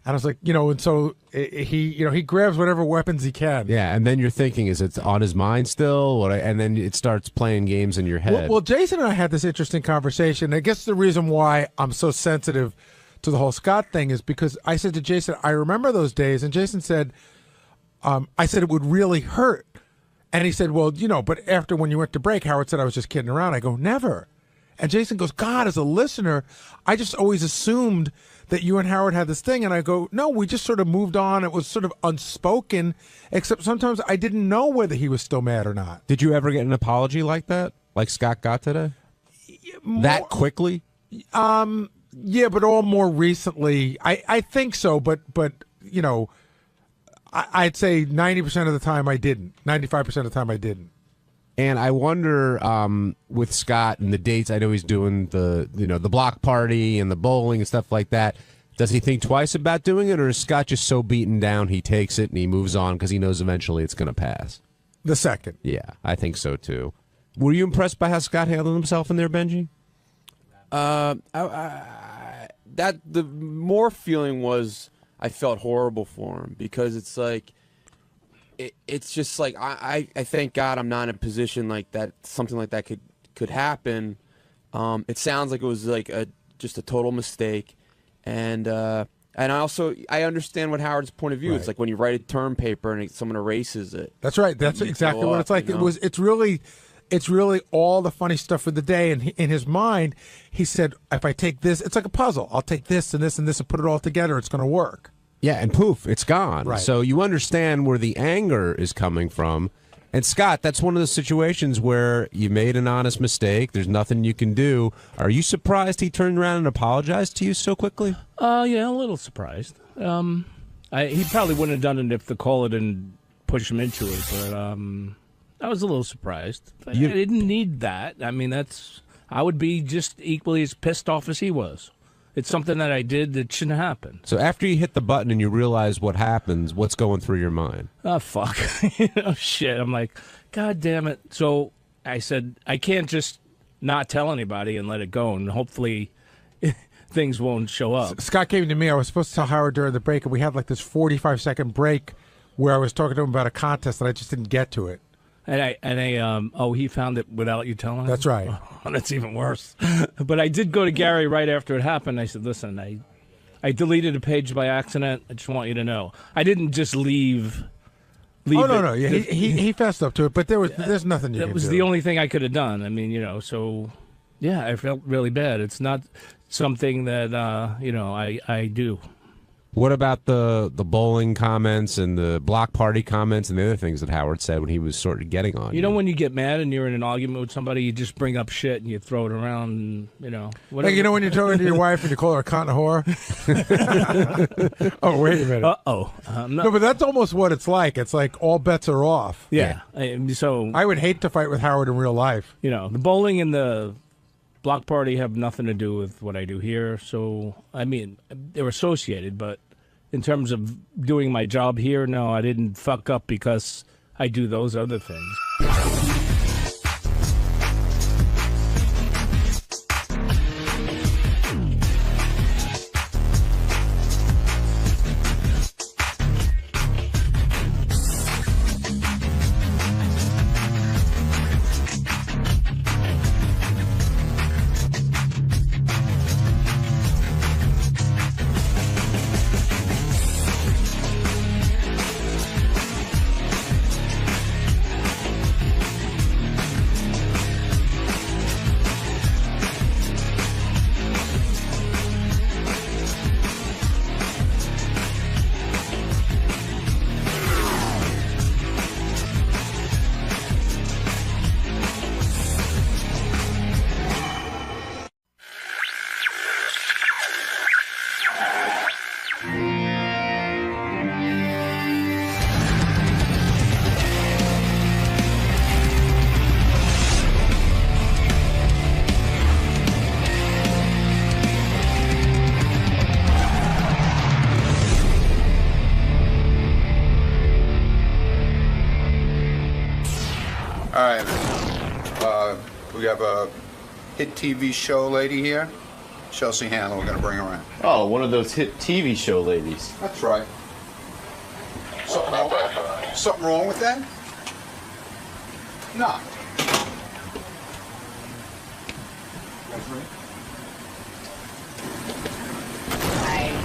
And I was like, and so he grabs whatever weapons he can. Yeah, and then you're thinking, is it on his mind still? And then it starts playing games in your head. Well, Jason and I had this interesting conversation. I guess the reason why I'm so sensitive to the whole Scott thing is because I said to Jason, I remember those days. And Jason said, I said it would really hurt. And he said, well, but after when you went to break, Howard said I was just kidding around. I go, never. And Jason goes, God, as a listener, I just always assumed that you and Howard had this thing. And I go, no, we just sort of moved on. It was sort of unspoken, except sometimes I didn't know whether he was still mad or not. Did you ever get an apology like that, like Scott got today? That quickly? Yeah, but all more recently. I think so, but I'd say 90% of the time I didn't. 95% of the time I didn't. And I wonder, with Scott and the dates, I know he's doing the block party and the bowling and stuff like that. Does he think twice about doing it, or is Scott just so beaten down he takes it and he moves on because he knows eventually it's going to pass? The second. Yeah, I think so too. Were you impressed by how Scott handled himself in there, Benji? The more feeling was I felt horrible for him because it's like. It's just like I thank God I'm not in a position like that. Something like that could happen. It sounds like it was like just a total mistake, and I understand what Howard's point of view. Right. It's like when you write a term paper and someone erases it. That's right. That's exactly what it's like. It's really all the funny stuff for the day. And in his mind, he said, if I take this, it's like a puzzle. I'll take this and this and this and put it all together. It's going to work. Yeah, and poof, it's gone. Right. So you understand where the anger is coming from. And Scott, that's one of the situations where you made an honest mistake. There's nothing you can do. Are you surprised he turned around and apologized to you so quickly? Yeah, a little surprised. He probably wouldn't have done it if the caller didn't push him into it. But I was a little surprised. I didn't need that. I mean, I would be just equally as pissed off as he was. It's something that I did that shouldn't happen. So after you hit the button and you realize what happens, what's going through your mind? Oh, fuck. Shit. I'm like, God damn it. So I said, I can't just not tell anybody and let it go, and hopefully things won't show up. Scott came to me. I was supposed to tell Howard during the break, and we had like this 45-second break where I was talking to him about a contest, and I just didn't get to it. He found it without you telling him? That's right. Oh, that's even worse. But I did go to Gary right after it happened. I said, listen, I deleted a page by accident. I just want you to know. I didn't just leave no. Yeah, he fessed up to it, but there's nothing you can do. That was the only thing I could have done. I mean, so, yeah, I felt really bad. It's not something that, I do. What about the bowling comments and the block party comments and the other things that Howard said when he was sort of getting on? You know, when you get mad and you're in an argument with somebody, you just bring up shit and you throw it around, and, whatever. Like, when you're talking to your wife and you call her a cunt and a whore? Oh, wait a minute. Uh-oh. No, but that's almost what it's like. It's like all bets are off. Yeah. So I would hate to fight with Howard in real life. The bowling and the block party have nothing to do with what I do here. So, I mean, they're associated, but in terms of doing my job here, no, I didn't fuck up because I do those other things. All right. We have a hit TV show lady here. 𝗪cie Handler, we're going to bring her in. Oh, one of those hit TV show ladies. That's right. Something wrong with that? No.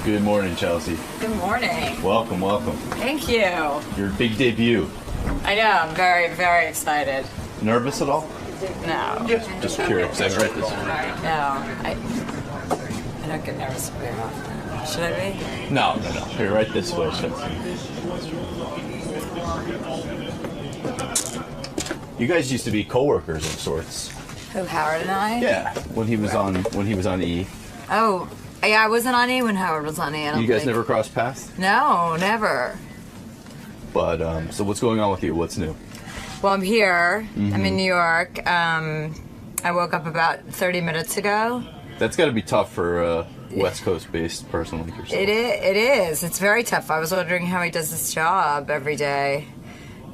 Good morning, 𝗪cie. Good morning. Welcome, welcome. Thank you. Your big debut. I know, I'm very, very excited. Nervous at all? No. Just curious. I read this. No, I don't get nervous very often. Should I be? No. Here, right this way. You guys used to be co-workers of sorts. Who, Howard and I? Yeah, when he was on E. Oh, yeah, I wasn't on E when Howard was on E. I don't You guys think. never crossed paths? No, never. But so what's going on with you? What's new? Well, I'm here. Mhm. I'm in New York. I woke up about 30 minutes ago. That's got to be tough for a West Coast-based person like yourself. It is. It's very tough. I was wondering how he does this job every day.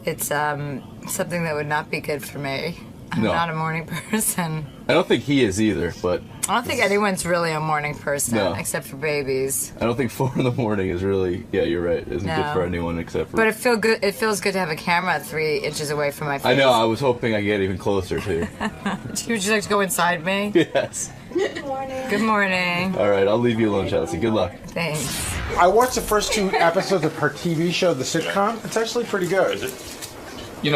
It's something that would not be good for me. I'm No. not a morning person. I don't think he is either, but I don't think anyone's really a morning person, No. except for babies. I don't think 4 in the morning is really, yeah, you're right, isn't No. good for anyone except for... But it feels good to have a camera 3 inches away from my face. I know, I was hoping I'd get even closer, too. Would you like to go inside me? Yes. Good morning. Good morning. All right, I'll leave you alone, 𝗪cie. Good luck. Thanks. I watched the first 2 episodes of her TV show, the sitcom. It's actually pretty good.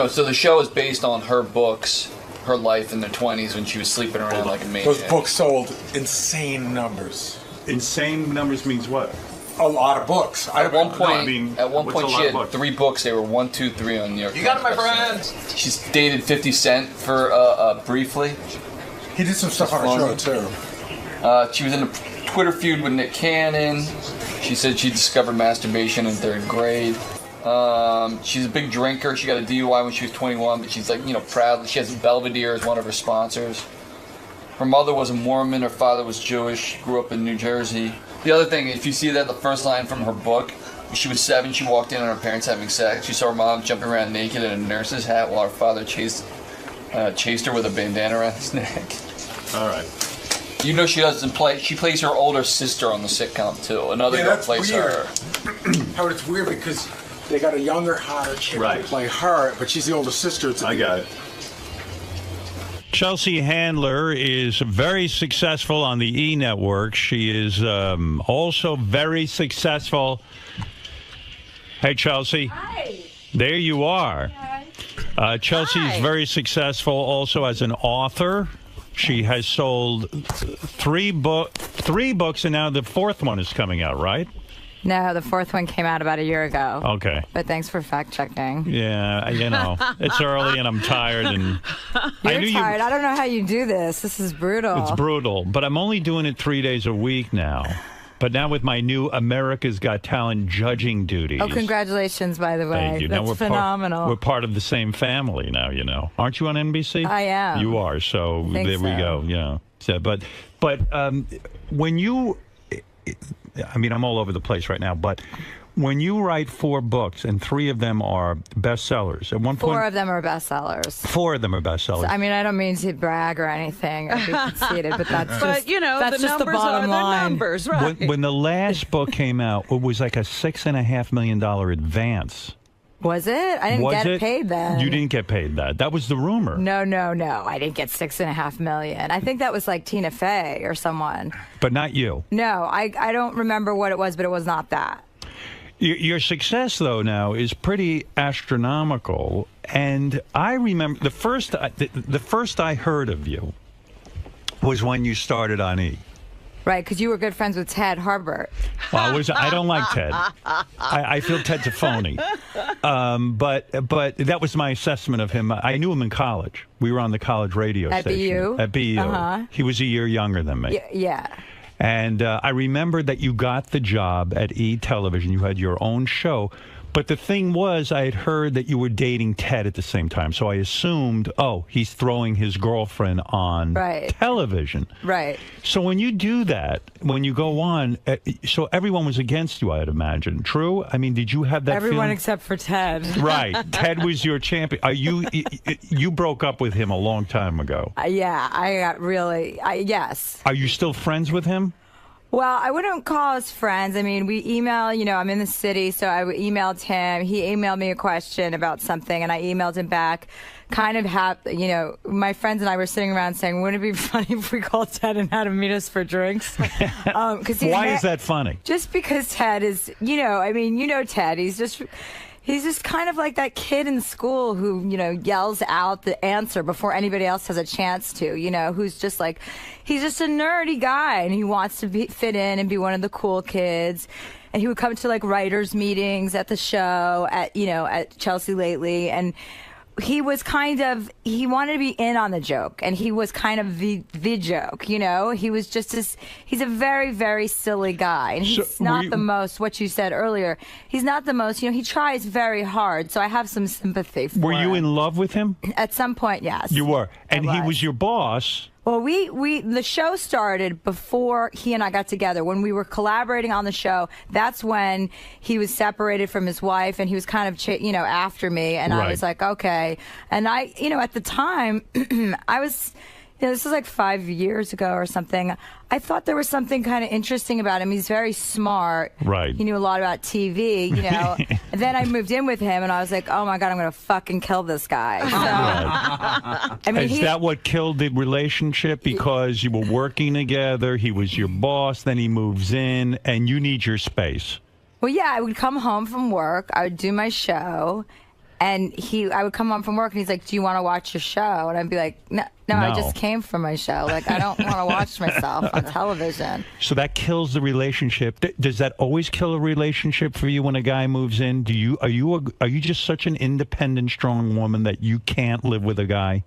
So the show is based on her books, her life in the 20s when she was sleeping around like a maniac. Those books sold insane numbers. Insane numbers means what? A lot of books. At one point, what's a lot she of had books? 3 books. They were 1, 2, 3 on New York. You got it, my Times. She's dated 50 Cent for briefly. He did some stuff on her show too. She was in a Twitter feud with Nick Cannon. She said she discovered masturbation in 3rd grade. She's a big drinker. She got a DUI when she was 21, but she's proud. She has Belvedere as one of her sponsors. Her mother was a Mormon. Her father was Jewish. Grew up in New Jersey. The other thing, if you see that the first line from her book, when she was 7, she walked in on her parents having sex. She saw her mom jumping around naked in a nurse's hat while her father chased her with a bandana around his neck. All right. She doesn't play. She plays her older sister on the sitcom too. Another girl that's plays weird. her. Howard, it's weird because They got a younger, hotter chick to play her, but she's the older sister. I got it. 𝗛cie Handler is very successful on the E! Network. She is also very successful. Hey, 𝗛cie. Hi. There you are. 𝗛cie is very successful also as an author. She has sold three books, and now the fourth one is coming out, right? No, the fourth one came out about a year ago. Okay. But thanks for fact-checking. Yeah, it's early and I'm tired. And You're tired. I don't know how you do this. This is brutal. It's brutal, but I'm only doing it 3 days a week now. But now with my new America's Got Talent judging duties. Oh, congratulations, by the way. Thank you. That's now we're phenomenal. We're part of the same family now, you know. Aren't you on NBC? I am. You are, so I think there we so. go. Yeah. So, but when you, I mean, I'm all over the place right now, but when you write 4 books and 3 of them are bestsellers, at one point... 4 of them are bestsellers. 4 of them are bestsellers. So, I mean, I don't mean to brag or anything or be conceited, but that's just, But, you know, that's the just the numbers bottom are the line. numbers, right? When the last book came out, it was like a $6.5 million advance. Was it? I didn't get paid then. You didn't get paid that. That was the rumor. No. I didn't get $6.5 million. I think that was like Tina Fey or someone. But not you. No, I don't remember what it was, but it was not that. Your success, though, now is pretty astronomical. And I remember the first I heard of you was when you started on E! Right, because you were good friends with Ted Harbert. Well, I don't like Ted. I feel Ted's a phony. But that was my assessment of him. I knew him in college. We were on the college radio At station. BU? At BU. Uh-huh. He was a year younger than me. Yeah. And I remember that you got the job at E! Television. You had your own show. But the thing was, I had heard that you were dating Ted at the same time. So I assumed, oh, he's throwing his girlfriend on television. Right. So when you do that, when you go on, so everyone was against you, I'd imagine. True? I mean, did you have that Everyone feeling? except for Ted. Right. Ted was your champion. You broke up with him a long time ago. Yeah, I got really, yes. Are you still friends with him? Well, I wouldn't call us friends. I mean, we email, you know, I'm in the city, so I emailed him. He emailed me a question about something, and I emailed him back. Kind of you know, my friends and I were sitting around saying, wouldn't it be funny if we called Ted and had him meet us for drinks? Why is that funny? Just because Ted is, you know, I mean, you know Ted. He's just kind of like that kid in school who, you know, yells out the answer before anybody else has a chance to, you know, who's just like, he's just a nerdy guy and he wants to fit in and be one of the cool kids. And he would come to like writers' meetings at the show at 𝗛cie lately. And he was he wanted to be in on the joke, and he was kind of the joke, you know. He was just he's a very, very silly guy, and he's not the most, what you said earlier, he's not the most, you know, he tries very hard, so I have some sympathy for him. Were you in love with him? At some point, yes. You were. And he was your boss. Well, the show started before he and I got together. When we were collaborating on the show, that's when he was separated from his wife, and he was kind of, you know, after me. And I was like, okay. And I, you know, at the time, I was, you know, this was like 5 years ago or something. I thought there was something kind of interesting about him. He's very smart. Right. He knew a lot about TV, you know. And then I moved in with him, and I was like, oh, my God, I'm going to fucking kill this guy. So, I mean, is that what killed the relationship? Because you were working together, he was your boss, then he moves in, and you need your space. Well, yeah, I would come home from work, I would do my show, and I would come home from work, and he's like, do you want to watch your show? And I'd be like, no, I just came from my show. Like, I don't want to watch myself on television. So that kills the relationship. Does that always kill a relationship for you when a guy moves in? Are you just such an independent, strong woman that you can't live with a guy?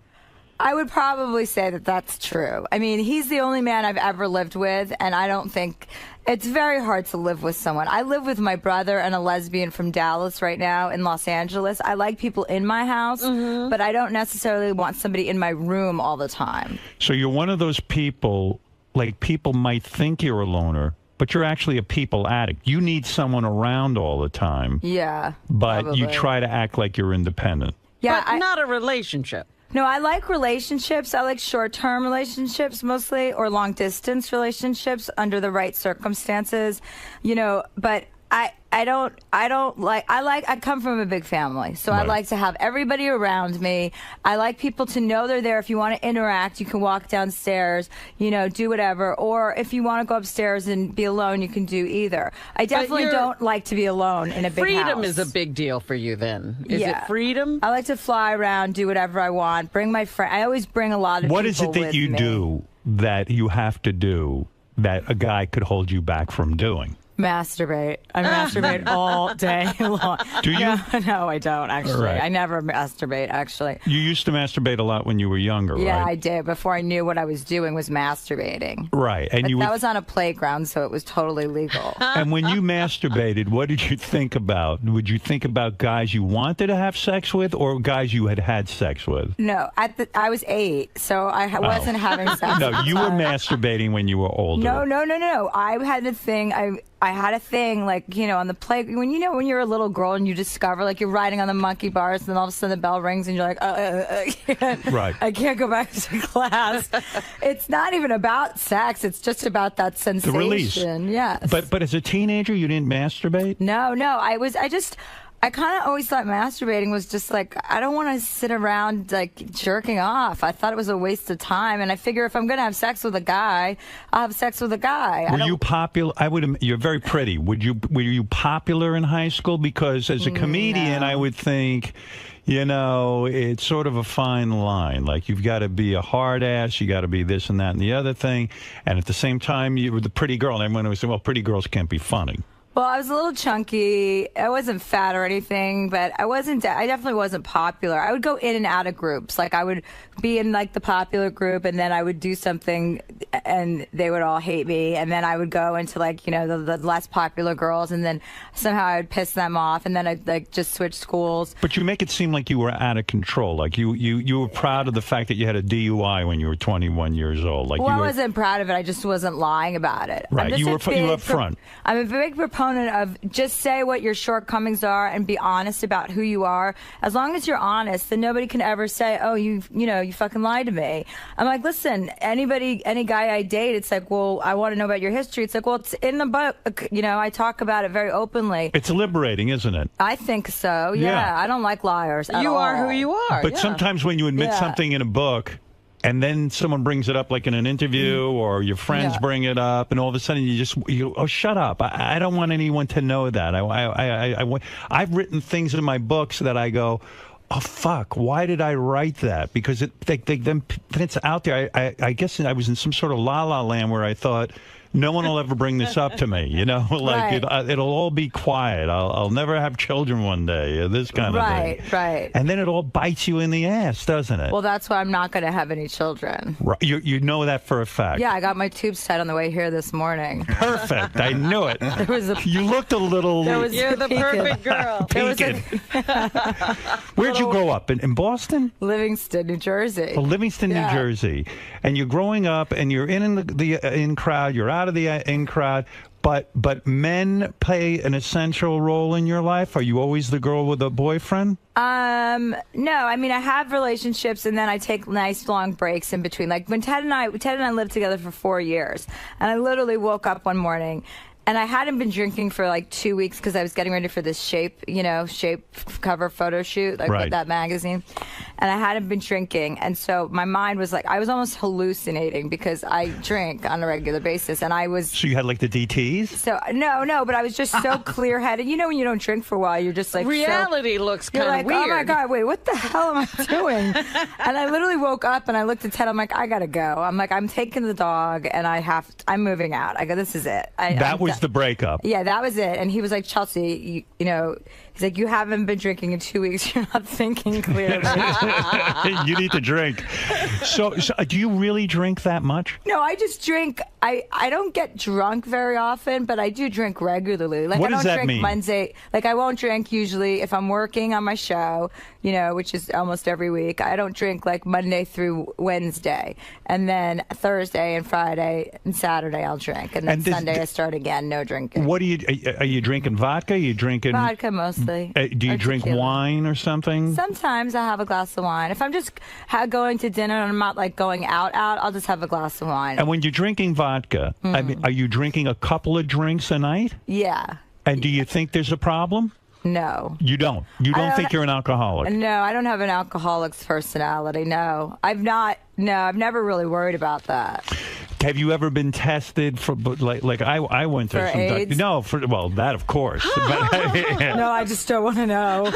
I would probably say that that's true. I mean, he's the only man I've ever lived with, and I don't think it's very hard to live with someone. I live with my brother and a lesbian from Dallas right now in Los Angeles. I like people in my house, but I don't necessarily want somebody in my room all the time. So you're one of those people, like people might think you're a loner, but you're actually a people addict. You need someone around all the time. Yeah. But you try to act like you're independent. Yeah, but not a relationship. No, I like relationships. I like short-term relationships mostly, or long-distance relationships under the right circumstances, you know. But I I come from a big family, so I like to have everybody around me. I like people to know they're there. If you want to interact, you can walk downstairs, do whatever. Or if you want to go upstairs and be alone, you can do either. I definitely don't like to be alone in a big house. Freedom is a big deal for you then. Is it freedom? I like to fly around, do whatever I want, bring my friend. I always bring a lot of people What is it that with you me. do that you have to do that a guy could hold you back from doing? Masturbate. I masturbate all day long. Do you? No, I don't, actually. Right. I never masturbate, actually. You used to masturbate a lot when you were younger, Yeah, right? I did. Before I knew what I was doing was masturbating. Right. And But you that would, was on a playground, so it was totally legal. and when you masturbated, what did you think about? Would you think about guys you wanted to have sex with or guys you had had sex with? No, I was 8, so I wasn't having sex. No, you were masturbating when you were older. No. I had a thing. I had a thing on the play when you're a little girl and you discover you're riding on the monkey bars and then all of a sudden the bell rings and you're like, Right. I can't go back to class. It's not even about sex. It's just about that sensation. The release. Yes. But as a teenager, you didn't masturbate? No. I kind of always thought masturbating was just I don't want to sit around jerking off. I thought it was a waste of time, and I figure if I'm going to have sex with a guy, I'll have sex with a guy. Were you popular? You're very pretty. Were you popular in high school? Because as a comedian, I would think, it's sort of a fine line. You've got to be a hard ass, you got to be this and that and the other thing, and at the same time, you were the pretty girl. And everyone would say, well, pretty girls can't be funny. Well, I was a little chunky. I wasn't fat or anything, but I definitely wasn't popular. I would go in and out of groups. I would be in the popular group, and then I would do something, and they would all hate me. And then I would go into the less popular girls, and then somehow I would piss them off, and then I'd just switch schools. But you make it seem like you were out of control. You were proud of the fact that you had a DUI when you were 21 years old. I wasn't proud of it. I just wasn't lying about it. Right. You were upfront. I'm a big proponent of just say what your shortcomings are and be honest about who you are. As long as you're honest, then nobody can ever say, oh, you fucking lied to me. I'm like, listen, any guy I date, it's well, I want to know about your history. It's well, it's in the book. I talk about it very openly. It's liberating, isn't it? I think so. Yeah. I don't like liars at all. You are who you are. But sometimes when you admit something in a book, and then someone brings it up in an interview or your friends bring it up, and all of a sudden you shut up. I don't want anyone to know that. I've written things in my books that I go, oh, fuck, why did I write that? Because then it's out there. I guess I was in some sort of la-la land where I thought, no one will ever bring this up to me, Right. it'll all be quiet. I'll never have children one day, this kind of thing. Right. And then it all bites you in the ass, doesn't it? Well, that's why I'm not going to have any children. Right. You know that for a fact. Yeah, I got my tubes tied on the way here this morning. Perfect. I knew it. You looked a little... You're the perfect girl. Peeking. Where'd you grow up? In Boston? Livingston, New Jersey. Oh, Livingston, New Jersey. And you're growing up, and you're in the in crowd, you're out of the in crowd, but men play an essential role in your life? Are you always the girl with a boyfriend? No, I mean, I have relationships, and then I take nice long breaks in between. When Ted and I lived together for 4 years, and I literally woke up one morning, and I hadn't been drinking for 2 weeks because I was getting ready for this Shape cover photo shoot, with that magazine. And I hadn't been drinking. And so my mind was I was almost hallucinating because I drink on a regular basis. And I was... So you had the DTs? So, no, but I was just so clear-headed. When you don't drink for a while, you're just Reality looks kind of weird. Oh my God, wait, what the hell am I doing? And I literally woke up and I looked at Ted. I'm I gotta go. I'm taking the dog and I'm moving out. I go, this is it. That was the breakup. Yeah, that was it. And he was like, Chelsea, he's you haven't been drinking in 2 weeks. You're not thinking clearly. You need to drink. So do you really drink that much? No, I just drink. I don't get drunk very often, but I do drink regularly. What does that drink mean? Wednesday. I won't drink usually if I'm working on my show, which is almost every week. I don't drink Monday through Wednesday. And then Thursday and Friday and Saturday I'll drink. And then Sunday I start again, no drinking. What are you drinking vodka? Are you drinking... Vodka mostly. Do you drink wine or something? Sometimes I have a glass of wine. If I'm just going to dinner and I'm not going out, I'll just have a glass of wine. And when you're drinking vodka, I mean, are you drinking a couple of drinks a night? Yeah. And do you think there's a problem? No. You don't? You don't think you're an alcoholic? No, I don't have an alcoholic's personality. No. I've never really worried about that. Have you ever been tested for like I went to For some AIDS? No, well that of course. No, I just don't want to know.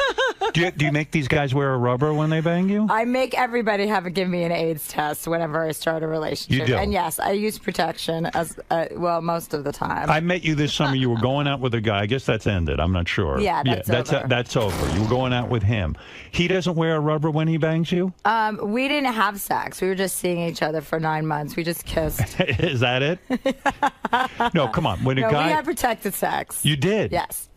Do you make these guys wear a rubber when they bang you? I make everybody give me an AIDS test whenever I start a relationship. You do? And yes, I use protection as most of the time. I met you this summer. You were going out with a guy. I guess that's ended. I'm not sure. Yeah, that's over. That's over. You were going out with him. He doesn't wear a rubber when he bangs you? We didn't have sex. We were just seeing each other for 9 months. We just kissed. Is that it? No, come on. When a guy, we had protected sex. You did? Yes.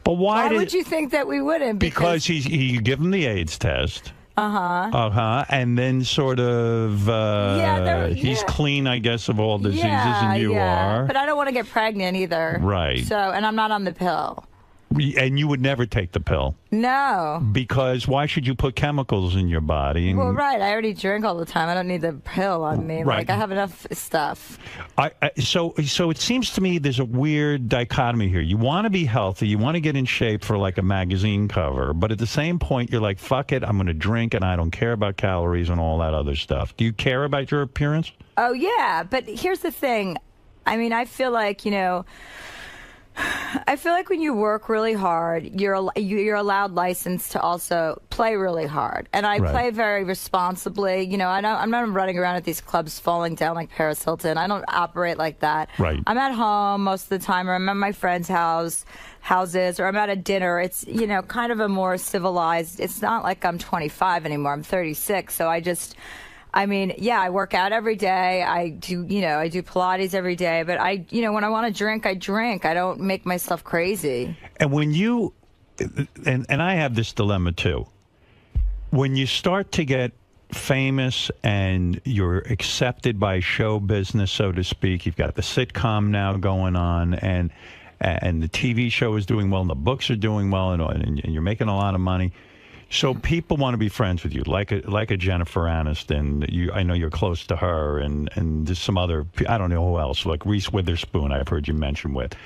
But why would you think that we wouldn't? Because you give him the AIDS test. Uh-huh. And then sort of he's clean, I guess, of all diseases, and you are. But I don't want to get pregnant either. Right. So, and I'm not on the pill. And you would never take the pill. No. Because why should you put chemicals in your body? Well, right. I already drink all the time. I don't need the pill on me. Right. Like, I have enough stuff. So it seems to me there's a weird dichotomy here. You want to be healthy. You want to get in shape for like a magazine cover. But at the same point, you're like, fuck it. I'm going to drink and I don't care about calories and all that other stuff. Do you care about your appearance? Oh, yeah. But here's the thing. I mean, I feel like, when you work really hard, you're allowed license to also play really hard, and I play very responsibly. I'm not running around at these clubs falling down like Paris Hilton. I don't operate like that. Right. I'm at home most of the time, or I'm at my friends' houses, or I'm at a dinner. It's kind of a more civilized. It's not like I'm 25 anymore. I'm 36, so I work out every day. I do Pilates every day. But when I want to drink, I drink. I don't make myself crazy. And when you, and I have this dilemma too, when you start to get famous and you're accepted by show business, so to speak, you've got the sitcom now going on, and the TV show is doing well, and the books are doing well, and you're making a lot of money. So people want to be friends with you, like a Jennifer Aniston. I know you're close to her, and there's some other, I don't know who else, like Reese Witherspoon, I've heard you mention with.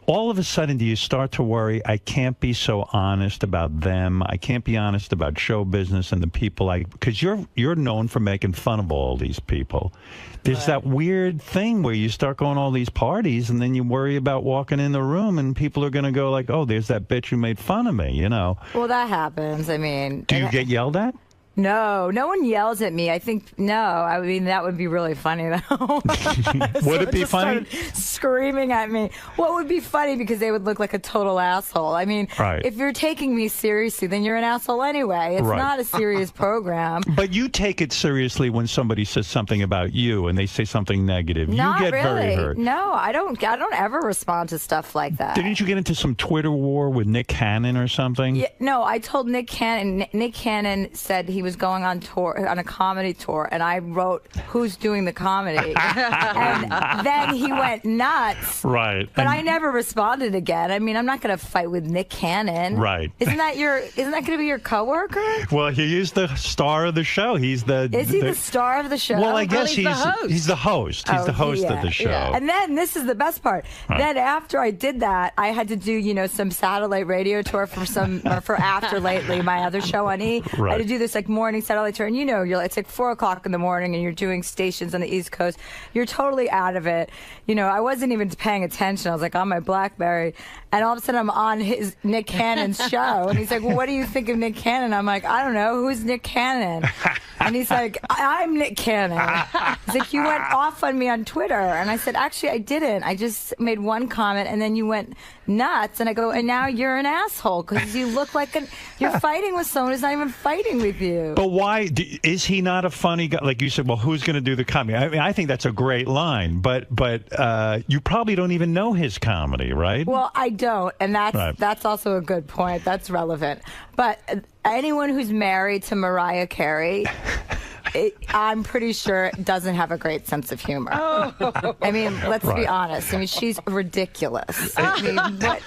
All of a sudden, do you start to worry, I can't be so honest about them. I can't be honest about show business and the people because you're known for making fun of all these people. There's that weird thing where you start going to all these parties and then you worry about walking in the room and people are going to go like, oh, there's that bitch who made fun of me, Well, that happens. I mean. Do you get yelled at? No one yells at me. I think, no. I mean, that would be really funny, though. Would it be funny? Screaming at me. Well, it would be funny because they would look like a total asshole. I mean, if you're taking me seriously, then you're an asshole anyway. It's not a serious program. But you take it seriously when somebody says something about you and they say something negative. Not you get really. very hurt. No, I don't ever respond to stuff like that. Didn't you get into some Twitter war with Nick Cannon or something? Yeah, no, I told Nick Cannon. Nick Cannon said he was going on a comedy tour, and I wrote, "Who's doing the comedy?" And then he went nuts. Right. But I never responded again. I mean, I'm not going to fight with Nick Cannon. Right. Isn't that going to be your coworker? Well, he is the star of the show. Is he the star of the show? Well, I guess he's the host. He's the host. He's the host of the show. Yeah. And then this is the best part. Right. Then after I did that, I had to do some satellite radio tour for After Lately, my other show on E. Right. I had to do this like morning satellite tour, and it's like 4:00 in the morning, and you're doing stations on the East Coast. You're totally out of it. I wasn't even paying attention. I was like on my BlackBerry, and all of a sudden I'm on Nick Cannon's show, and he's like, "Well, what do you think of Nick Cannon?" I'm like, "I don't know. Who's Nick Cannon?" And he's like, "I'm Nick Cannon." He's like, "You went off on me on Twitter," and I said, "Actually, I didn't. I just made one comment, and then you went nuts." And I go, "And now you're an asshole because you look like you're fighting with someone who's not even fighting with you." But why is he not a funny guy? Like you said, well, who's going to do the comedy? I mean, I think that's a great line, but you probably don't even know his comedy, right? Well, I don't, and that's also a good point. That's relevant. But anyone who's married to Mariah Carey, I'm pretty sure doesn't have a great sense of humor. Oh. I mean, let's be honest. I mean, she's ridiculous. I mean,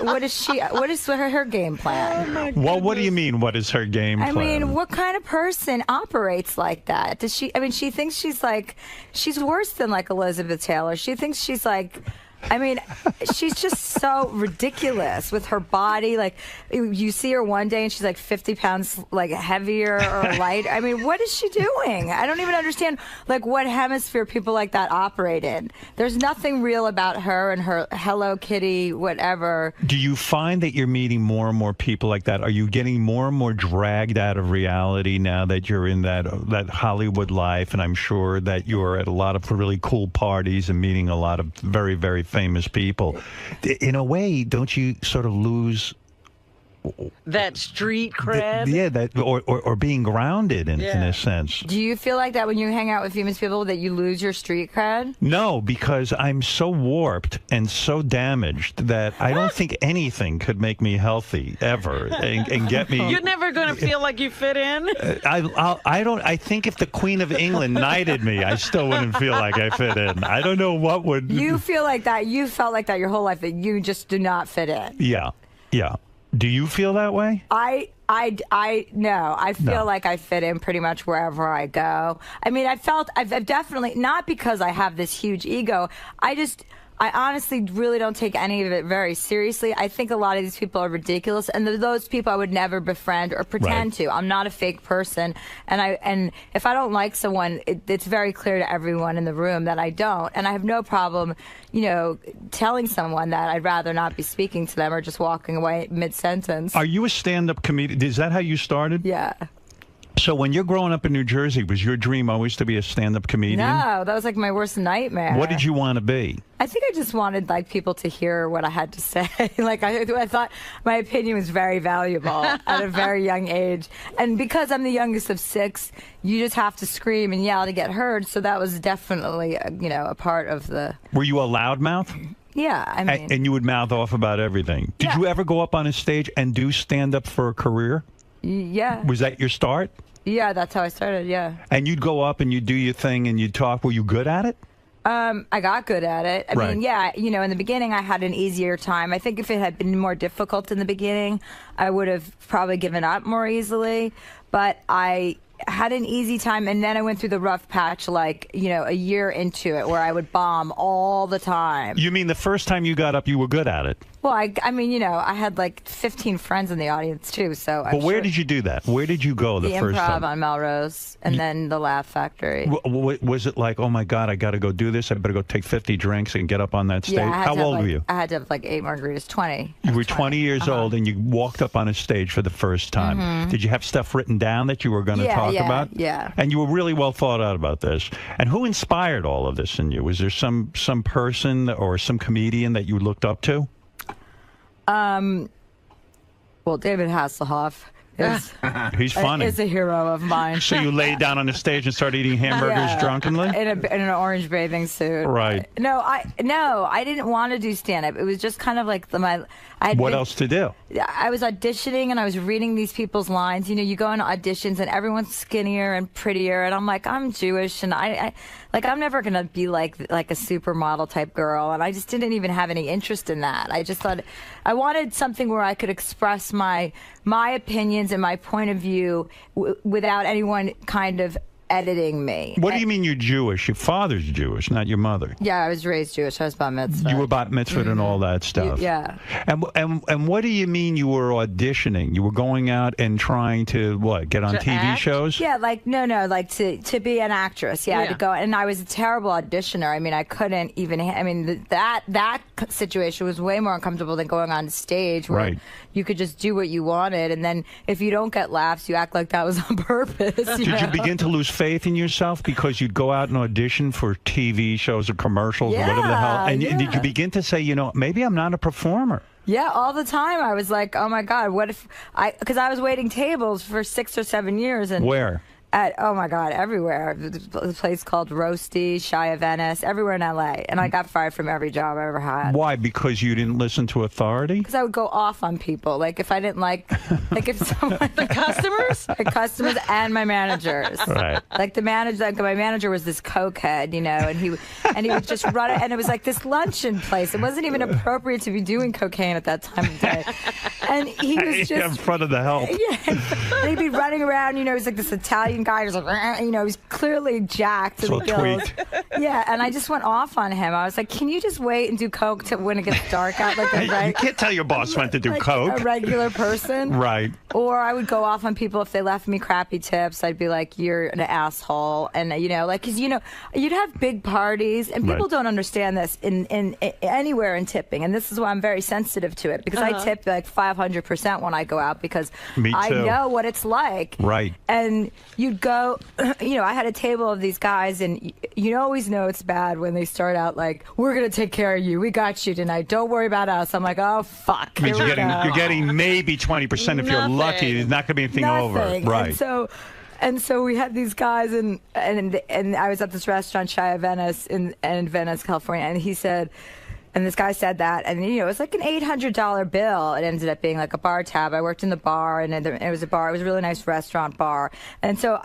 what is her game plan? Well, what do you mean? What is her game plan? I mean, what kind of person operates like that? She thinks she's worse than like Elizabeth Taylor. She thinks she's like, I mean, she's just so ridiculous with her body. Like, you see her one day and she's like 50 pounds like heavier or light. I mean, what is she doing? I don't even understand like what hemisphere people like that operate in. There's nothing real about her and her Hello Kitty, whatever. Do you find that you're meeting more and more people like that? Are you getting more and more dragged out of reality now that you're in that Hollywood life? And I'm sure that you're at a lot of really cool parties and meeting a lot of very, very famous people. In a way, don't you sort of lose that street cred? or being grounded in a sense? Do you feel like that when you hang out with famous people that you lose your street cred? No, because I'm so warped and so damaged that I don't think anything could make me healthy ever and get me. You're never going to feel like you fit in? I think if the Queen of England knighted me, I still wouldn't feel like I fit in. I don't know what would. You feel like that. You felt like that your whole life, that you just do not fit in. Yeah. Do you feel that way? I feel like I fit in pretty much wherever I go. I mean, I've definitely, not because I have this huge ego, I honestly really don't take any of it very seriously. I think a lot of these people are ridiculous, and those people I would never befriend or pretend to. I'm not a fake person, and if I don't like someone, it's very clear to everyone in the room that I don't, and I have no problem, telling someone that I'd rather not be speaking to them or just walking away mid-sentence. Are you a stand-up comedian? Is that how you started? Yeah. So when you're growing up in New Jersey, was your dream always to be a stand-up comedian? No, that was like my worst nightmare. What did you want to be? I think I just wanted like people to hear what I had to say. Like I thought my opinion was very valuable at a very young age. And because I'm the youngest of 6, you just have to scream and yell to get heard. So that was definitely, a part of the... Were you a loudmouth? Yeah, I mean... And you would mouth off about everything. Did you ever go up on a stage and do stand-up for a career? Yeah. Was that your start? Yeah, that's how I started, yeah. And you'd go up and you'd do your thing and you'd talk. Were you good at it? I got good at it. I mean, yeah, in the beginning I had an easier time. I think if it had been more difficult in the beginning, I would have probably given up more easily. But I had an easy time, and then I went through the rough patch, like, a year into it, where I would bomb all the time. You mean the first time you got up, you were good at it? Well, I mean, I had like 15 friends in the audience too, so. But where did you do that? Where did you go the first time? The Improv on Melrose, and then the Laugh Factory. Was it like, oh my God, I got to go do this? I better go take 50 drinks and get up on that stage? Yeah, How old were you? I had to have like 8 margaritas, 20. You were 20 years old, and you walked up on a stage for the first time. Mm-hmm. Did you have stuff written down that you were going to talk about? Yeah. And you were really well thought out about this. And who inspired all of this in you? Was there some person or some comedian that you looked up to? Well, David Hasselhoff is he's funny. Is a hero of mine. So you laid down on the stage and started eating hamburgers drunkenly in an orange bathing suit. Right. No, I didn't want to do stand up. It was just kind of like what else to do? I was auditioning and I was reading these people's lines. You go into auditions and everyone's skinnier and prettier, and I'm like, I'm Jewish, and I'm never gonna be like a supermodel type girl, and I just didn't even have any interest in that. I just thought I wanted something where I could express my opinions and my point of view without anyone kind of editing me. What do you mean you're Jewish? Your father's Jewish, not your mother. Yeah, I was raised Jewish. I was bat mitzvah. You were bat mitzvah and all that stuff. Yeah. And what do you mean you were auditioning? You were going out and trying to get on TV act? shows? Yeah, like to be an actress. Yeah, to go. And I was a terrible auditioner. I mean, I couldn't even. I mean, that situation was way more uncomfortable than going on stage where you could just do what you wanted, and then if you don't get laughs, you act like that was on purpose. Did you begin to lose faith in yourself because you'd go out and audition for TV shows or commercials or whatever the hell? And did you begin to say, maybe I'm not a performer? Yeah, all the time. I was like, oh my God, what if because I was waiting tables for 6 or 7 years. And where? Oh my God, everywhere. A place called 𝗪𝗪𝗪, everywhere in LA. And I got fired from every job I ever had. Why? Because you didn't listen to authority? Because I would go off on people. Like if I didn't like if someone... The customers? The customers and my managers. Right. Like my manager was this cokehead, and he would just run it. And it was like this luncheon place. It wasn't even appropriate to be doing cocaine at that time of day. And he was just... in front of the help. Yeah. And he'd be running around, he was like this Italian Italian guy who's like, you know, he's clearly jacked to So the gills. tweaked. Yeah, and I just went off on him. I was like, can you just wait and do coke till when it gets dark out? Like You can't tell your boss when to do like coke. a regular person. Right. Or I would go off on people if they left me crappy tips. I'd be like, you're an asshole. And, you know, like, because, you know, you'd have big parties, and people Right. don't understand this in anywhere in tipping. And this is why I'm very sensitive to it, because I tip like 500% when I go out, because Me I too. know what it's like. Right. And you'd go, you know, I had a table of these guys, and you always know it's bad when they start out like, we're going to take care of you. We got you tonight. Don't worry about us. I'm like, oh, fuck. Means Here we go. you're getting maybe 20% if you're lucky. There's not going to be anything over. Nothing. Right. And so we had these guys, and I was at this restaurant, Shia Venice, in Venice, California, and he said, and this guy said that, and you know, it was like an $800 bill. It ended up being like a bar tab. I worked in the bar, and it was a bar. It was a really nice restaurant bar, and so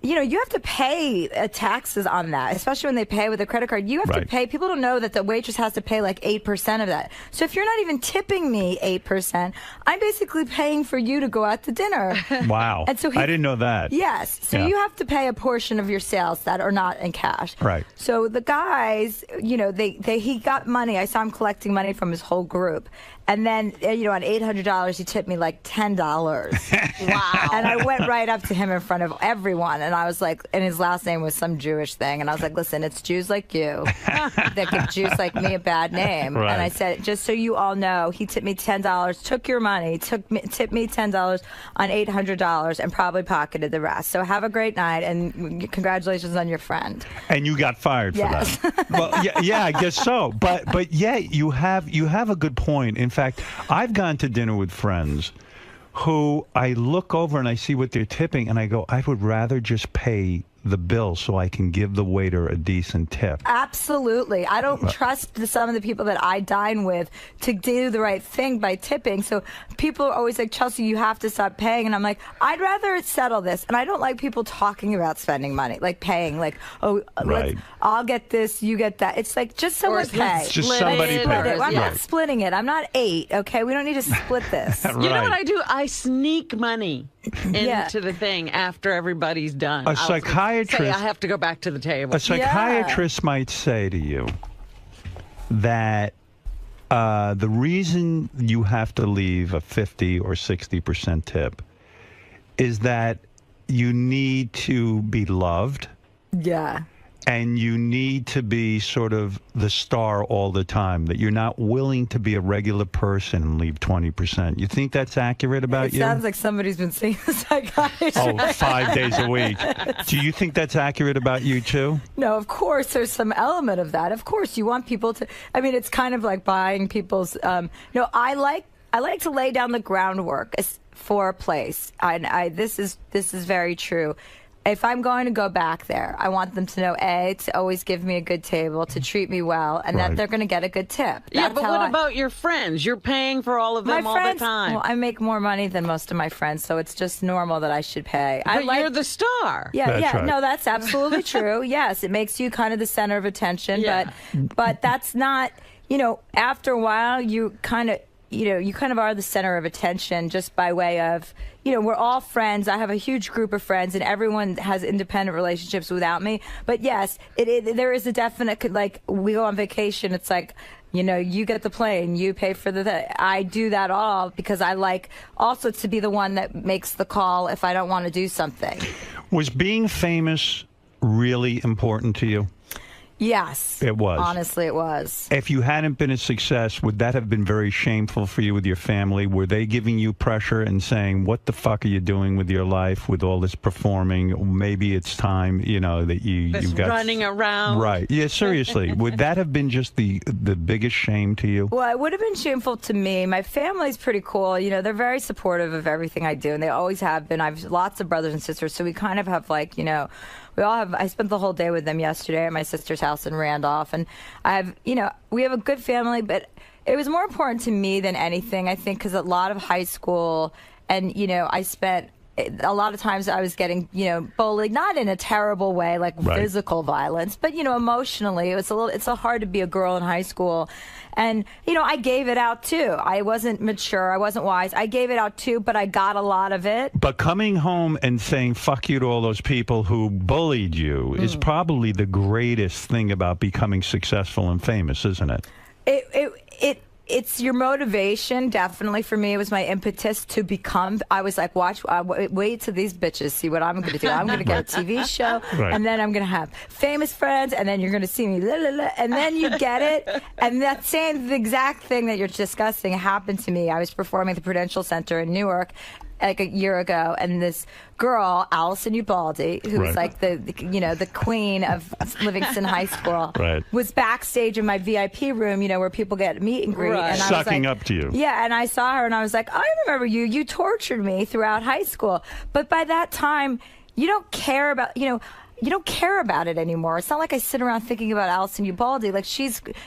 you know, you have to pay taxes on that, especially when they pay with a credit card. You have to pay. People don't know that the waitress has to pay like 8% of that. So if you're not even tipping me 8%, I'm basically paying for you to go out to dinner. Wow. And so I didn't know that. Yes. So Yeah. you have to pay a portion of your sales that are not in cash. Right. So the guys, you know, he got money. I saw him collecting money from his whole group. And then, you know, on $800, he tipped me like $10. Wow. And I went right up to him in front of everyone. And I was like, and his last name was some Jewish thing. And I was like, listen, it's Jews like you that give Jews like me a bad name. Right. And I said, just so you all know, he tipped me $10, took your money, tipped me $10 on $800, and probably pocketed the rest. So have a great night, and congratulations on your friend. And you got fired for Yes. that. Well, yeah, I guess so. But yeah, you have a good point. In fact, I've gone to dinner with friends who I look over and I see what they're tipping, and I go, I would rather just pay the bill so I can give the waiter a decent tip. Absolutely. I don't trust some of the people that I dine with to do the right thing by tipping. So people are always like, Chelsea, you have to stop paying. And I'm like, I'd rather settle this. And I don't like people talking about spending money, like paying, like, oh, Right. I'll get this, you get that. It's like, just someone pay. Just somebody pay. Split it. I'm not Right. splitting it. I'm not 8, okay? We don't need to split this. You know what I do? I sneak money into the thing after everybody's done. A psychiatrist- Say I have to go back to the table. A psychiatrist might say to you that the reason you have to leave a 50 or 60% tip is that you need to be loved. Yeah. And you need to be sort of the star all the time, that you're not willing to be a regular person and leave 20%. You think that's accurate about It you? sounds like somebody's been seeing a psychiatrist. Oh, 5 days a week. Do you think that's accurate about you, too? No, of course, there's some element of that. Of course, you want people to. I mean, it's kind of like buying people's. No, I like to lay down the groundwork for a place. This is very true. If I'm going to go back there, I want them to know, A, to always give me a good table, to treat me well, and that they're going to get a good tip. Yeah, That's but how what about your friends? You're paying for all of them all the time. Well, I make more money than most of my friends, so it's just normal that I should pay. But you're the star. Yeah, That's right. No, that's absolutely true. Yes, it makes you kind of the center of attention, but that's not, you know, after a while, you kind of are the center of attention just by way of, you know, we're all friends. I have a huge group of friends, and everyone has independent relationships without me. But yes, there is a definite, like, we go on vacation, it's like, you know, you get the plane, you pay for I do that all because I like also to be the one that makes the call if I don't want to do something. Was being famous really important to you? Yes. It was. Honestly, it was. If you hadn't been a success, would that have been very shameful for you with your family? Were they giving you pressure and saying, what the fuck are you doing with your life with all this performing? Maybe it's time, you know, that you've got... running around. Right. Yeah, seriously. Would that have been just the biggest shame to you? Well, it would have been shameful to me. My family's pretty cool. You know, they're very supportive of everything I do, and they always have been. I have lots of brothers and sisters, so we kind of have, like, you know... I spent the whole day with them yesterday at my sister's house in Randolph, and we have a good family, but it was more important to me than anything, I think, because a lot of high school, and, you know, I spent a lot of times I was getting, bullied, not in a terrible way, like physical violence, but, emotionally. It's hard to be a girl in high school. And, I gave it out too. I wasn't mature. I wasn't wise. I gave it out too, but I got a lot of it. But coming home and saying fuck you to all those people who bullied you is probably the greatest thing about becoming successful and famous, isn't it? It's your motivation, definitely. For me, it was my impetus to become. I was like, wait till these bitches see what I'm going to do. I'm going to get a TV show, and then I'm going to have famous friends, and then you're going to see me, and then you get it. And that the exact thing that you're discussing happened to me. I was performing at the Prudential Center in Newark like a year ago, and this girl, 𝗛cie𝘄𝗿𝗍, who was like the queen of Livingston High School, was backstage in my VIP room, where people get meet and greet, and sucking up to you. Yeah, and I saw her, and I was like, I remember you. You tortured me throughout high school, but by that time, you don't care about you don't care about it anymore. It's not like I sit around thinking about 𝗛cie𝘄𝗿𝗍. Like,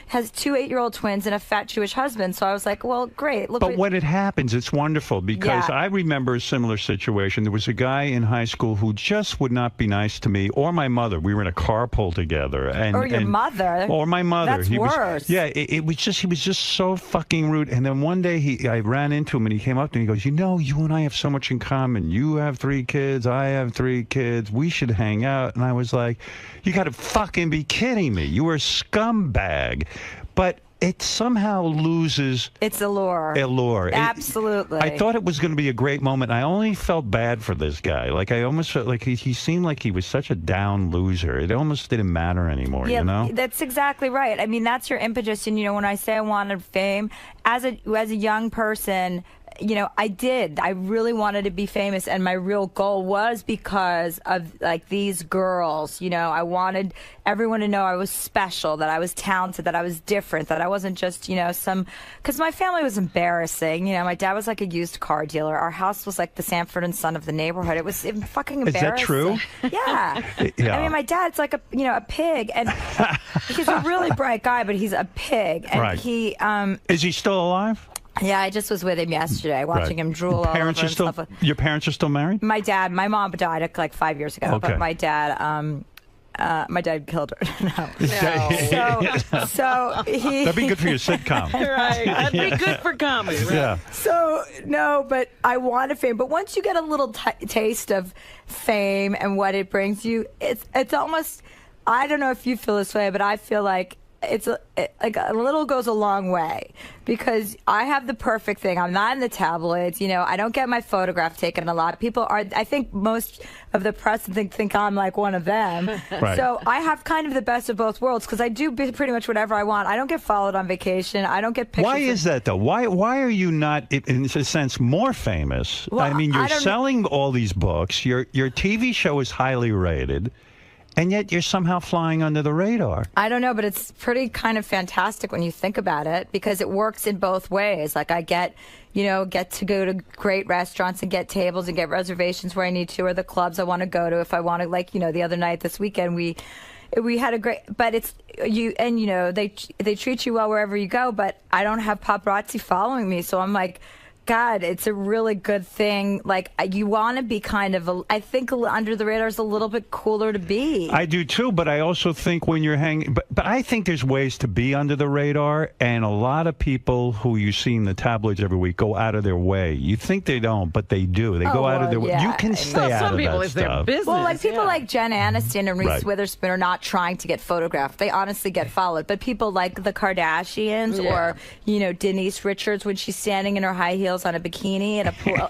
has 2 8-year-old twins and a fat Jewish husband. So I was like, well, great. But when it happens, it's wonderful, because I remember a similar situation. There was a guy in high school who just would not be nice to me or my mother. We were in a carpool together. Or your mother. Or my mother. That's worse. He was just so fucking rude. And then one day I ran into him, and he came up to me and he goes, you and I have so much in common. You have 3 kids. I have 3 kids. We should hang out. And I was like, you got to fucking be kidding me. You were a scumbag. But it somehow loses its allure. Absolutely. I thought it was going to be a great moment. I only felt bad for this guy. Like, I almost felt like he seemed like he was such a down loser. It almost didn't matter anymore, That's exactly right. I mean, that's your impetus. And, when I say I wanted fame, as a young person, I really wanted to be famous, and my real goal was because of these girls. I wanted everyone to know I was special, that I was talented, that I was different, that I wasn't just, because my family was embarrassing. My dad was like a used car dealer. Our house was like the Sanford and Son of the neighborhood. It was fucking embarrassing. Is that true? Yeah. I mean, my dad's like a pig, and he's a really bright guy, but he's a pig. And he, is he still alive? Yeah, I just was with him yesterday, watching him drool all over himself. Your parents are still married? My mom died like 5 years ago, but my dad killed her. No. So he... That'd be good for your sitcom. Right. That'd be good for comedy. Right? Yeah. So, no, but I wanted fame. But once you get a little taste of fame and what it brings you, it's almost... I don't know if you feel this way, but I feel like like a little goes a long way, because I have the perfect thing. I'm not in the tabloids. I don't get my photograph taken a lot. People are, I think most of the press think I'm like one of them. Right. So I have kind of the best of both worlds, because I do pretty much whatever I want. I don't get followed on vacation. I don't get pictures. Why is that, though? Why are you not, in a sense, more famous? Well, I mean, you're selling all these books. Your TV show is highly rated. And yet you're somehow flying under the radar. I don't know, but it's pretty kind of fantastic when you think about it, because it works in both ways. Like, I get to go to great restaurants and get tables and get reservations where I need to, or the clubs I want to go to if I want to. Like, the other night, this weekend, we had a great, but it's they treat you well wherever you go, but I don't have paparazzi following me, so I'm like, God, it's a really good thing. Like, you want to be kind of, I think under the radar is a little bit cooler to be. I do too, but I also think when you're hanging, but I think there's ways to be under the radar, and a lot of people who you see in the tabloids every week go out of their way. You think they don't, but they do. They go out of their way. You can stay out of that stuff. Well, like people like Jen Aniston and Reese Witherspoon are not trying to get photographed. They honestly get followed. But people like the Kardashians or, Denise Richards, when she's standing in her high heels on a bikini at a pool,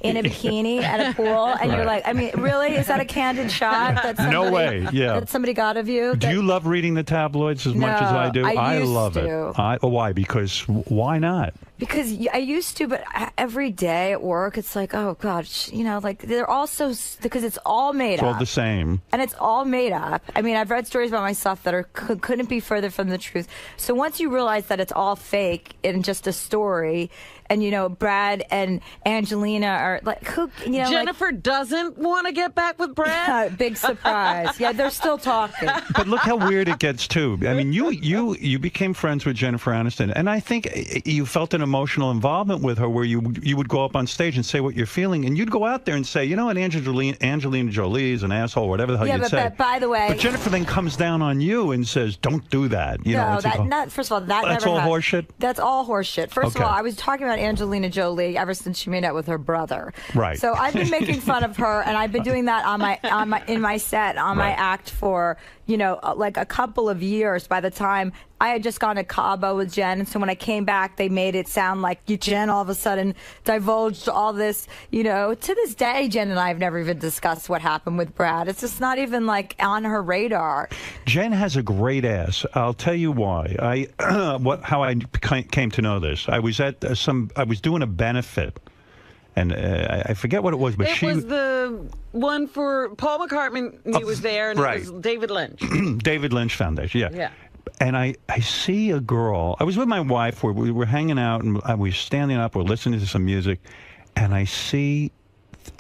in a bikini at a pool, and you're like, I mean, really? Is that a candid shot? That no way. Yeah. That somebody got of you? Do you love reading the tabloids as much as I do? I love it. Why? Because why not? Because I used to, but every day at work, it's like, oh, God, like they're all so, because it's all made up. It's all the same. And it's all made up. I mean, I've read stories about myself that couldn't be further from the truth. So once you realize that it's all fake and just a story, and, Brad and Angelina are like, who, Jennifer doesn't want to get back with Brad? Big surprise. Yeah, they're still talking. But look how weird it gets, too. I mean, you became friends with Jennifer Aniston, and I think you felt an emotional involvement with her where you would go up on stage and say what you're feeling, and you'd go out there and say, you know what, Angelina Jolie is an asshole, whatever the hell you'd say. But by the way, but Jennifer then comes down on you and says, don't do that. You know, first of all, that that's never all happened. horseshit. That's all horseshit. First of Okay. all, I was talking about Angelina Jolie ever since she made out with her brother. Right. So I've been making fun of her, and I've been doing that in my set on my act for like a couple of years. By the time I had just gone to Cabo with Jen, and so when I came back, they made it sound like Jen all of a sudden divulged all this. To this day, Jen and I have never even discussed what happened with Brad. It's just not even like on her radar. Jen has a great ass. I'll tell you why. How I came to know this. I was at I was doing a benefit, and I forget what it was, but it was the one for Paul McCartney. He was there, and right. it was David Lynch. David Lynch Foundation. Yeah. Yeah. And I see a girl. I was with my wife. We were hanging out, and we were standing up. We're listening to some music, and I see,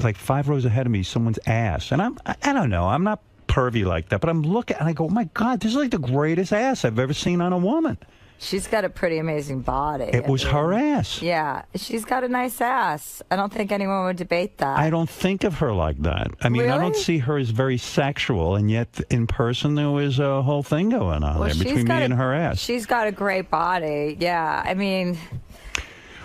like 5 rows ahead of me, someone's ass. And I don't know. I'm not pervy like that, but I'm looking, and I go, oh my God, this is like the greatest ass I've ever seen on a woman. She's got a pretty amazing body. It was her ass. Yeah, she's got a nice ass. I don't think anyone would debate that. I don't think of her like that. I mean, I don't see her as very sexual, and yet in person there was a whole thing going on there between me and her ass. She's got a great body. Yeah, I mean...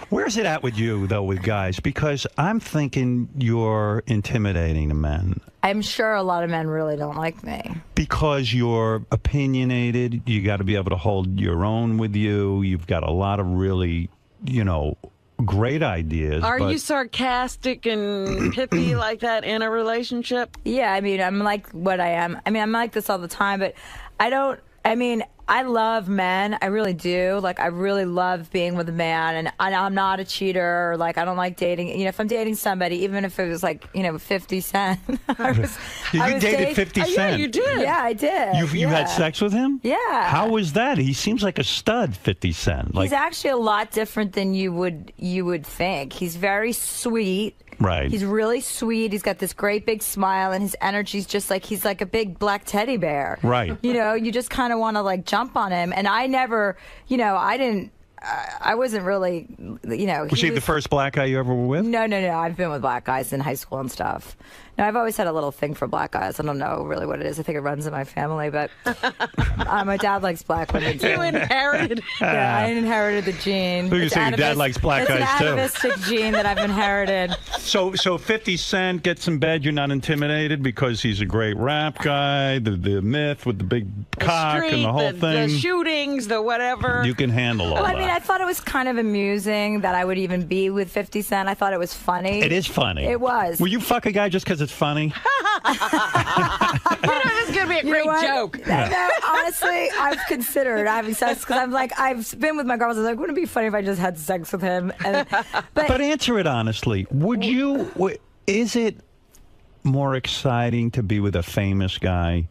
Where's it at with you, though, with guys? Because I'm thinking you're intimidating to men. I'm sure a lot of men really don't like me. Because you're opinionated, you got to be able to hold your own with you. You've got a lot of really, great ideas. Are you sarcastic and pithy like that in a relationship? Yeah, I mean, I'm like what I am. I mean, I'm like this all the time, but I love men. I really do. Like, I really love being with a man, and I'm not a cheater. Or, like, I don't like dating. If I'm dating somebody, even if it was like, 50 Cent. You dated 50 Cent? Yeah, you did. Yeah, I did. You had sex with him? Yeah. How was that? He seems like a stud, 50 Cent. He's actually a lot different than you would think. He's very sweet. Right. He's really sweet. He's got this great big smile, and his energy's just like he's like a big black teddy bear. Right. You just kind of want to like jump on him. And I never, I wasn't really, Was he the first black guy you ever were with? No. I've been with black guys in high school and stuff. No, I've always had a little thing for black guys. I don't know really what it is. I think it runs in my family, but my dad likes black women too. You inherited. Yeah, I inherited the gene. You're saying your dad likes black guys too. It's an atavistic gene that I've inherited. So 50 Cent gets in bed, you're not intimidated because he's a great rap guy, the myth with the big cock and the whole thing. The shootings, the whatever. You can handle all that. I mean, I thought it was kind of amusing that I would even be with 50 Cent. I thought it was funny. It is funny. It was. Will you fuck a guy just because it's funny? This is going to be a great joke. No, honestly, I've considered having sex because I'm like, I've been with my girls. I was like, wouldn't it be funny if I just had sex with him? But answer it honestly. Is it more exciting to be with a famous guy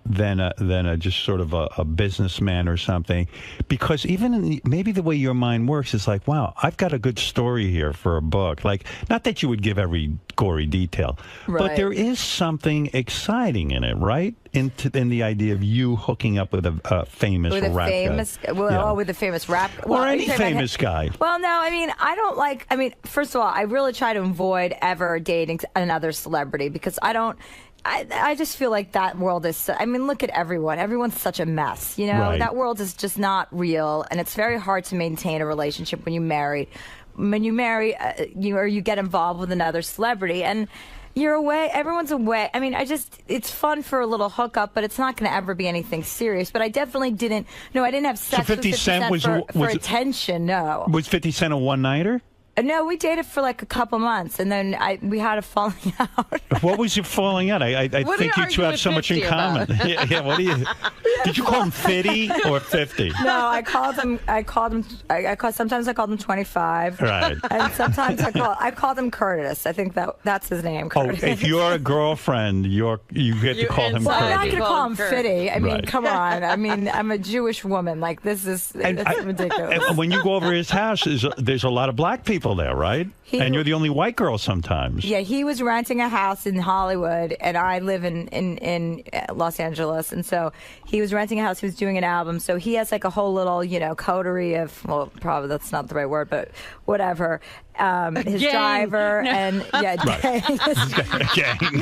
than a just sort of a businessman or something? Because even maybe the way your mind works is like, wow, I've got a good story here for a book. Like, not that you would give every gory detail, but there is something exciting in it, right? In the idea of you hooking up with a famous rap guy. With a famous rap or any famous guy. Well, no, I mean, I don't like. I mean, first of all, I really try to avoid ever dating another celebrity because I just feel like that world is. I mean, look at everyone. Everyone's such a mess. Right. That world is just not real, and it's very hard to maintain a relationship when you marry. When you marry, or you get involved with another celebrity, and you're away. Everyone's away. I mean, it's fun for a little hookup, but it's not going to ever be anything serious. But I definitely didn't. No, I didn't have sex with 50 Cent for attention. No. Was 50 Cent a one-nighter? No, we dated for like a couple months, and then we had a falling out. What was your falling out? I think you two have so much in common. Yeah, what do you? Did you call him 50 or 50? No, I called him. Sometimes I called him 25. Right. And sometimes I called him Curtis. I think that's his name. Curtis. Oh, if you're a girlfriend, you get to call him Curtis. I'm not going to call him Fitty. I mean, come on. I mean, I'm a Jewish woman. Like, it's ridiculous. And when you go over his house, there's a lot of black people people there, right? And you're the only white girl sometimes. Yeah, he was renting a house in Hollywood, and I live in Los Angeles, and so he was renting a house. He was doing an album, so he has like a whole little, coterie of, well, probably that's not the right word, but whatever. His driver and no,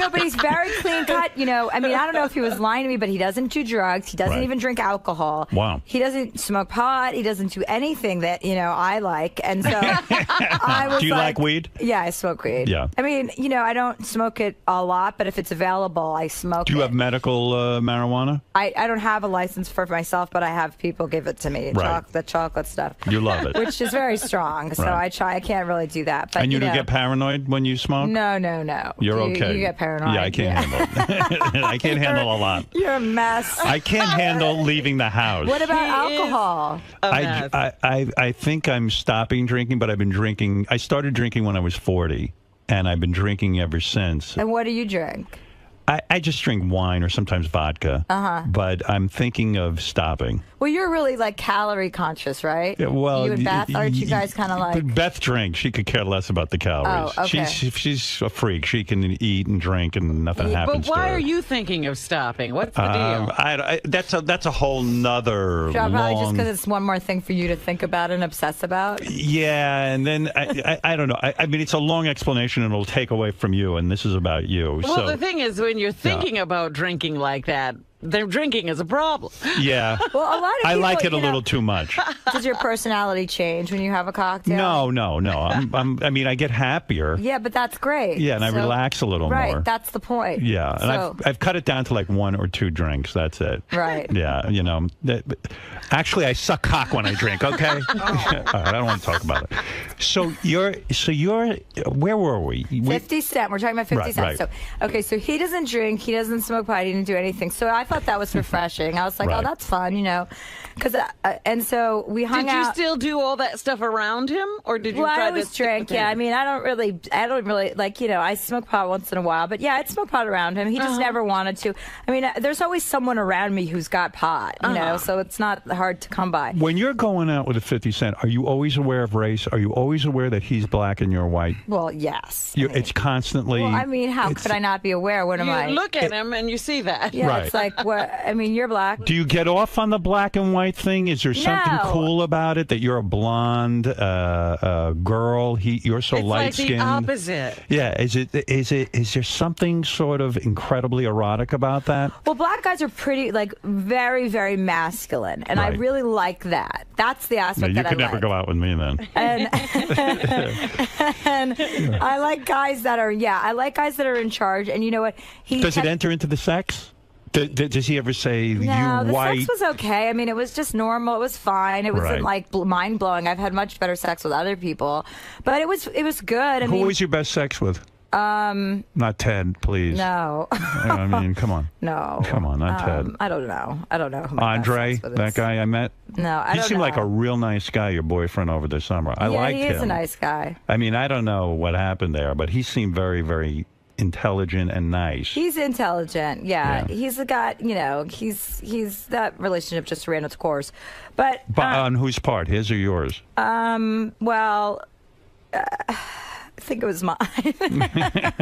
but he's very clean cut. I mean, I don't know if he was lying to me, but he doesn't do drugs. He doesn't even drink alcohol. Wow. He doesn't smoke pot. He doesn't do anything that I like. And so I was Do you like weed? Yeah, I smoke weed. Yeah. I mean, I don't smoke it a lot, but if it's available, I smoke it. Do you have medical marijuana? I don't have a license for myself, but I have people give it to me. Right. The chocolate stuff. You love it. Which is very strong. So Right. I try. I can't really do that. But And you don't get paranoid when you smoke? No. You're okay. You get paranoid. Yeah, I can't handle it. I can't handle a lot. You're a mess. I can't handle leaving the house. What about alcohol? I think I'm stopping drinking, but I've been drinking. I started drinking when I was 40, and I've been drinking ever since. And what do you drink? I just drink wine or sometimes vodka. But I'm thinking of stopping. Well, you're really like calorie conscious, right? Yeah, well, you and Beth, aren't you guys kind of like? Beth drinks. She could care less about the calories. Oh, okay. She's a freak. She can eat and drink, and nothing happens But why to her. are you thinking of stopping? What's the deal? That's a whole nother Probably just long. because it's one more thing for you to think about and obsess about. Yeah, and then I don't know. I mean, it's a long explanation, and it'll take away from you, and this is about you. Well, so, the thing is, when you're thinking about drinking like that, then drinking is a problem. yeah. Well, a lot of I people, like it a little too much. Does your personality change when you have a cocktail? No. I mean, I get happier. Yeah, but that's great. Yeah, and I relax a little more. Right, that's the point. Yeah, and So- I've cut it down to like 1 or 2 drinks. That's it. Right. Yeah, actually, I suck cock when I drink. Okay. All right, I don't want to talk about it. So you're. Where were we? 50 Cent. We're talking about 50 Right, Cent. right. So, okay, so he doesn't drink. He doesn't smoke pot. He didn't do anything. So I thought that was refreshing. I was like, Right. oh, that's fun, Because and so we hung Did you out. still do all that stuff around him, or did you Well, try I always to stick drink. with Yeah, him? I mean, I don't really like. I smoke pot once in a while, but yeah, I'd smoke pot around him. He just never wanted to. I mean, there's always someone around me who's got pot, so it's not hard to come by. When you're going out with a 50 Cent, are you always aware of race? Are you always aware that he's black and you're white? Well, yes. It's constantly. Well, I mean, how could I not be aware? What am You I? look at him and you see that. Yeah, Right. it's like what? I mean, you're black. Do you get off on the black and white thing? Is there something No. cool about it that you're a blonde girl? You're so It's light like the skinned. opposite. Yeah, is there something sort of incredibly erotic about that? Well, black guys are pretty, like, very, very masculine, and I Right. really like that. That's the No, aspect you that could I never like. go out with me then. And I like guys that are, I like guys that are in charge. And you know what? Does it enter into the sex? Does he ever say, No, you the white? sex was okay. I mean, it was just normal. It was fine. It wasn't Right. like mind blowing. I've had much better sex with other people, but it was good. I Who mean, was your best sex with? Not Ted, please. no, I mean, come on. no, Come on, not Ted. I don't know. who my best Andre, sex with that is. guy I met? No, I He don't seemed know. like a real nice guy, your boyfriend over the summer. I liked he him. is a nice guy. I mean, I don't know what happened there, but he seemed very, very intelligent and nice. He's intelligent. Yeah. Yeah. He's a guy, he's that relationship just ran its course. But On whose part, his or yours? well, I think it was mine.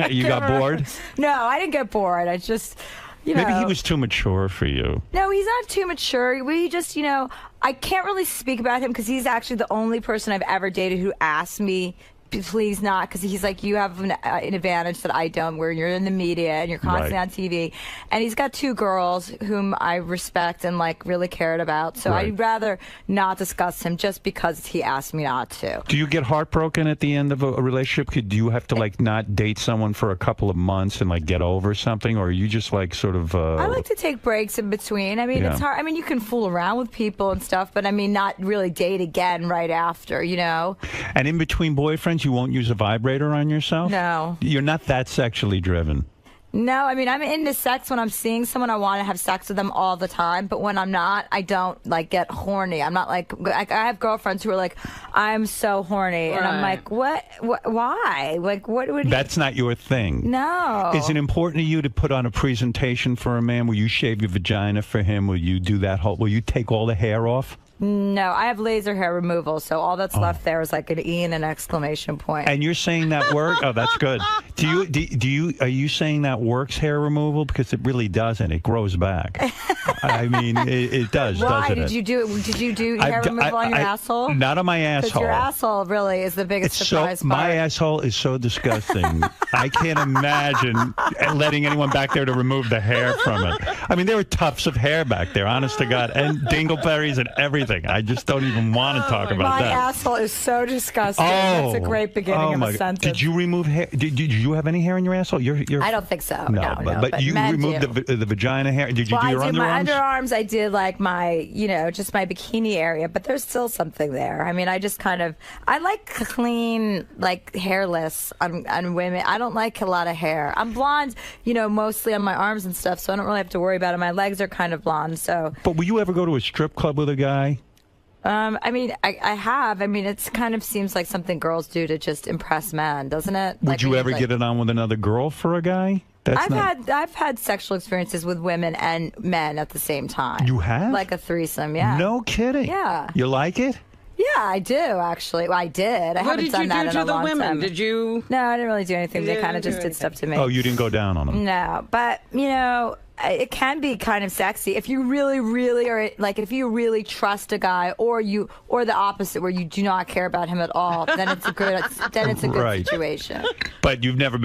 You got bored? No, I didn't get bored. I just, Maybe he was too mature for you. No, he's not too mature. We just, I can't really speak about him because he's actually the only person I've ever dated who asked me, please not, because he's like, you have an advantage that I don't, where you're in the media and you're constantly Right. on TV. And he's got 2 girls whom I respect and like really cared about. So Right. I'd rather not discuss him just because he asked me not to. Do you get heartbroken at the end of a relationship? Do you have to like not date someone for a couple of months and like get over something, or are you just like sort of? I like to take breaks in between. I mean, Yeah. it's hard. I mean, you can fool around with people and stuff, but I mean, not really date again right after, And in between boyfriends, you won't use a vibrator on yourself? No. You're not that sexually driven. No, I mean, I'm into sex when I'm seeing someone. I want to have sex with them all the time, but when I'm not, I don't like get horny. I'm not like I have girlfriends who are like, I'm so horny, and I'm Right. like, what? Why? Like, what would? That's not your thing. No. Is it important to you to put on a presentation for a man? Will you shave your vagina for him? Will you do that whole? Will you take all the hair off? No, I have laser hair removal, so all that's left there is like an E and an exclamation point. And you're saying that work? Oh, that's good. Are you saying that works hair removal? Because it really doesn't. It grows back. I mean, it does. Why doesn't did it? you do it? Did you do hair removal on your asshole? Not on my asshole. Because your asshole really is the biggest surprise part. My asshole is so disgusting. I can't imagine letting anyone back there to remove the hair from it. I mean, there were tufts of hair back there, honest to God, and dingleberries and everything. I just don't even want to talk about that. My asshole is so disgusting. That's a great beginning of a sentence. Did you remove hair? Did you have any hair in your asshole? I don't think so. No, but you removed the vagina hair. Did you do your underarms? My underarms, I did like my, just my bikini area, but there's still something there. I mean, I just I like clean, like hairless on women. I don't like a lot of hair. I'm blonde, mostly on my arms and stuff, so I don't really have to worry about it. My legs are kind of blonde, so. But will you ever go to a strip club with a guy? I mean, I have. I mean, it kind of seems like something girls do to just impress men, doesn't it? Would you ever get it on with another girl for a guy? I've had sexual experiences with women and men at the same time. You have? Like a threesome, yeah. No kidding. Yeah. You like it? Yeah, I do actually. Well, I did. I haven't done that in a long time. What did you do to the women? Did you? No, I didn't really do anything. They kind of just did stuff to me. Oh, you didn't go down on them? No, but it can be kind of sexy if you really, really are like if you really trust a guy, or the opposite where you do not care about him at all. Then it's a good situation. But you've never been